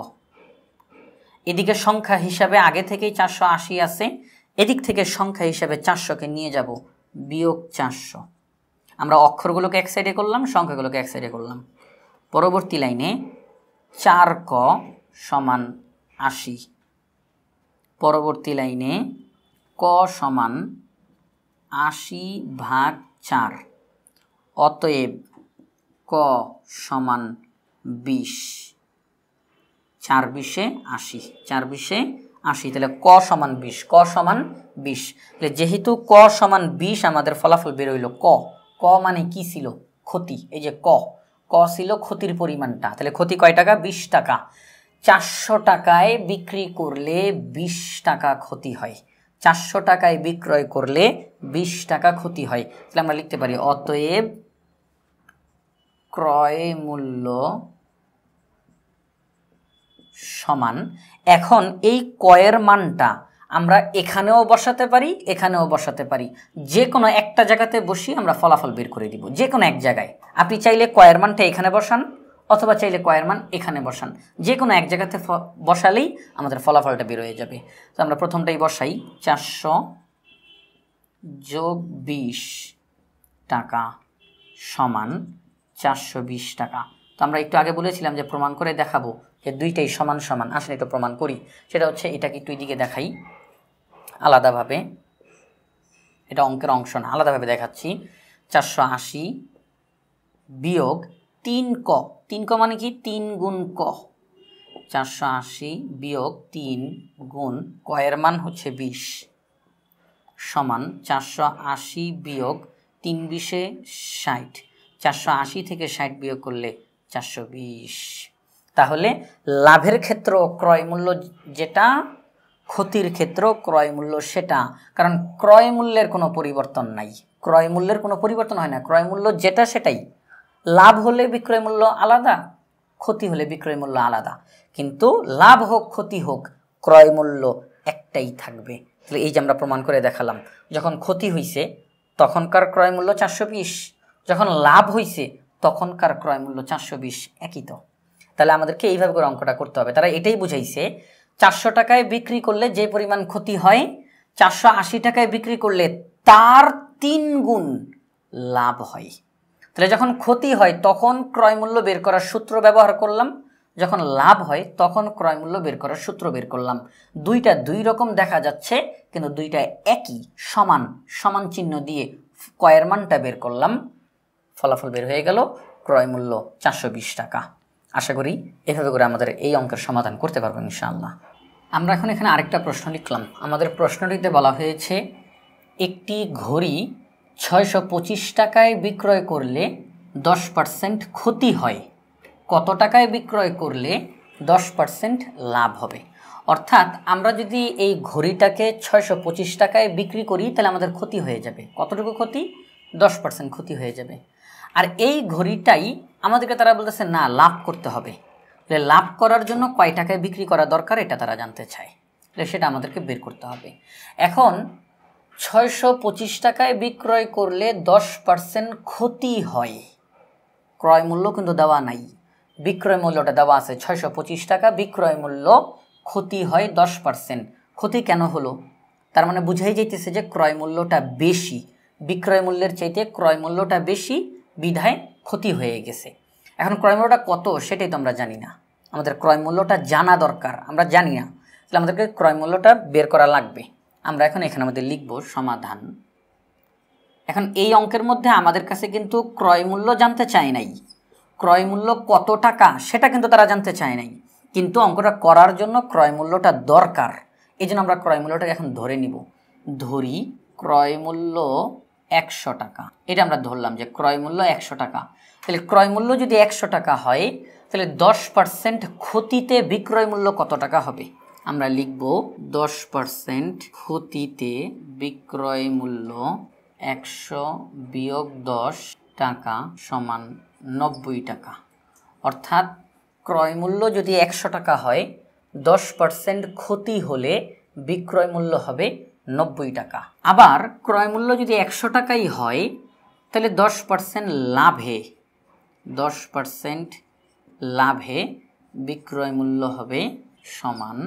এদিকে সংখ্যা হিসাবে আগে থেকেই 480 আছে, এদিক থেকে সংখ্যা হিসাবে 400কে নিয়ে যাব, বিয়োগ 400। আমরা অক্ষরগুলোকে এক সাইডে করলাম, সংখ্যাগুলোকে এক সাইডে করলাম। পরবর্তী লাইনে 4 ক সমান 80। পরবর্তী লাইনে ক সমান 80/4, অতএব ক সমান 20। 4 20 80, 4 20 80, তাহলে ক সমান 20, ক সমান 20। তাহলে যেহেতু ক সমান 20 আমাদের ফলাফল বের হইল ক। ক মানে কি ছিল? ক্ষতি। এই যে ক, ক ছিল ক্ষতির পরিমাণটা, তাহলে ক্ষতি কয় টাকা? 20 টাকা। 400 টাকায় বিক্রি করলে 20 টাকা ক্ষতি হয়। 400 টাকায় বিক্রয় করলে 20 টাকা ক্ষতি হয়। তাহলে আমরা লিখতে পারি অতএব ক্রয় মূল্য সমান। এখন এই কয়ের মানটা আমরা এখানেও বসাতে পারি, এখানেও বসাতে পারি, যে কোনো একটা জায়গাতে বসি আমরা ফলাফল বের করে দিব, যে কোনো এক জায়গায়। আপনি চাইলে কয়ের মানটা এখানে বসান, অথবা চাইলে কয়ের মান এখানে বসান, যে কোনো এক জায়গাতে বসালেই আমাদের ফলাফলটা বের হয়ে যাবে। তো আমরা প্রথমটাই বসাই, 400 যোগ 20 টাকা সমান 420 টাকা। তো আমরা একটু আগে বলেছিলাম যে প্রমাণ করে দেখাবো যে দুইটাই সমান সমান। আসলে একটু প্রমাণ করি, সেটা হচ্ছে এটাকে একটু দিকে দেখাই আলাদাভাবে, এটা অঙ্কের অংশ না, আলাদাভাবে দেখাচ্ছি। 480 বিয়োগ 3 ক, 3 ক মানে কি? 3 গুণ ক। 480 বিয়োগ 3 গুণ কয়ের মান হচ্ছে 20 সমান 480 বিয়োগ 3 20 60। 480 থেকে 60 বিয়োগ করলে 420। তাহলে লাভের ক্ষেত্র ক্রয় মূল্য যেটা, ক্ষতির ক্ষেত্র ক্রয় মূল্য সেটা। কারণ ক্রয় মূল্যের কোনো পরিবর্তন নাই, ক্রয় মূল্যের কোনো পরিবর্তন হয় না, ক্রয় মূল্য যেটা সেটাই। লাভ হলে বিক্রয় মূল্য আলাদা, ক্ষতি হলে বিক্রয় মূল্য আলাদা, কিন্তু লাভ হোক ক্ষতি হোক ক্রয় মূল্য একটাই থাকবে। তাহলে এই যে আমরা প্রমাণ করে দেখালাম, যখন ক্ষতি হইছে তখনকার ক্রয় মূল্য 420, যখন লাভ হইছে তখনকার ক্রয় মূল্য 420, একই তো। তাহলে আমাদেরকে এইভাবে করে অঙ্কটা করতে হবে। তারা এটাই বুঝাইছে 400 টাকায় বিক্রি করলে যে পরিমাণ ক্ষতি হয়, 480 টাকায় বিক্রি করলে তার 3 গুণ লাভ হয়। তাহলে যখন ক্ষতি হয় তখন ক্রয় মূল্য বের করার সূত্র ব্যবহার করলাম, যখন লাভ হয় তখন ক্রয় মূল্য বের করার সূত্র বের করলাম। দুইটা দুই রকম দেখা যাচ্ছে, কিন্তু দুইটা একই, সমান, সমান চিহ্ন দিয়ে কয়ের মানটা বের করলাম, ফলাফল বের হয়ে গেল ক্রয় মূল্য 420 টাকা। আশা করি এভাবে করে আমাদের এই অঙ্কের সমাধান করতে পারবো ইনশাআল্লাহ। আমরা এখন এখানে আরেকটা প্রশ্ন লিখলাম। আমাদের প্রশ্নটিতে বলা হয়েছে একটি ঘড়ি 625 টাকায় বিক্রয় করলে 10% ক্ষতি হয়, কত টাকায় বিক্রয় করলে 10% লাভ হবে? অর্থাৎ আমরা যদি এই ঘড়িটাকে 625 টাকায় বিক্রি করি তাহলে আমাদের ক্ষতি হয়ে যাবে। কতটুকু ক্ষতি? 10% ক্ষতি হয়ে যাবে। আর এই ঘড়িটাই আমাদেরকে তারা বলতেছে না, লাভ করতে হবে। তাহলে লাভ করার জন্য কয় টাকায় বিক্রি করা দরকার এটা তারা জানতে চায়, তাহলে সেটা আমাদেরকে বের করতে হবে। এখন 625 টাকায় বিক্রয় করলে 10% ক্ষতি হয়, ক্রয় মূল্য কিন্তু দেওয়া নাই, বিক্রয় মূল্যটা দেওয়া আছে 625 টাকা, বিক্রয় মূল্য, ক্ষতি হয় 10%। ক্ষতি কেন হলো? তার মানে বুঝাই যাইতেছে যে ক্রয় মূল্যটা বেশি, বিক্রয় মূল্যের চাইতে ক্রয় মূল্যটা বেশি, বিধায় ক্ষতি হয়ে গেছে। এখন ক্রয় মূল্যটা কত সেটাই তো আমরা জানি না, আমাদের ক্রয় মূল্যটা জানা দরকার, আমরা জানি না, তাহলে আমাদেরকে ক্রয় মূল্যটা বের করা লাগবে। আমরা এখন এখানে আমাদের লিখব সমাধান। এখন এই অঙ্কের মধ্যে আমাদের কাছে কিন্তু ক্রয় মূল্য জানতে চায় নাই, ক্রয় মূল্য কত টাকা সেটা কিন্তু তারা জানতে চায় নাই, কিন্তু অঙ্কটা করার জন্য ক্রয় মূল্যটা দরকার, এই জন্য আমরা ক্রয় মূল্যটাকে এখন ধরে নিব। ধরি ক্রয় মূল্য 100 টাকা, এটা আমরা ধরলাম যে ক্রয় মূল্য 100 টাকা। তাহলে ক্রয় মূল্য যদি 100 টাকা হয় তাহলে 10% ক্ষতিতে বিক্রয় মূল্য কত টাকা হবে? আমরা লিখব 10% ক্ষতিতে বিক্রয় মূল্য 100 বিয়োগ 10 টাকা সমান 90 টাকা। অর্থাৎ ক্রয় মূল্য যদি 100 টাকা হয়, 10% ক্ষতি হলে বিক্রয় মূল্য হবে 90 টাকা। আবার ক্রয় মূল্য যদি 100 টাকাই হয় তাহলে 10% লাভে 10% লাভে বিক্রয় মূল্য হবে সমান,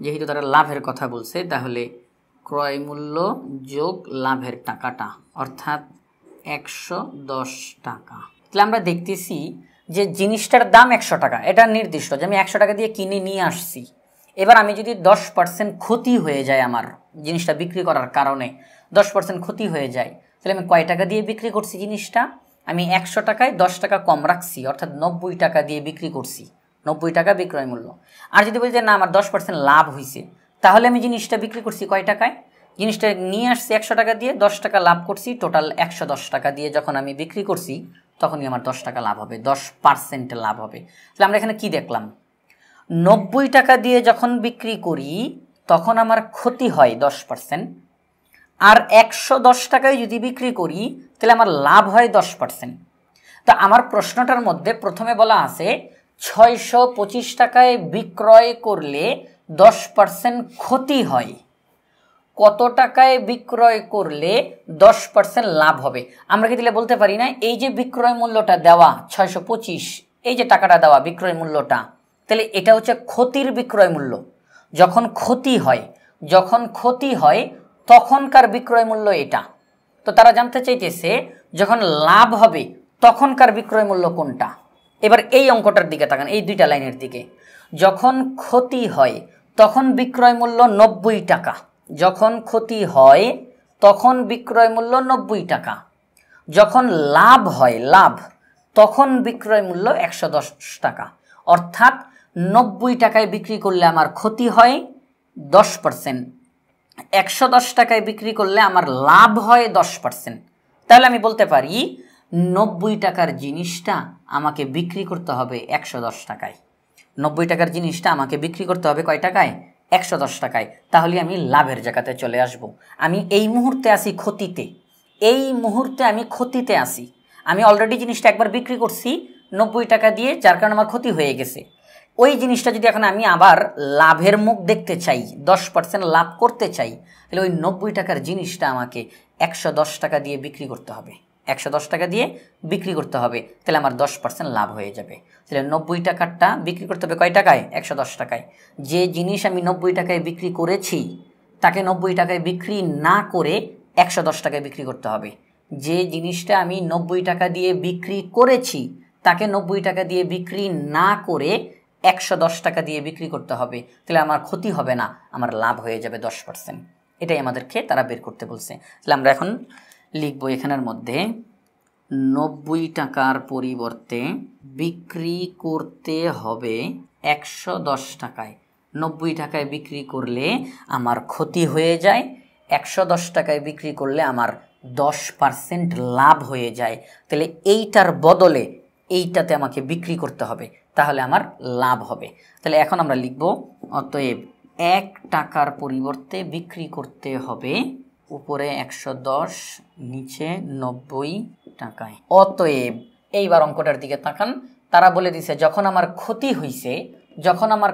যেহেতু তারা লাভের কথা বলছে তাহলে ক্রয় মূল্য যোগ লাভের টাকাটা অর্থাৎ 110 টাকা। তাহলে আমরা দেখতেছি যে জিনিসটার দাম 100 টাকা, এটা নির্দিষ্ট যে আমি 100 টাকা দিয়ে কিনে নিয়ে আসছি। এবার আমি যদি 10% ক্ষতি হয়ে যায়, আমার জিনিসটা বিক্রি করার কারণে 10% ক্ষতি হয়ে যায়, তাহলে আমি কয় টাকা দিয়ে বিক্রি করছি জিনিসটা? আমি 100 টাকায় 10 টাকা কম রাখছি, অর্থাৎ 90 টাকা দিয়ে বিক্রি করছি, 90 টাকা বিক্রয় মূল্য। আর যদি বলি যে না আমার 10% লাভ হয়েছে, তাহলে আমি জিনিসটা বিক্রি করছি কয় টাকায়? জিনিসটা নিয়ে আসছি 100 টাকা দিয়ে, 10 টাকা লাভ করছি, টোটাল 110 টাকা দিয়ে যখন আমি বিক্রি করছি তখনই আমার 10 টাকা লাভ হবে, 10% লাভ হবে। তাহলে আমরা এখানে কি দেখলাম? 90 টাকা দিয়ে যখন বিক্রি করি তখন আমার ক্ষতি হয় 10%, আর 110 টাকায় যদি বিক্রি করি তাহলে আমার লাভ হয় 10%। তো আমার প্রশ্নটার মধ্যে প্রথমে বলা আছে 625 টাকায় বিক্রয় করলে 10% ক্ষতি হয়, কত টাকায় বিক্রয় করলে 10% লাভ হবে? আমরা কি তাহলে বলতে পারি না এই যে বিক্রয় মূল্যটা দেওয়া 625, এই যে টাকাটা দেওয়া বিক্রয় মূল্যটা, তাহলে এটা হচ্ছে ক্ষতির বিক্রয় মূল্য। যখন ক্ষতি হয় তখনকার বিক্রয় মূল্য এটা। তো তারা জানতে চাইতেছে যখন লাভ হবে তখনকার বিক্রয় মূল্য কোনটা। এবার এই অঙ্কটার দিকে তাকান, এই দুইটা লাইনের দিকে। যখন ক্ষতি হয় তখন বিক্রয় মূল্য 90 টাকা, যখন ক্ষতি হয় তখন বিক্রয় মূল্য 90 টাকা। যখন লাভ হয় তখন বিক্রয় মূল্য 110 টাকা। অর্থাৎ 90 টাকায় বিক্রি করলে আমার ক্ষতি হয় 10%, 110 টাকায় বিক্রি করলে আমার লাভ হয় 10%। তাহলে আমি বলতে পারি 90 টাকার জিনিসটা আমাকে বিক্রি করতে হবে 110 টাকায়। 90 টাকার জিনিসটা আমাকে বিক্রি করতে হবে কয় টাকায়? 110 টাকায়। তাহলে আমি লাভের জায়গাতে চলে আসব। আমি এই মুহূর্তে আসি ক্ষতিতে, আমি ক্ষতিতে আসি। আমি অলরেডি জিনিসটা একবার বিক্রি করছি 90 টাকা দিয়ে, যার কারণে আমার ক্ষতি হয়ে গেছে। ওই জিনিসটা যদি এখন আমি আবার লাভের মুখ দেখতে চাই, 10% লাভ করতে চাই, তাহলে ওই 90 টাকার জিনিসটা আমাকে 110 টাকা দিয়ে বিক্রি করতে হবে, 110 টাকা দিয়ে বিক্রি করতে হবে, তাহলে আমার 10% লাভ হয়ে যাবে। তাহলে 90 টাকারটা বিক্রি করতে হবে কয় টাকায়? 110 টাকায়। যে জিনিস আমি 90 টাকায় বিক্রি করেছি তাকে 90 টাকায় বিক্রি না করে 110 টাকায় বিক্রি করতে হবে। যে জিনিসটা আমি 90 টাকা দিয়ে বিক্রি করেছি তাকে 90 টাকা দিয়ে বিক্রি না করে 110 টাকা দিয়ে বিক্রি করতে হবে, তাহলে আমার ক্ষতি হবে না, আমার লাভ হয়ে যাবে 10%। এটাই আমাদেরকে তারা বের করতে বলছে। তাহলে আমরা এখন লিখবো এখানের মধ্যে 90 টাকার পরিবর্তে বিক্রি করতে হবে 110 টাকায়। 90 টাকায় বিক্রি করলে আমার ক্ষতি হয়ে যায়, 110 টাকায় বিক্রি করলে আমার 10% লাভ হয়ে যায়। তাহলে এইটার বদলে এইটাতে আমাকে বিক্রি করতে হবে, তাহলে আমার লাভ হবে। তাহলে এখন আমরা লিখব অতএব 1 টাকার পরিবর্তে বিক্রি করতে হবে উপরে 110 নিচে 90 টাকায়। অতএব এইবার অঙ্কটার দিকে তাকান, তারা বলে দিছে যখন আমার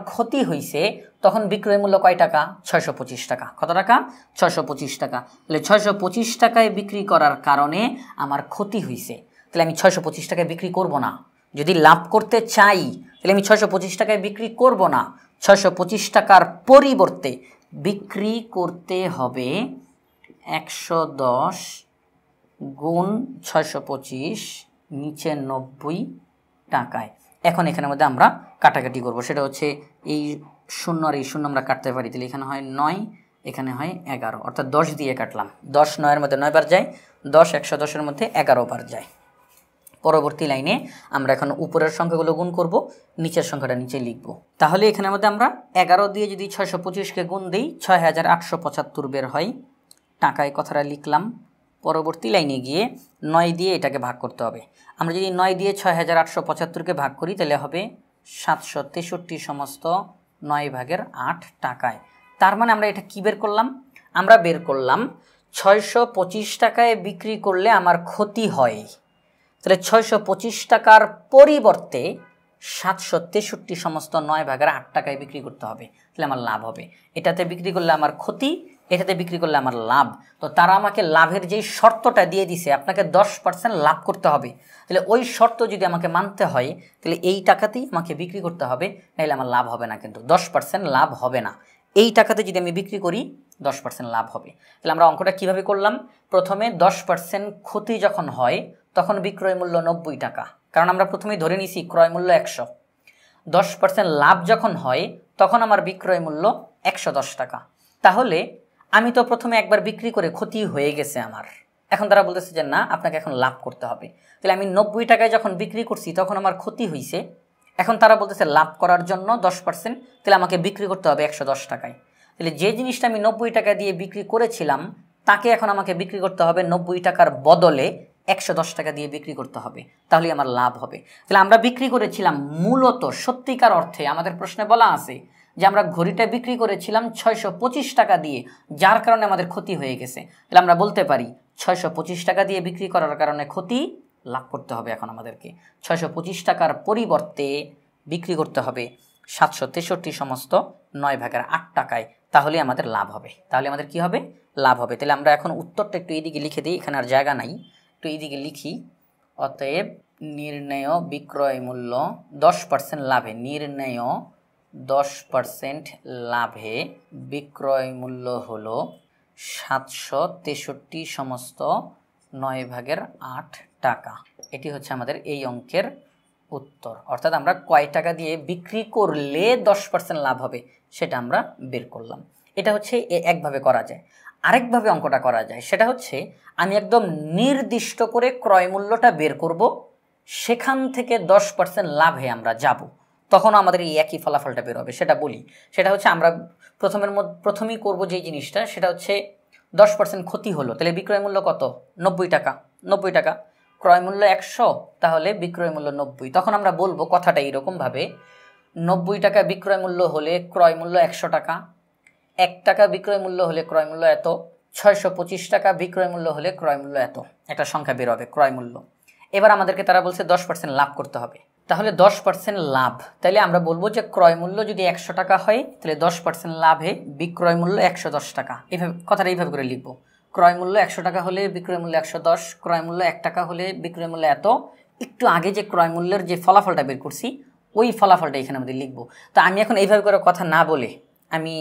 ক্ষতি হইছে তখন বিক্রয় মূল্য কয় টাকা? 625 টাকা। কত টাকা? 625 টাকা। তাহলে 625 টাকায় বিক্রি করার কারণে আমার ক্ষতি হইছে, তাহলে আমি 625 টাকায় বিক্রি করব না। যদি লাভ করতে চাই তাহলে আমি 625 টাকায় বিক্রি করব না, 625 টাকার পরিবর্তে বিক্রি করতে হবে 110 গুণ 625 নিচে 90 টাকায়। এখন এখানের মধ্যে আমরা কাটাকাটি করব, সেটা হচ্ছে এই শূন্য আর এই শূন্য আমরা কাটতে পারি। তাহলে এখানে হয় 9, এখানে হয় 11, অর্থাৎ 10 দিয়ে কাটলাম। 10 9-এর মধ্যে 9 বার যায়, 10 110-এর মধ্যে 11 বার যায়। পরবর্তী লাইনে আমরা এখন উপরের সংখ্যাগুলো গুণ করব, নিচের সংখ্যাটা নিচে লিখব। তাহলে এখানের মধ্যে আমরা 11 দিয়ে যদি 625-কে গুণ দিই 6875 বের হয়। টাকায় কথাটা লিখলাম। পরবর্তী লাইনে গিয়ে 9 দিয়ে এটাকে ভাগ করতে হবে। আমরা যদি 9 দিয়ে 6875-কে ভাগ করি তাহলে হবে 763 সমস্ত 9/8 টাকায়। তার মানে আমরা এটা কি বের করলাম? আমরা বের করলাম 625 টাকায় বিক্রি করলে আমার ক্ষতি হয়, তাহলে 625 টাকার পরিবর্তে 763 সমস্ত 9/8 টাকায় বিক্রি করতে হবে, তাহলে আমার লাভ হবে। এটাতে বিক্রি করলে আমার ক্ষতি, এটাতে বিক্রি করলে আমার লাভ। তো তারা আমাকে লাভের যেই শর্তটা দিয়ে দিছে, আপনাকে 10% লাভ করতে হবে, তাহলে ওই শর্ত যদি আমাকে মানতে হয় তাহলে এই টাকাতেই আমাকে বিক্রি করতে হবে, নাহলে আমার লাভ হবে না। কিন্তু 10% লাভ হবে না। এই টাকাতে যদি আমি বিক্রি করি 10% লাভ হবে। তাহলে আমরা অঙ্কটা কিভাবে করলাম? প্রথমে 10% ক্ষতি যখন হয় তখন বিক্রয় মূল্য 90 টাকা, কারণ আমরা প্রথমেই ধরে নিছি ক্রয় মূল্য 100। 10% লাভ যখন হয় তখন আমার বিক্রয় মূল্য 110 টাকা। তাহলে আমি তো প্রথমে একবার বিক্রি করে ক্ষতি হয়ে গেছে আমার, এখন তারা বলতেছে যে না, আপনাকে এখন লাভ করতে হবে। তাহলে আমি 90 টাকায় যখন বিক্রি করছি তখন আমার ক্ষতি হয়েছে, এখন তারা বলতেছে লাভ করার জন্য 10%, তাহলে আমাকে বিক্রি করতে হবে 110 টাকায়। তাহলে যে জিনিসটা আমি 90 টাকা দিয়ে বিক্রি করেছিলাম তাকে এখন আমাকে বিক্রি করতে হবে 90 টাকার বদলে 110 টাকা দিয়ে বিক্রি করতে হবে, তাহলেই আমার লাভ হবে। তাহলে আমরা বিক্রি করেছিলাম মূলত সত্যিকার অর্থে, আমাদের প্রশ্নে বলা আছে যে আমরা ঘড়িটা বিক্রি করেছিলাম 625 টাকা দিয়ে, যার কারণে আমাদের ক্ষতি হয়ে গেছে। তাহলে আমরা বলতে পারি 625 টাকা দিয়ে বিক্রি করার কারণে ক্ষতি, লাভ করতে হবে এখন আমাদেরকে 625 টাকার পরিবর্তে বিক্রি করতে হবে 763 সমস্ত 9/8 টাকায়, তাহলে আমাদের লাভ হবে। তাহলে আমাদের কি হবে? লাভ হবে। তাহলে আমরা এখন উত্তরটা একটু এইদিকে লিখে দিই, এখানে আর জায়গা নাই, একটু এইদিকে লিখি। অতএব নির্ণেয় বিক্রয় মূল্য 10% লাভে, নির্ণেয় 10% লাভে বিক্রয় মূল্য হলো 763 সমস্ত 9/8 টাকা। এটি হচ্ছে আমাদের এই অঙ্কের উত্তর। অর্থাৎ আমরা কয় টাকা দিয়ে বিক্রি করলে 10% লাভ হবে সেটা আমরা বের করলাম। এটা হচ্ছে একভাবে করা যায়। আরেকভাবে অঙ্কটা করা যায়, সেটা হচ্ছে আমি একদম নির্দিষ্ট করে ক্রয় মূল্যটা বের করব, সেখান থেকে 10% লাভে আমরা যাব, তখন আমাদের এই একই ফলাফলটা বের হবে। সেটা বলি, সেটা হচ্ছে আমরা প্রথমেই করব যেই জিনিসটা, সেটা হচ্ছে 10% ক্ষতি হলো, তাহলে বিক্রয় মূল্য কত? 90 টাকা। 90 টাকা, ক্রয় মূল্য 100, তাহলে বিক্রয় মূল্য 90। তখন আমরা বলবো কথাটা এইরকমভাবে, 90 টাকা বিক্রয় মূল্য হলে ক্রয় মূল্য 100 টাকা, 1 টাকা বিক্রয় মূল্য হলে ক্রয় মূল্য এত, 625 টাকা বিক্রয় মূল্য হলে ক্রয় মূল্য এত, একটা সংখ্যা বের হবে ক্রয় মূল্য। এবার আমাদেরকে তারা বলছে 10% লাভ করতে হবে, তাহলে 10% লাভ, তাইলে আমরা বলবো যে ক্রয় মূল্য যদি 100 টাকা হয় তাহলে 10% লাভে বিক্রয় মূল্য 110 টাকা। এইভাবে কথাটা এইভাবে করে লিখবো, ক্রয় মূল্য 100 টাকা হলে বিক্রয় মূল্য 110, ক্রয় মূল্য 1 টাকা হলে বিক্রয় মূল্য এত। একটু আগে যে ক্রয় মূল্যের যে ফলাফলটা বের করছি ওই ফলাফলটা এখানে আমাদের লিখবো। তো আমি এখন এইভাবে করে কথা না বলে আমি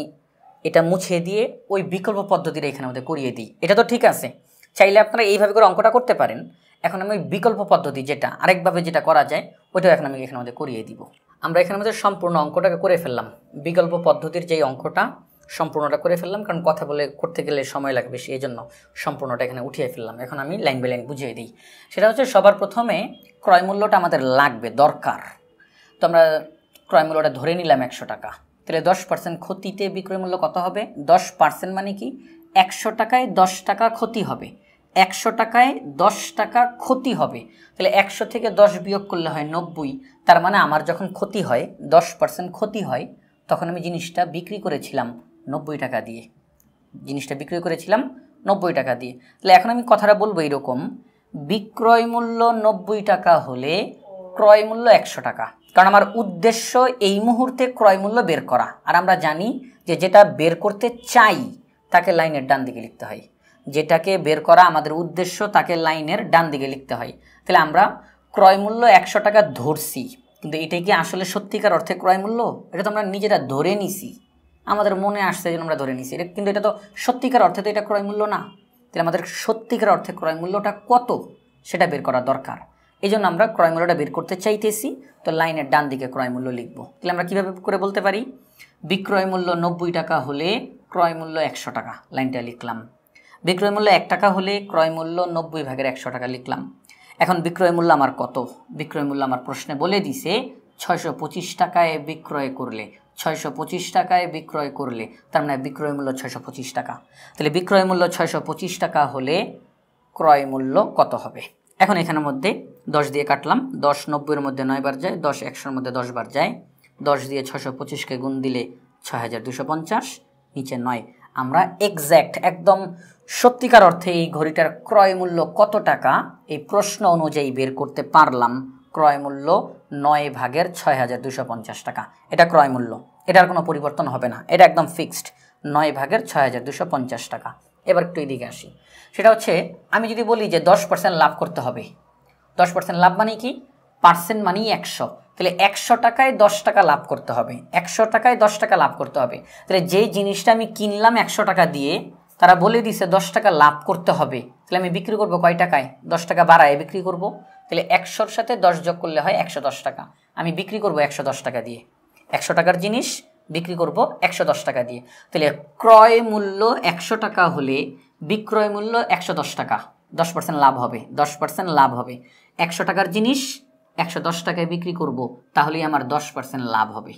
এটা মুছে দিয়ে ওই বিকল্প পদ্ধতিটা এখানে আমাদের করিয়ে দিই। এটা তো ঠিক আছে, চাইলে আপনারা এইভাবে করে অঙ্কটা করতে পারেন। এখন আমি ওই বিকল্প পদ্ধতি যেটা আরেকভাবে যেটা করা যায় ওইটাও এখন আমি এখানে আমাদের করিয়ে দিব। আমরা এখানে আমাদের সম্পূর্ণ অঙ্কটাকে করে ফেললাম, বিকল্প পদ্ধতির যেই অঙ্কটা সম্পূর্ণটা করে ফেললাম, কারণ কথা বলে করতে গেলে সময় লাগবে বেশি, এই জন্য সম্পূর্ণটা এখানে উঠিয়ে ফেললাম। এখন আমি লাইন বাই লাইন বুঝিয়ে দিই। সেটা হচ্ছে সবার প্রথমে ক্রয় মূল্যটা আমাদের লাগবে, দরকার। তো আমরা ক্রয় মূল্যটা ধরে নিলাম 100 টাকা, তাহলে 10% ক্ষতিতে বিক্রয় মূল্য কত হবে? 10% মানে কি? 100 টাকায় 10 টাকা ক্ষতি হবে, 100 টাকায় 10 টাকা ক্ষতি হবে। তাহলে 100 থেকে 10 বিয়োগ করলে হয় 90। তার মানে আমার যখন ক্ষতি হয়, 10% ক্ষতি হয়, তখন আমি জিনিসটা বিক্রি করেছিলাম 90 টাকা দিয়ে, জিনিসটা বিক্রি করেছিলাম 90 টাকা দিয়ে। তাহলে এখন আমি কথাটা বলবো এরকম, বিক্রয় মূল্য 90 টাকা হলে ক্রয় মূল্য 100 টাকা, কারণ আমার উদ্দেশ্য এই মুহূর্তে ক্রয় মূল্য বের করা। আর আমরা জানি যে যেটা বের করতে চাই তাকে লাইনের ডান দিকে লিখতে হয়, যেটাকে বের করা আমাদের উদ্দেশ্য তাকে লাইনের ডান দিকে লিখতে হয়। তাহলে আমরা ক্রয় মূল্য 100 টাকা ধরছি, কিন্তু এটাই কি আসলে সত্যিকার অর্থে ক্রয় মূল্য? এটা তো আমরা নিজেরা ধরে নিছি, আমাদের মনে আসছে যেন আমরা ধরে নিছি, কিন্তু এটা তো সত্যিকার অর্থে তো এটা ক্রয় মূল্য না। তাহলে আমাদের সত্যিকার অর্থে ক্রয় মূল্যটা কত সেটা বের করা দরকার। এই জন্য আমরা ক্রয় মূল্যটা বের করতে চাইতেছি, তো লাইনের ডান দিকে ক্রয় মূল্য লিখবো। তাহলে আমরা কীভাবে করে বলতে পারি? বিক্রয় মূল্য 90 টাকা হলে ক্রয় মূল্য 100 টাকা, লাইনটা লিখলাম। বিক্রয় মূল্য 1 টাকা হলে ক্রয় মূল্য 90/100 টাকা লিখলাম। এখন বিক্রয় মূল্য আমার কত? বিক্রয় মূল্য আমার প্রশ্নে বলে দিছে 625 টাকায় বিক্রয় করলে, 625 টাকায় বিক্রয় করলে, তার মানে বিক্রয় মূল্য 625 টাকা। তাহলে বিক্রয় মূল্য 625 টাকা হলে ক্রয় মূল্য কত হবে? এখন এখানের মধ্যে 10 দিয়ে কাটলাম, 10 90-এর মধ্যে 9 বার যায়, 10 100-এর মধ্যে 10 বার যায়, 10 দিয়ে 625-কে গুণ দিলে 6250, নিচে 9। আমরা এক্স্যাক্ট একদম সত্যিকার অর্থে এই ঘড়িটার ক্রয় মূল্য কত টাকা এই প্রশ্ন অনুযায়ী বের করতে পারলাম। ক্রয় মূল্য 9/৬,250 টাকা। এটা ক্রয় মূল্য, এটার কোনো পরিবর্তন হবে না, এটা একদম ফিক্সড 9/৬,250 টাকা। এবার একটু এদিকে আসি, সেটা হচ্ছে আমি যদি বলি যে 10% লাভ করতে হবে, 10% লাভ মানে কি, পার্সেন্ট মানেই 100, তাহলে 100 টাকায় 10 টাকা লাভ করতে হবে, 100 টাকায় 10 টাকা লাভ করতে হবে। তাহলে যে জিনিসটা আমি কিনলাম 100 টাকা দিয়ে, তারা বলে দিছে 10 টাকা লাভ করতে হবে, তাহলে আমি বিক্রি করব কয় টাকায়, 10 টাকা বাড়ায় বিক্রি করব। তাহলে 100-র সাথে 10 যোগ করলে হয় 110 টাকা, আমি বিক্রি করব 110 টাকা দিয়ে। 100 টাকার জিনিস বিক্রি করব 110 টাকা দিয়ে। তাহলে ক্রয় মূল্য 100 টাকা হলে বিক্রয় মূল্য 110 টাকা, 10% লাভ হবে, 10% লাভ হবে। 100 টাকার জিনিস 110 টাকায় বিক্রি করব, তাহলেই আমার 10% লাভ হবে।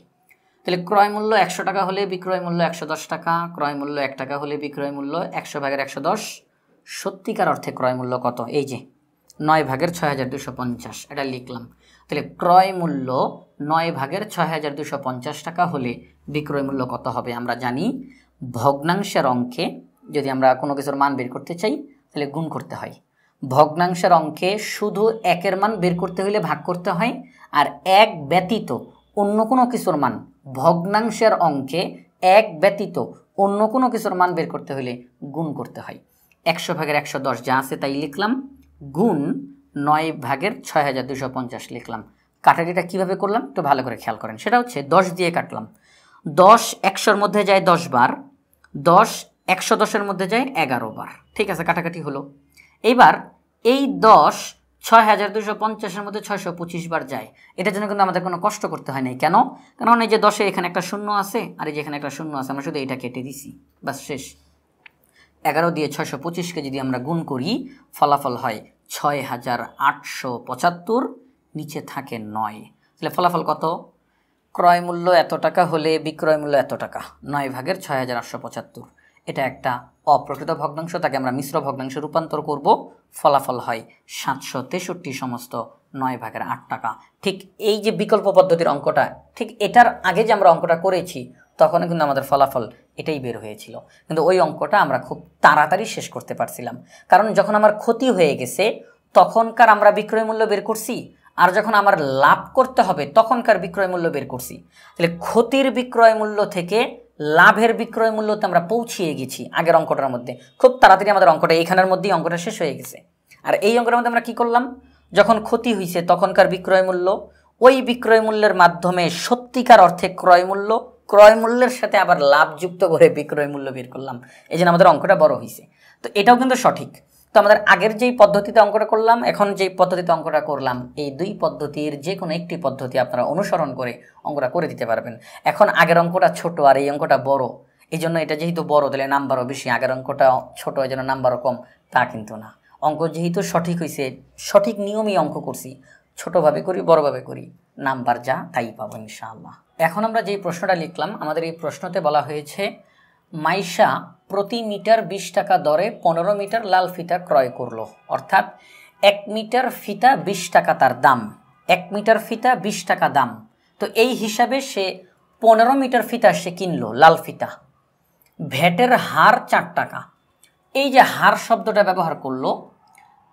তাহলে ক্রয় মূল্য 100 টাকা হলে বিক্রয় মূল্য 110 টাকা, ক্রয় মূল্য 1 টাকা হলে বিক্রয় মূল্য 100/110। সত্যিকার অর্থে ক্রয় মূল্য কত, এই যে 9/6,250, এটা লিখলাম। তাহলে ক্রয় মূল্য 9/6,250 টাকা হলে বিক্রয় মূল্য কত হবে, আমরা জানি ভগ্নাংশের অঙ্কে যদি আমরা কোনো কিছুর মান বের করতে চাই তাহলে গুণ করতে হয়। ভগ্নাংশের অঙ্কে শুধু একের মান বের করতে হলে ভাগ করতে হয়, আর এক ব্যতীত অন্য কোনো কিছুর মান, ভগ্নাংশের অঙ্কে এক ব্যতীত অন্য কোনো কিছুর মান বের করতে হলে গুণ করতে হয়। 100/110 যা আছে তাই লিখলাম, গুণ 9/6,250 লিখলাম। কাটাটিটা কীভাবে করলাম একটু ভালো করে খেয়াল করেন, সেটা হচ্ছে 10 দিয়ে কাটলাম। 10 100-র মধ্যে যায় 10 বার, 10 110-এর মধ্যে যায় 11 বার, ঠিক আছে, কাটাকাটি হলো। এইবার এই 10 6,250-এর মধ্যে 625 বার যায়, এটার জন্য কিন্তু আমাদের কোনো কষ্ট করতে হয় নাই। কেন? কারণ এই যে 10-এ এখানে একটা শূন্য আছে, আর এই যে এখানে একটা শূন্য আছে, আমরা শুধু এটা কেটে দিছি, বাস শেষ। 11 দিয়ে 625-কে যদি আমরা গুণ করি, ফলাফল হয় 6,875, নিচে থাকে 9। তাহলে ফলাফল কত, ক্রয় মূল্য এত টাকা হলে বিক্রয় মূল্য এত টাকা, 9/6,875। এটা একটা অপ্রকৃত ভগ্নাংশ, তাকে আমরা মিশ্র ভগ্নাংশে রূপান্তর করব, ফলাফল হয় 763 সমস্ত 9/8 টাকা। ঠিক এই যে বিকল্প পদ্ধতির অঙ্কটা, ঠিক এটার আগে যে আমরা অঙ্কটা করেছি তখন কিন্তু আমাদের ফলাফল এটাই বের হয়েছিল, কিন্তু ওই অঙ্কটা আমরা খুব তাড়াতাড়ি শেষ করতে পারছিলাম, কারণ যখন আমার ক্ষতি হয়ে গেছে তখনকার আমরা বিক্রয় মূল্য বের করছি, আর যখন আমার লাভ করতে হবে তখনকার বিক্রয় মূল্য বের করছি। তাহলে ক্ষতির বিক্রয় মূল্য থেকে লাভের বিক্রয় মূল্যতে আমরা পৌঁছিয়ে গেছি আগের অঙ্কটার মধ্যে। খুব তাড়াতাড়ি আমাদের অঙ্কটা এইখানের মধ্যেই অঙ্কটা শেষ হয়ে গেছে। আর এই অঙ্কটার মধ্যে আমরা কি করলাম, যখন ক্ষতি হয়েছে তখনকার বিক্রয় মূল্য, ওই বিক্রয় মূল্যের মাধ্যমে সত্যিকার অর্থে ক্রয় মূল্য, ক্রয় মূল্যের সাথে আবার লাভ যুক্ত করে বিক্রয় মূল্য বের করলাম, এই জন্য আমাদের অঙ্কটা বড় হয়েছে। তো এটাও কিন্তু সঠিক। তো আমাদের আগের যেই পদ্ধতিতে অঙ্কটা করলাম, এখন যেই পদ্ধতিতে অঙ্কটা করলাম, এই দুই পদ্ধতির যে কোনো একটি পদ্ধতি আপনারা অনুসরণ করে অঙ্কটা করে দিতে পারবেন। এখন আগের অঙ্কটা ছোট আর এই অঙ্কটা বড়, এই জন্য এটা যেহেতু বড় তাহলে নাম্বারও বেশি, আগের অঙ্কটা ছোট এই জন্য নাম্বারও কম, তা কিন্তু না। অঙ্ক যেহেতু সঠিক হয়েছে, সঠিক নিয়মেই অঙ্ক করছি, ছোটোভাবে করি বড়োভাবে করি, নাম্বার যা তাই পাবো ইনশাআল্লাহ। এখন আমরা যেই প্রশ্নটা লিখলাম, আমাদের এই প্রশ্নতে বলা হয়েছে মাইশা প্রতি মিটার 20 টাকা দরে 15 মিটার লাল ফিতা ক্রয় করলো, অর্থাৎ 1 মিটার ফিতা 20 টাকা তার দাম, 1 মিটার ফিতা 20 টাকা দাম। তো এই হিসাবে সে 15 মিটার ফিতা সে কিনলো, লাল ফিতা। ভ্যাটের হার 4 টাকা। এই যে হার শব্দটা ব্যবহার করলো,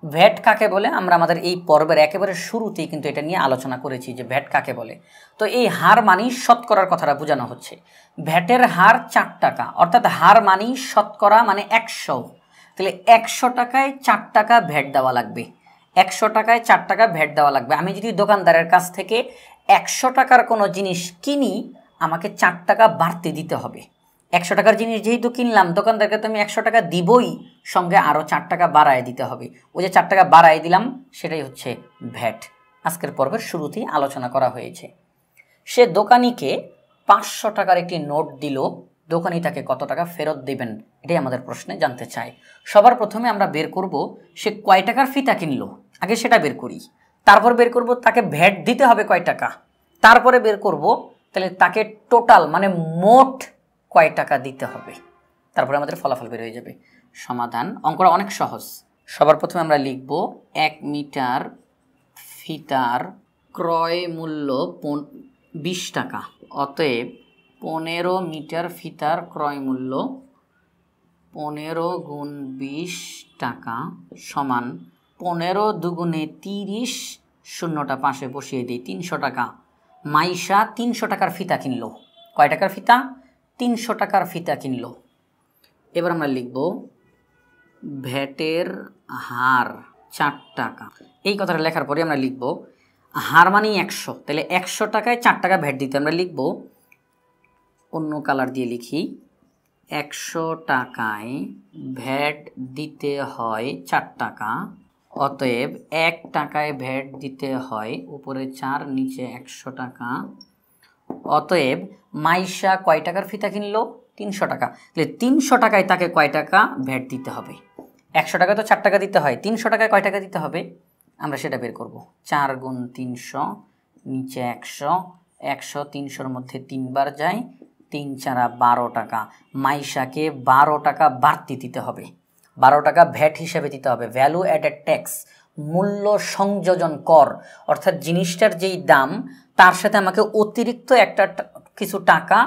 ভ্যাট কাকে বলে আমরা আমাদের এই পর্বের একেবারে শুরুতেই কিন্তু এটা নিয়ে আলোচনা করেছি যে ভ্যাট কাকে বলে। তো এই হার মানেই শতকরার কথাটা বোঝানো হচ্ছে। ভ্যাটের হার 4 টাকা, অর্থাৎ হার মানেই শতকরা মানে 100। তাহলে 100 টাকায় 4 টাকা ভ্যাট দেওয়া লাগবে, 100 টাকায় 4 টাকা ভ্যাট দেওয়া লাগবে। আমি যদি দোকানদারের কাছ থেকে 100 টাকার কোনো জিনিস কিনি, আমাকে 4 টাকা বাড়তে দিতে হবে। 100 টাকার জিনিস যেহেতু কিনলাম, দোকানদারকে তো আমি 100 টাকা দিবই, সঙ্গে আরও 4 টাকা বাড়ায় দিতে হবে। ওই যে 4 টাকা বাড়ায় দিলাম, সেটাই হচ্ছে ভ্যাট। আজকের পর্বের শুরুতেই আলোচনা করা হয়েছে। সে দোকানিকে 500 টাকার একটি নোট দিল, দোকানি তাকে কত টাকা ফেরত দেবেন, এটাই আমাদের প্রশ্নে জানতে চাই। সবার প্রথমে আমরা বের করব সে কয় টাকার ফিতা কিনলো, আগে সেটা বের করি। তারপর বের করব তাকে ভ্যাট দিতে হবে কয় টাকা, তারপরে বের করব তাহলে তাকে টোটাল মানে মোট কয় টাকা দিতে হবে, তারপরে আমাদের ফলাফল বের হয়ে যাবে। সমাধান, অঙ্কটা অনেক সহজ। সবার প্রথমে আমরা লিখব 1 মিটার ফিতার ক্রয় মূল্য 20 টাকা, অতএব 15 মিটার ফিতার ক্রয় মূল্য 15 × 20 টাকা সমান 15 × 2 = 30 শূন্যটা পাশে বসিয়ে দিই, 300 টাকা। মাইশা 300 টাকার ফিতা কিনলো। কয় টাকার ফিতা? 300 টাকার ফিতা কিনলো। এবার আমরা লিখব ভ্যাটের হার 4 টাকা। এই কথাটা লেখার পরে আমরা লিখব হার মানে 100, তাহলে 100 টাকায় 4 টাকা ভ্যাট দিতে। আমরা লিখব অন্য কালার দিয়ে লিখি, 100 টাকায় ভ্যাট দিতে হয় 4 টাকা, অতএব 1 টাকায় ভ্যাট দিতে হয় উপরে 4 নিচে 100 টাকা। অতএব মাইশা কয় টাকার ফিতা কিনলো? 300 টাকা। তাহলে 300 টাকায় তাকে কয় টাকা ভ্যাট দিতে হবে? 100 টাকায় তো 4 টাকা দিতে হয়, 300 টাকায় কয় টাকা দিতে হবে আমরা সেটা বের করব। 4 গুণ 300 নিচে 100, 100 300-র মধ্যে 3 বার যায়, 3 4 12 টাকা। মাইশাকে 12 টাকা বাড়তি দিতে হবে, 12 টাকা ভ্যাট হিসেবে দিতে হবে, ভ্যালু অ্যাডেড ট্যাক্স, মূল্য সংযোজন কর। অর্থাৎ জিনিসটার যেই দাম তার সাথে আমাকে অতিরিক্ত একটা কিছু টাকা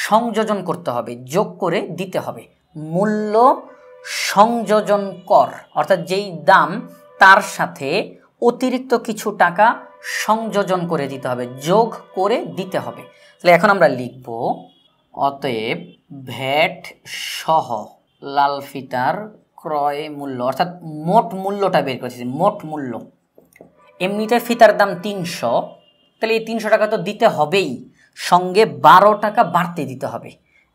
সংযোজন করতে হবে, যোগ করে দিতে হবে। মূল্য সংযোজন কর অর্থাৎ যেই দাম তার সাথে অতিরিক্ত কিছু টাকা সংযোজন করে দিতে হবে, যোগ করে দিতে হবে। তাহলে এখন আমরা লিখব অতএব ভ্যাট সহ লাল ফিতার ক্রয় মূল্য, অর্থাৎ মোট মূল্যটা বের করেছি, মোট মূল্য। এমনিতে ফিতার দাম 300, তাহলে এই 300 টাকা তো দিতে হবেই, সঙ্গে 12 টাকা বাড়তি দিতে হবে।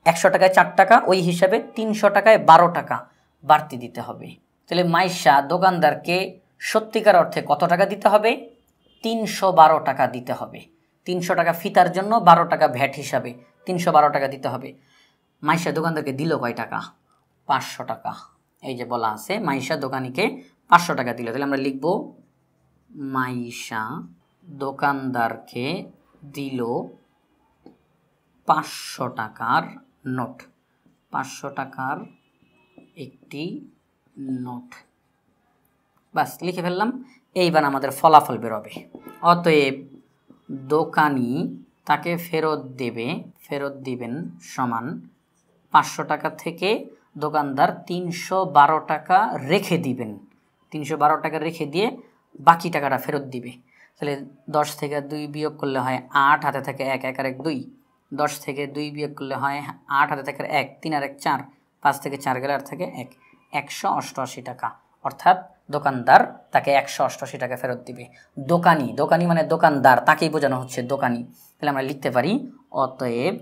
100 টাকায় 4 টাকা, ওই হিসাবে 300 টাকায় 12 টাকা বাড়তি দিতে হবে। তাহলে মাইশা দোকানদারকে সত্যিকার অর্থে কত টাকা দিতে হবে? 312 টাকা দিতে হবে। 300 টাকা ফিতার জন্য 12 টাকা ভ্যাট হিসাবে 312 টাকা দিতে হবে। মাইশা দোকানদারকে দিল কয় টাকা? 500 টাকা। এই যে বলা আছে মাইশা দোকানিকে 500 টাকা দিল। তাহলে আমরা লিখব মাইশা দোকানদারকে দিল 500 টাকার নোট, 500 টাকার একটি নোট। বাস লিখে ফেললাম। এইবার আমাদের ফলাফল বেরোবে। অতএব দোকানি তাকে ফেরত দিবেন সমান 500 টাকা থেকে দোকানদার 312 টাকা রেখে দিবেন, 312 টাকা রেখে দিয়ে বাকি টাকাটা ফেরত দিবে। তাহলে 10 থেকে 2 বিয়োগ করলে হয় 8, হাতে থাকে 1, 1 আর 1 2। 10 থেকে 2 বিয়োগ করলে হয় 8, হাতে থাকে 1, 3 আর 1 4, 5 থেকে 4 গেলে আর থাকে 1, 188 টাকা। অর্থাৎ দোকানদার তাকে 188 টাকা ফেরত দিবে। দোকানি মানে দোকানদার, তাকেই বোঝানো হচ্ছে দোকানি। তাহলে আমরা লিখতে পারি অতএব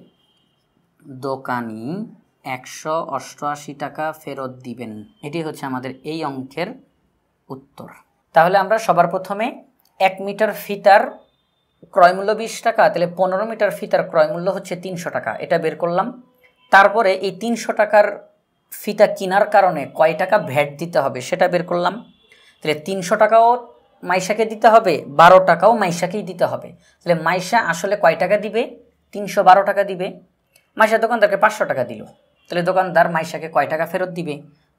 দোকানি 188 টাকা ফেরত দিবেন। এটি হচ্ছে আমাদের এই অঙ্কের উত্তর। তাহলে আমরা সবার প্রথমে 1 মিটার ফিতার ক্রয়মূল্য 20 টাকা, তাহলে 15 মিটার ফিতার ক্রয়মূল্য হচ্ছে 300 টাকা, এটা বের করলাম। তারপরে এই 300 টাকার ফিতা কেনার কারণে কয় টাকা ভ্যাট দিতে হবে সেটা বের করলাম। তাহলে 300 টাকাও মাইশাকে দিতে হবে, 12 টাকাও মাইশাকেই দিতে হবে। তাহলে মাইশা আসলে কয় টাকা দিবে? 312 টাকা দিবে। মাইশা দোকানদারকে 500 টাকা দিল, তাহলে দোকানদার মাইশাকে কয় টাকা ফেরত দিবে?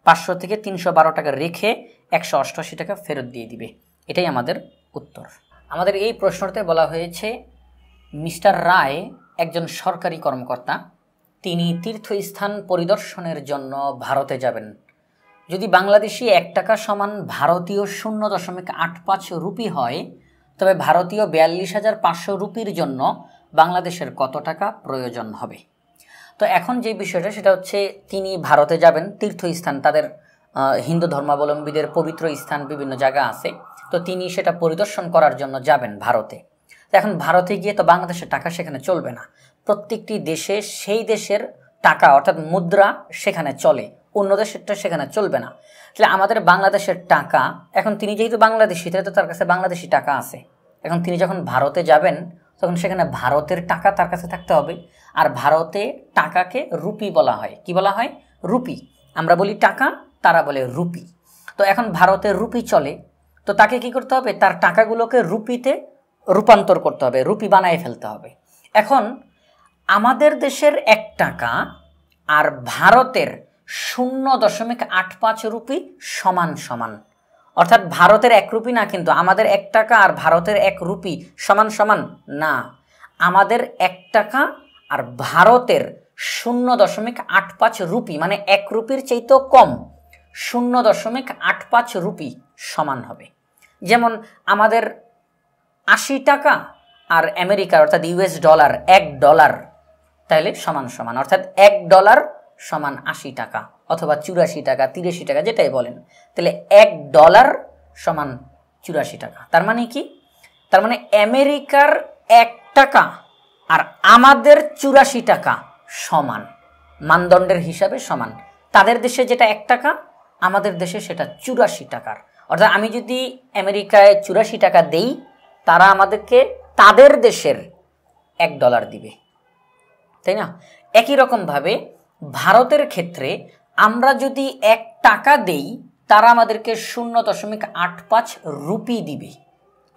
500 থেকে 312 টাকা রেখে 188 টাকা ফেরত দিয়ে দিবে। এটাই আমাদের উত্তর। আমাদের এই প্রশ্নতে বলা হয়েছে মিস্টার রায় একজন সরকারি কর্মকর্তা, তিনি তীর্থস্থান পরিদর্শনের জন্য ভারতে যাবেন। যদি বাংলাদেশি 1 টাকা সমান ভারতীয় 0.85 রুপি হয়, তবে ভারতীয় 42,500 রুপির জন্য বাংলাদেশের কত টাকা প্রয়োজন হবে? তো এখন যে বিষয়টা সেটা হচ্ছে তিনি ভারতে যাবেন তীর্থস্থান, তাদের হিন্দু ধর্মাবলম্বীদের পবিত্র স্থান বিভিন্ন জায়গা আছে, তো তিনি সেটা পরিদর্শন করার জন্য যাবেন ভারতে। তো এখন ভারতে গিয়ে তো বাংলাদেশের টাকা সেখানে চলবে না, প্রত্যেকটি দেশে সেই দেশের টাকা অর্থাৎ মুদ্রা সেখানে চলে, অন্য দেশেরটা সেখানে চলবে না। তাহলে আমাদের বাংলাদেশের টাকা, এখন তিনি যেহেতু বাংলাদেশি তাহলে তো তার কাছে বাংলাদেশি টাকা আছে, এখন তিনি যখন ভারতে যাবেন তখন সেখানে ভারতের টাকা তার কাছে থাকতে হবে। আর ভারতে টাকাকে রুপি বলা হয়। কি বলা হয়? রুপি। আমরা বলি টাকা, তারা বলে রুপি। তো এখন ভারতের রুপি চলে, তো তাকে কি করতে হবে? তার টাকাগুলোকে রুপিতে রূপান্তর করতে হবে, রুপি বানায় ফেলতে হবে। এখন আমাদের দেশের 1 টাকা আর ভারতের 0.85 রুপি সমান সমান, অর্থাৎ ভারতের 1 রুপি না, কিন্তু আমাদের 1 টাকা আর ভারতের 1 রুপি সমান সমান না, আমাদের 1 টাকা আর ভারতের 0.85 রুপি মানে 1 রুপির চাইতেও কম 0.85 রুপি সমান হবে। যেমন আমাদের 80 টাকা আর আমেরিকার অর্থাৎ ইউএস ডলার $1, তাহলে সমান সমান, অর্থাৎ $1 সমান 80 টাকা অথবা 84 টাকা 83 টাকা যেটাই বলেন, তাহলে $1 সমান 84 টাকা। তার মানে কি? তার মানে আমেরিকার 1 টাকা আর আমাদের 84 টাকা সমান, মানদণ্ডের হিসাবে সমান। তাদের দেশে যেটা 1 টাকা, আমাদের দেশে সেটা 84 টাকার। অর্থাৎ আমি যদি আমেরিকায় 84 টাকা দেই, তারা আমাদেরকে তাদের দেশের $1 দিবে, তাই না? একই রকমভাবে ভারতের ক্ষেত্রে আমরা যদি 1 টাকা দেই, তারা আমাদেরকে 0.85 রুপি দিবে।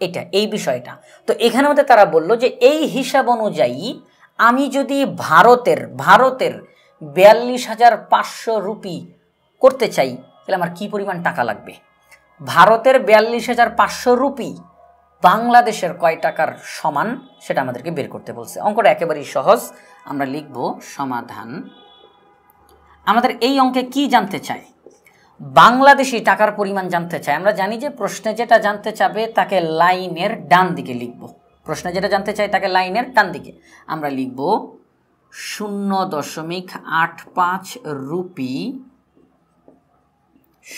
এটা এই বিষয়টা। তো এখানে মধ্যে তারা বলল যে এই হিসাব অনুযায়ী আমি যদি ভারতের 42,500 রুপি করতে চাই, তাহলে আমার কি পরিমাণ টাকা লাগবে? ভারতের 42,500 রুপি বাংলাদেশের কয় টাকার সমান, সেটা আমাদেরকে বের করতে বলছে। অঙ্কটা একেবারেই সহজ। আমরা লিখব সমাধান। আমাদের এই অঙ্কে কি জানতে চায়? বাংলাদেশি টাকার পরিমাণ জানতে চায়। আমরা জানি যে প্রশ্নে যেটা জানতে চাবে তাকে লাইনের ডান দিকে লিখব। প্রশ্নে যেটা জানতে চাই তাকে লাইনের ডান দিকে আমরা লিখব 0.85 রুপি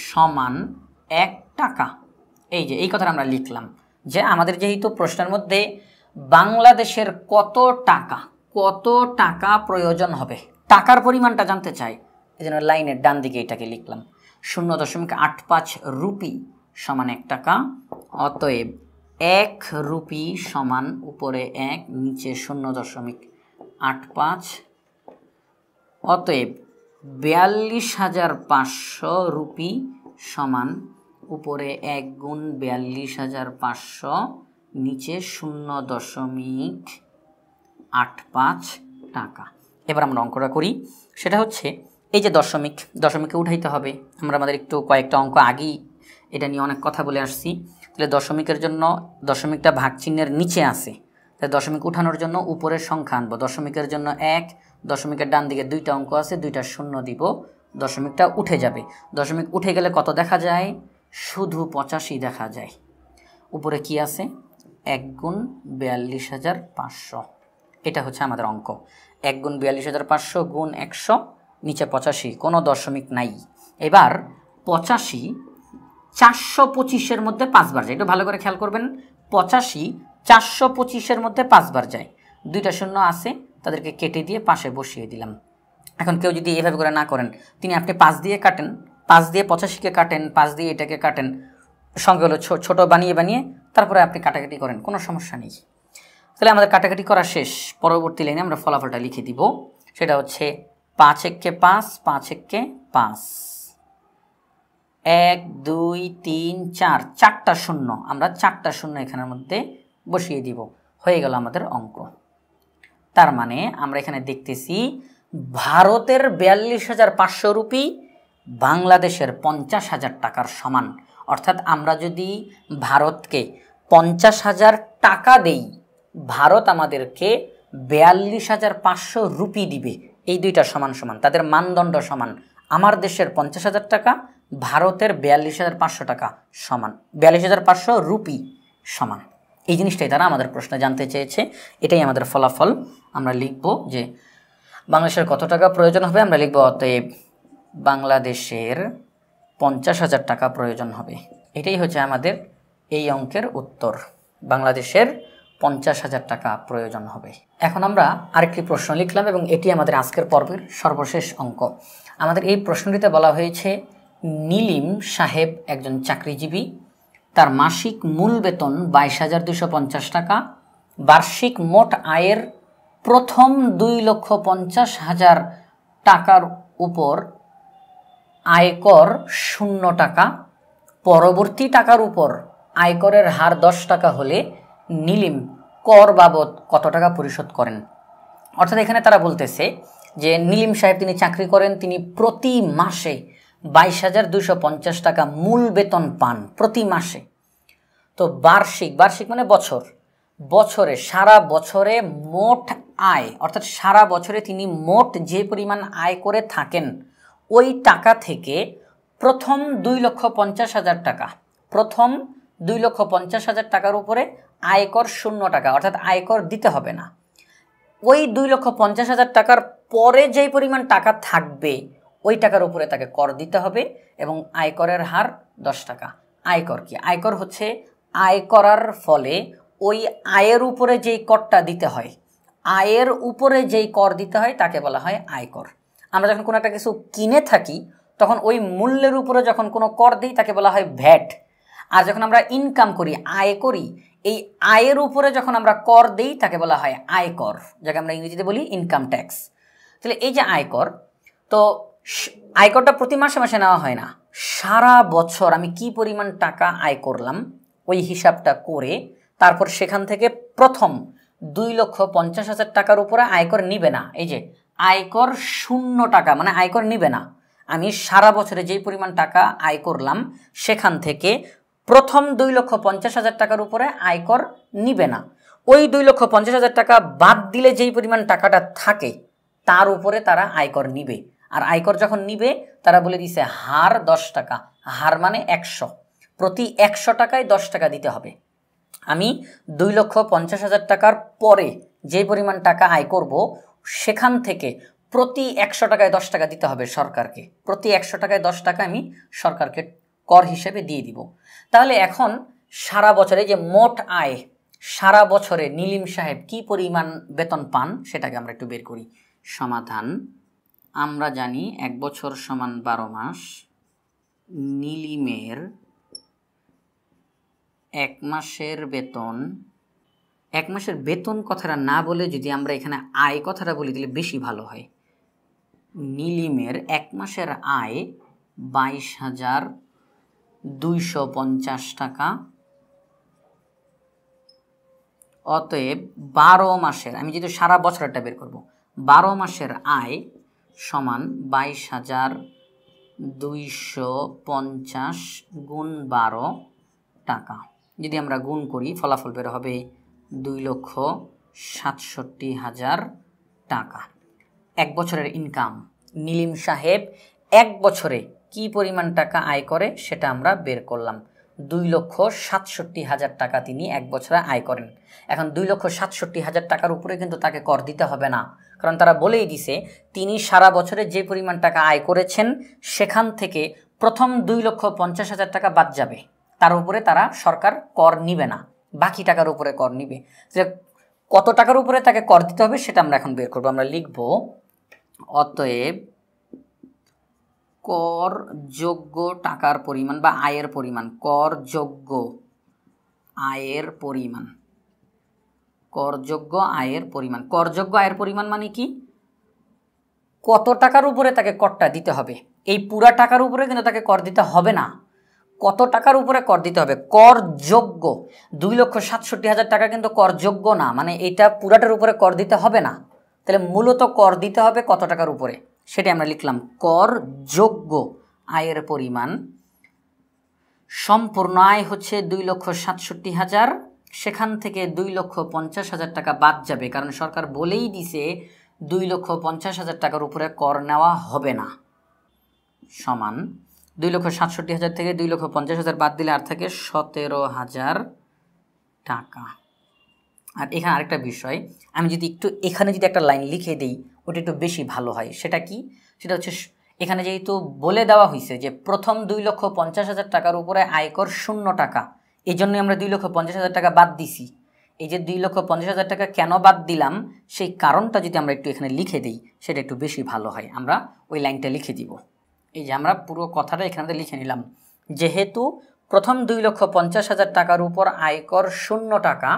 সমান 1 টাকা। এই যে এই কথাটা আমরা লিখলাম যে আমাদের যেহেতু প্রশ্নের মধ্যে বাংলাদেশের কত টাকা প্রয়োজন হবে, টাকার পরিমাণটা জানতে চাই, এই জন্য লাইনের ডান দিকে এটাকে লিখলাম 0.85 রুপি সমান 1 টাকা। অতএব 1 রুপি সমান উপরে 1 নিচে 0.85, অতএব 42,500 রুপি সমান উপরে 1 গুণ 42,500 নিচে 0.85 টাকা। এবার আমরা অঙ্কটা করি। সেটা হচ্ছে এই যে দশমিকে উঠাইতে হবে। আমরা আমাদের একটু কয়েকটা অঙ্ক আগেই এটা নিয়ে অনেক কথা বলে আসছি। তাহলে দশমিকের জন্য দশমিকটা ভাগ চিহ্নের নিচে আছে, তাহলে দশমিক উঠানোর জন্য উপরের সংখ্যা আনবো। দশমিকের জন্য 1, দশমিকের ডান দিকে 2টা অঙ্ক আছে, 2টা শূন্য দিব, দশমিকটা উঠে যাবে। দশমিক উঠে গেলে কত দেখা যায়? শুধু 85 দেখা যায়। উপরে কি আছে? 1 গুণ 42,500। এটা হচ্ছে আমাদের অঙ্ক। 1 গুণ 42,500 গুণ 100 নিচে 85, কোনো দশমিক নাই। এবার 85 425-এর মধ্যে 5 বার যায়। একটু ভালো করে খেয়াল করবেন। 85 425-এর মধ্যে 5 বার যায়। 2টা শূন্য আছে, তাদেরকে কেটে দিয়ে পাশে বসিয়ে দিলাম। এখন কেউ যদি এভাবে করে না করেন, আপনি 5 দিয়ে কাটেন, 5 দিয়ে 85-কে কাটেন, 5 দিয়ে এটাকে কাটেন, সঙ্গে হলো ছোট বানিয়ে তারপরে আপনি কাটাকাটি করেন, কোনো সমস্যা নেই। তাহলে আমাদের কাটাকাটি করা শেষ। পরবর্তী লাইনে আমরা ফলাফলটা লিখে দিব। সেটা হচ্ছে 5 একে 5, 5 একে 5, 1 2 3 4, 4টা শূন্য। আমরা 4টা শূন্য এখানের মধ্যে বসিয়ে দিব, হয়ে গেল আমাদের অঙ্ক। তার মানে আমরা এখানে দেখতেছি ভারতের 42,500 রুপি বাংলাদেশের 50,000 টাকার সমান। অর্থাৎ আমরা যদি ভারতকে 50,000 টাকা দেই, ভারত আমাদেরকে 42,500 রুপি দিবে। এই দুইটা সমান সমান, তাদের মানদণ্ড সমান। আমার দেশের 50,000 টাকা, ভারতের 42,500 টাকা সমান, 42,500 রুপি সমান। এই জিনিসটাই তারা আমাদের প্রশ্নে জানতে চেয়েছে। এটাই আমাদের ফলাফল। আমরা লিখব যে বাংলাদেশের কত টাকা প্রয়োজন হবে। আমরা লিখব অতএব বাংলাদেশের 50,000 টাকা প্রয়োজন হবে। এটাই হচ্ছে আমাদের এই অঙ্কের উত্তর। বাংলাদেশের 50,000 টাকা প্রয়োজন হবে। এখন আমরা আরেকটি প্রশ্ন লিখলাম এবং এটি আমাদের আজকের পর্বের সর্বশেষ অঙ্ক। আমাদের এই প্রশ্নটিতে বলা হয়েছে নীলিম সাহেব একজন চাকরিজীবী, তার মাসিক মূল বেতন 22,250 টাকা, বার্ষিক মোট আয়ের প্রথম 2,50,000 টাকার উপর আয়কর 0 টাকা, পরবর্তী টাকার উপর আয়করের হার 10 টাকা হলে নীলিম কর বাবদ কত টাকা পরিশোধ করেন। অর্থাৎ এখানে তারা বলতেছে যে নীলিম সাহেব তিনি চাকরি করেন, তিনি প্রতি মাসে 22,250 টাকা মূল বেতন পান প্রতি মাসে। তো বার্ষিক মানে বছরে সারা বছরে মোট আয়, অর্থাৎ সারা বছরে তিনি মোট যে পরিমাণ আয় করে থাকেন ওই টাকা থেকে প্রথম 2,50,000 টাকা, প্রথম 2,50,000 টাকার উপরে আয়কর 0 টাকা, অর্থাৎ আয়কর দিতে হবে না। ওই 2,50,000 টাকার পরে যেই পরিমাণ টাকা থাকবে ওই টাকার উপরে তাকে কর দিতে হবে এবং আয়করের হার 10 টাকা। আয়কর কি? আয়কর হচ্ছে আয় করার ফলে ওই আয়ের উপরে যেই করটা দিতে হয়, আয়ের উপরে যেই কর দিতে হয় তাকে বলা হয় আয়কর। আমরা যখন কোনো একটা কিছু কিনে থাকি তখন ওই মূল্যের উপরে যখন কোনো কর দিই তাকে বলা হয় ভ্যাট। আর যখন আমরা ইনকাম করি, আয় করি, এই আয়ের উপরে যখন আমরা কর দিই তাকে বলা হয় আয়কর, যাকে আমরা ইংরেজিতে বলি ইনকাম ট্যাক্স। তাহলে এই যে আয়কর, তো আয়করটা প্রতি মাসে মাসে নেওয়া হয় না, সারা বছর আমি কি পরিমাণ টাকা আয় করলাম ওই হিসাবটা করে তারপর সেখান থেকে প্রথম 2,50,000 টাকার উপরে আয়কর নিবে না। এই যে আয়কর 0 টাকা, মানে আয়কর নিবে না। আমি সারা বছরে যেই পরিমাণ টাকা আয় করলাম সেখান থেকে প্রথম 2,50,000 টাকার উপরে আয়কর নিবে না। ওই 2,50,000 টাকা বাদ দিলে যেই পরিমাণ টাকাটা থাকে তার উপরে তারা আয়কর নিবে। আর আয়কর যখন নিবে তারা বলে দিছে হার 10 টাকা, হার মানে 100, প্রতি 100 টাকায় 10 টাকা দিতে হবে। আমি 2,50,000 টাকার পরে যে পরিমাণ টাকা আয় করব সেখান থেকে প্রতি 100 টাকায় 10 টাকা দিতে হবে সরকারকে। প্রতি 100 টাকায় 10 টাকা আমি সরকারকে কর হিসেবে দিয়ে দিব। তাহলে এখন সারা বছরে যে মোট আয়, সারা বছরে নীলিম সাহেব কি পরিমাণ বেতন পান সেটাকে আমরা একটু বের করি। সমাধান, আমরা জানি 1 বছর সমান 12 মাস, নীলিমের 1 মাসের বেতন, 1 মাসের বেতন কথাটা না বলে যদি আমরা এখানে আয় কথাটা বলি তাহলে বেশি ভালো হয়। নীলিমের 1 মাসের আয় 22,250 টাকা, অতএব 12 মাসের, আমি যদি সারা বছরটা বের করব, 12 মাসের আয় সমান 22,250 গুণ 12 টাকা। যদি আমরা গুণ করি ফলাফল বের হবে 2,67,000 টাকা। 1 বছরের ইনকাম, নীলিম সাহেব 1 বছরে কি পরিমাণ টাকা আয় করে সেটা আমরা বের করলাম। 2,67,000 টাকা তিনি 1 বছরে আয় করেন। এখন 2,67,000 টাকার উপরে কিন্তু তাকে কর দিতে হবে না, কারণ তারা বলেই দিছে তিনি সারা বছরে যে পরিমাণ টাকা আয় করেছেন সেখান থেকে প্রথম 2,50,000 টাকা বাদ যাবে, তার উপরে তারা সরকার কর নিবে না, বাকি টাকার উপরে কর নিবে। যে কত টাকার উপরে তাকে কর দিতে হবে সেটা আমরা এখন বের করব। আমরা লিখব অতএব করযোগ্য টাকার পরিমাণ বা আয়ের পরিমাণ, করযোগ্য আয়ের পরিমাণ, করযোগ্য আয়ের পরিমাণ। করযোগ্য আয়ের পরিমাণ মানে কি? কত টাকার উপরে তাকে করটা দিতে হবে। এই পুরা টাকার উপরে কিন্তু তাকে কর দিতে হবে না, কত টাকার উপরে কর দিতে হবে। করযোগ্য 2,67,000 টাকা কিন্তু করযোগ্য না, মানে এটা পুরাটার উপরে কর দিতে হবে না। তাহলে মূলত কর দিতে হবে কত টাকার উপরে সেটা আমরা লিখলাম। করযোগ্য আয়ের পরিমাণ, সম্পূর্ণ আয় হচ্ছে 2,67,000, সেখান থেকে 2,50,000 টাকা বাদ যাবে, কারণ সরকার বলেই দিছে 2,50,000 টাকার উপরে কর নেওয়া হবে না, সমান 2,67,000 থেকে 2,50,000 বাদ দিলে আর থাকে 17,000 টাকা। আর এখানে আরেকটা বিষয়, আমি যদি একটু এখানে যদি একটা লাইন লিখে দিই ওটা একটু বেশি ভালো হয়। সেটা কি? সেটা হচ্ছে এখানে যেহেতু বলে দেওয়া হয়েছে যে প্রথম 2,50,000 টাকার উপরে আয়কর 0 টাকা, এই জন্যই আমরা 2,50,000 টাকা বাদ দিছি। এই যে 2,50,000 টাকা কেন বাদ দিলাম সেই কারণটা যদি আমরা একটু এখানে লিখে দিই সেটা একটু বেশি ভালো হয়। আমরা ওই লাইনটা লিখে দিব। এই যে আমরা পুরো কথাটা এখানে লিখে নিলাম, যেহেতু প্রথম 2,50,000 টাকার উপর আয়কর 0 টাকা,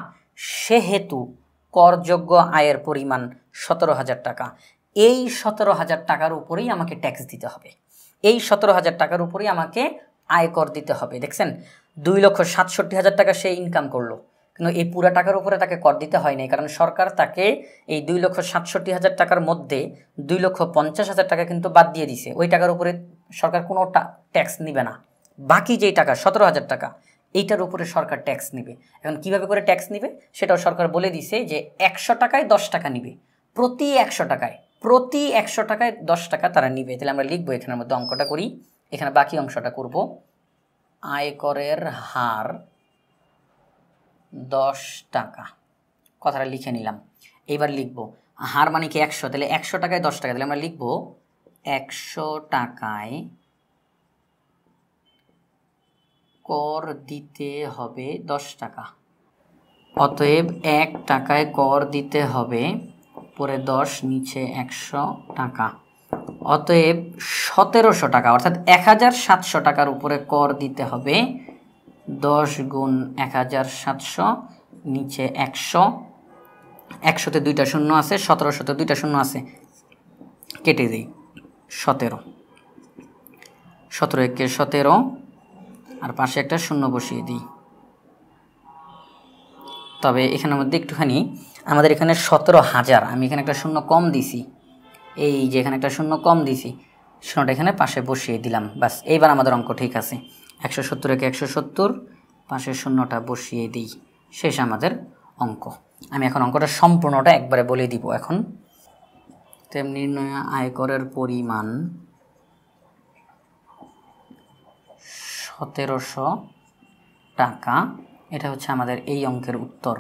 সেহেতু করযোগ্য আয়ের পরিমাণ 17,000 টাকা। এই 17,000 টাকার উপরেই আমাকে ট্যাক্স দিতে হবে, এই 17,000 টাকার উপরেই আমাকে আয়কর দিতে হবে। দেখছেন, 2,67,000 টাকা সে ইনকাম করলো, কিন্তু এই পুরো টাকার উপরে তাকে কর দিতে হয় নাই, কারণ সরকার তাকে এই 2,67,000 টাকার মধ্যে 2,50,000 টাকা কিন্তু বাদ দিয়ে দিছে। ওই টাকার উপরে সরকার কোনো ট্যাক্স নিবে না। বাকি যেই টাকা 17,000 টাকা, এইটার উপরে সরকার ট্যাক্স নিবে। এখন কিভাবে করে ট্যাক্স নিবে সেটাও সরকার বলে দিছে যে 100 টাকায় 10 টাকা নিবে, প্রতি 100 টাকায়, প্রতি 100 টাকায় 10 টাকা তারা নিবে। তাহলে আমরা লিখবো, এখানের মধ্যে অঙ্কটা করি, এখানে বাকি অংশটা করব। আয়করের হার 10 টাকা, কথাটা লিখে নিলাম। এইবার লিখব হার মানে কি 100, তাহলে 100 টাকায় 10 টাকা, তাহলে আমরা লিখব 100 টাকায় কর দিতে হবে 10 টাকা। অতএব 1 টাকায় কর দিতে হবে, পরে 10 নিচে 100 টাকা। অতএব 1700 টাকা, অর্থাৎ 1700 টাকার উপরে কর দিতে হবে। 10 গুণ 1700 নিচে 100, 100তে 2টা শূন্য আছে, 1700তে 2টা শূন্য আছে, কেটে দিই। 17, 17 একে 17, আর পাশে একটা শূন্য বসিয়ে দিই। তবে এখানের মধ্যে একটুখানি আমাদের এখানে 17,000, আমি এখানে একটা শূন্য কম দিছি, এই যে এখানে একটা শূন্য কম দিছি, শূন্যটা এখানে পাশে বসিয়ে দিলাম। বাস, এইবার আমাদের অঙ্ক ঠিক আছে। 170 একে 170, পাশে শূন্যটা বসিয়ে দিই, শেষ আমাদের অঙ্ক। আমি এখন অঙ্কটা সম্পূর্ণটা একবারে বলে দিব এখন। তেমনি নির্ণয় আয়করের পরিমাণ 1700 টাকা, এটা হচ্ছে আমাদের এই অঙ্কের উত্তর।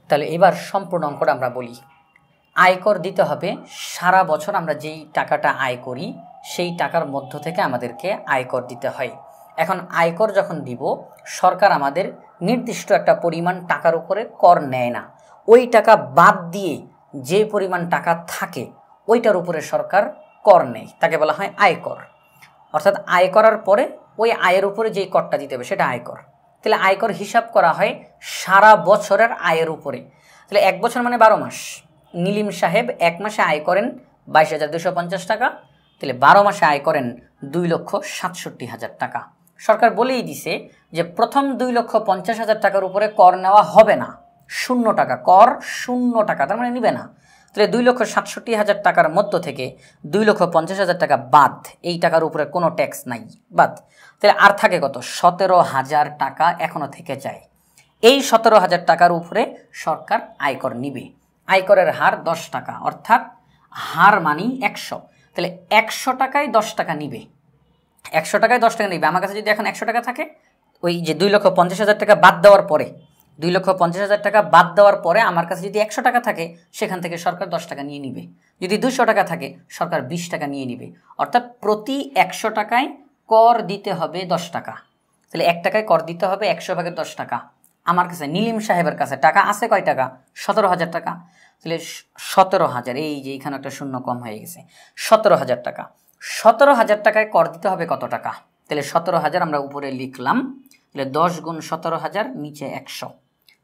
তাহলে এবার সম্পূর্ণ অঙ্কটা আমরা বলি। আয়কর দিতে হবে সারা বছর আমরা যেই টাকাটা আয় করি সেই টাকার মধ্য থেকে আমাদেরকে আয়কর দিতে হয়। এখন আয়কর যখন দিব, সরকার আমাদের নির্দিষ্ট একটা পরিমাণ টাকার উপরে কর নেয় না, ওই টাকা বাদ দিয়ে যে পরিমাণ টাকা থাকে ওইটার উপরে সরকার কর নেয়, তাকে বলা হয় আয়কর। অর্থাৎ আয় করার পরে ওই আয়ের উপরে যেই করটা দিতে হবে সেটা আয়কর। তাহলে আয়কর হিসাব করা হয় সারা বছরের আয়ের উপরে। তাহলে 1 বছর মানে 12 মাস। নীলিম সাহেব 1 মাসে আয় করেন 22,250 টাকা, তাহলে 12 মাসে আয় করেন 2,67,000 টাকা। সরকার বলেই দিছে যে প্রথম 2,50,000 টাকার উপরে কর নেওয়া হবে না, 0 টাকা কর, 0 টাকা, তার মানে নিবে না। তাহলে 2,67,000 টাকার মধ্য থেকে 2,50,000 টাকা বাদ, এই টাকার উপরে কোনো ট্যাক্স নাই, বাদ। তাহলে আর থাকে কত? 17,000 টাকা এখনো থেকে যায়। এই 17,000 টাকার উপরে সরকার আয়কর নিবে। আয়করের হার 10 টাকা, অর্থাৎ হার মানি 100। তাহলে 100 টাকায় 10 টাকা নিবে, 100 টাকায় 10 টাকা নিবে। আমার কাছে যদি এখন 100 টাকা থাকে, ওই যে 2,50,000 টাকা বাদ দেওয়ার পরে, 2,50,000 টাকা বাদ দেওয়ার পরে আমার কাছে যদি 100 টাকা থাকে, সেখান থেকে সরকার 10 টাকা নিয়ে নিবে। যদি 200 টাকা থাকে, সরকার 20 টাকা নিয়ে নিবে। অর্থাৎ প্রতি 100 টাকায় কর দিতে হবে 10 টাকা। তাহলে 1 টাকায় কর দিতে হবে 100 ভাগের 10 টাকা। আমার কাছে নীলিম সাহেবের কাছে টাকা আছে কয় টাকা? 17,000 টাকা। তাহলে 17,000, এই যে এখানে একটা শূন্য কম হয়ে গেছে, 17,000 টাকা। 17,000 টাকায় কর দিতে হবে কত টাকা? তাহলে 17,000 আমরা উপরে লিখলাম, তাহলে 10 গুণ 17,000 নিচে 100,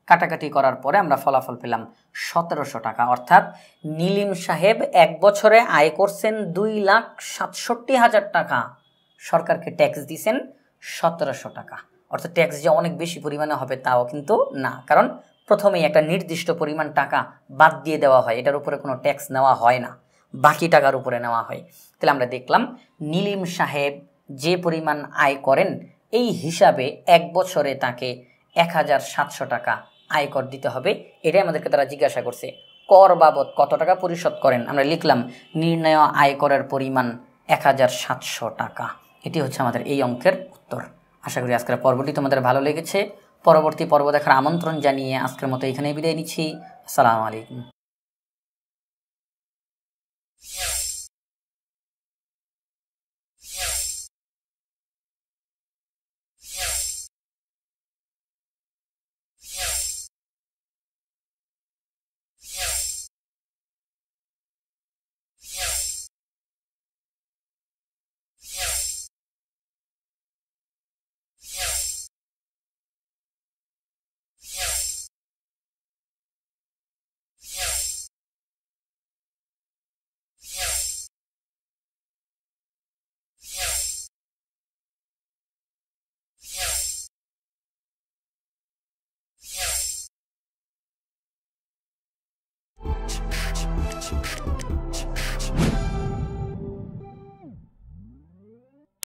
কাটাকাটি করার পরে আমরা ফলাফল পেলাম 1700 টাকা। অর্থাৎ নীলিম সাহেব 1 বছরে আয় করছেন 2,67,000 টাকা, সরকারকে ট্যাক্স দিয়েছেন 1700 টাকা। অর্থাৎ ট্যাক্স যে অনেক বেশি পরিমাণে হবে তাও কিন্তু না, কারণ প্রথমেই একটা নির্দিষ্ট পরিমাণ টাকা বাদ দিয়ে দেওয়া হয়, এটার উপরে কোনো ট্যাক্স নেওয়া হয় না, বাকি টাকার উপরে নেওয়া হয়। তাহলে আমরা দেখলাম নীলিম সাহেব যে পরিমাণ আয় করেন এই হিসাবে 1 বছরে তাকে 1,700 টাকা আয়কর দিতে হবে। এটাই আমাদেরকে তারা জিজ্ঞাসা করছে, কর বাবদ কত টাকা পরিশোধ করেন? আমরা লিখলাম নির্ণয় আয়করের পরিমাণ 1,700 টাকা। এটি হচ্ছে আমাদের এই অঙ্কের উত্তর। আশা করি আজকের পর্বটি তোমাদের ভালো লেগেছে। পরবর্তী পর্ব দেখার আমন্ত্রণ জানিয়ে আজকের মতো এখানেই বিদায় নিচ্ছি। আসসালামু আলাইকুম।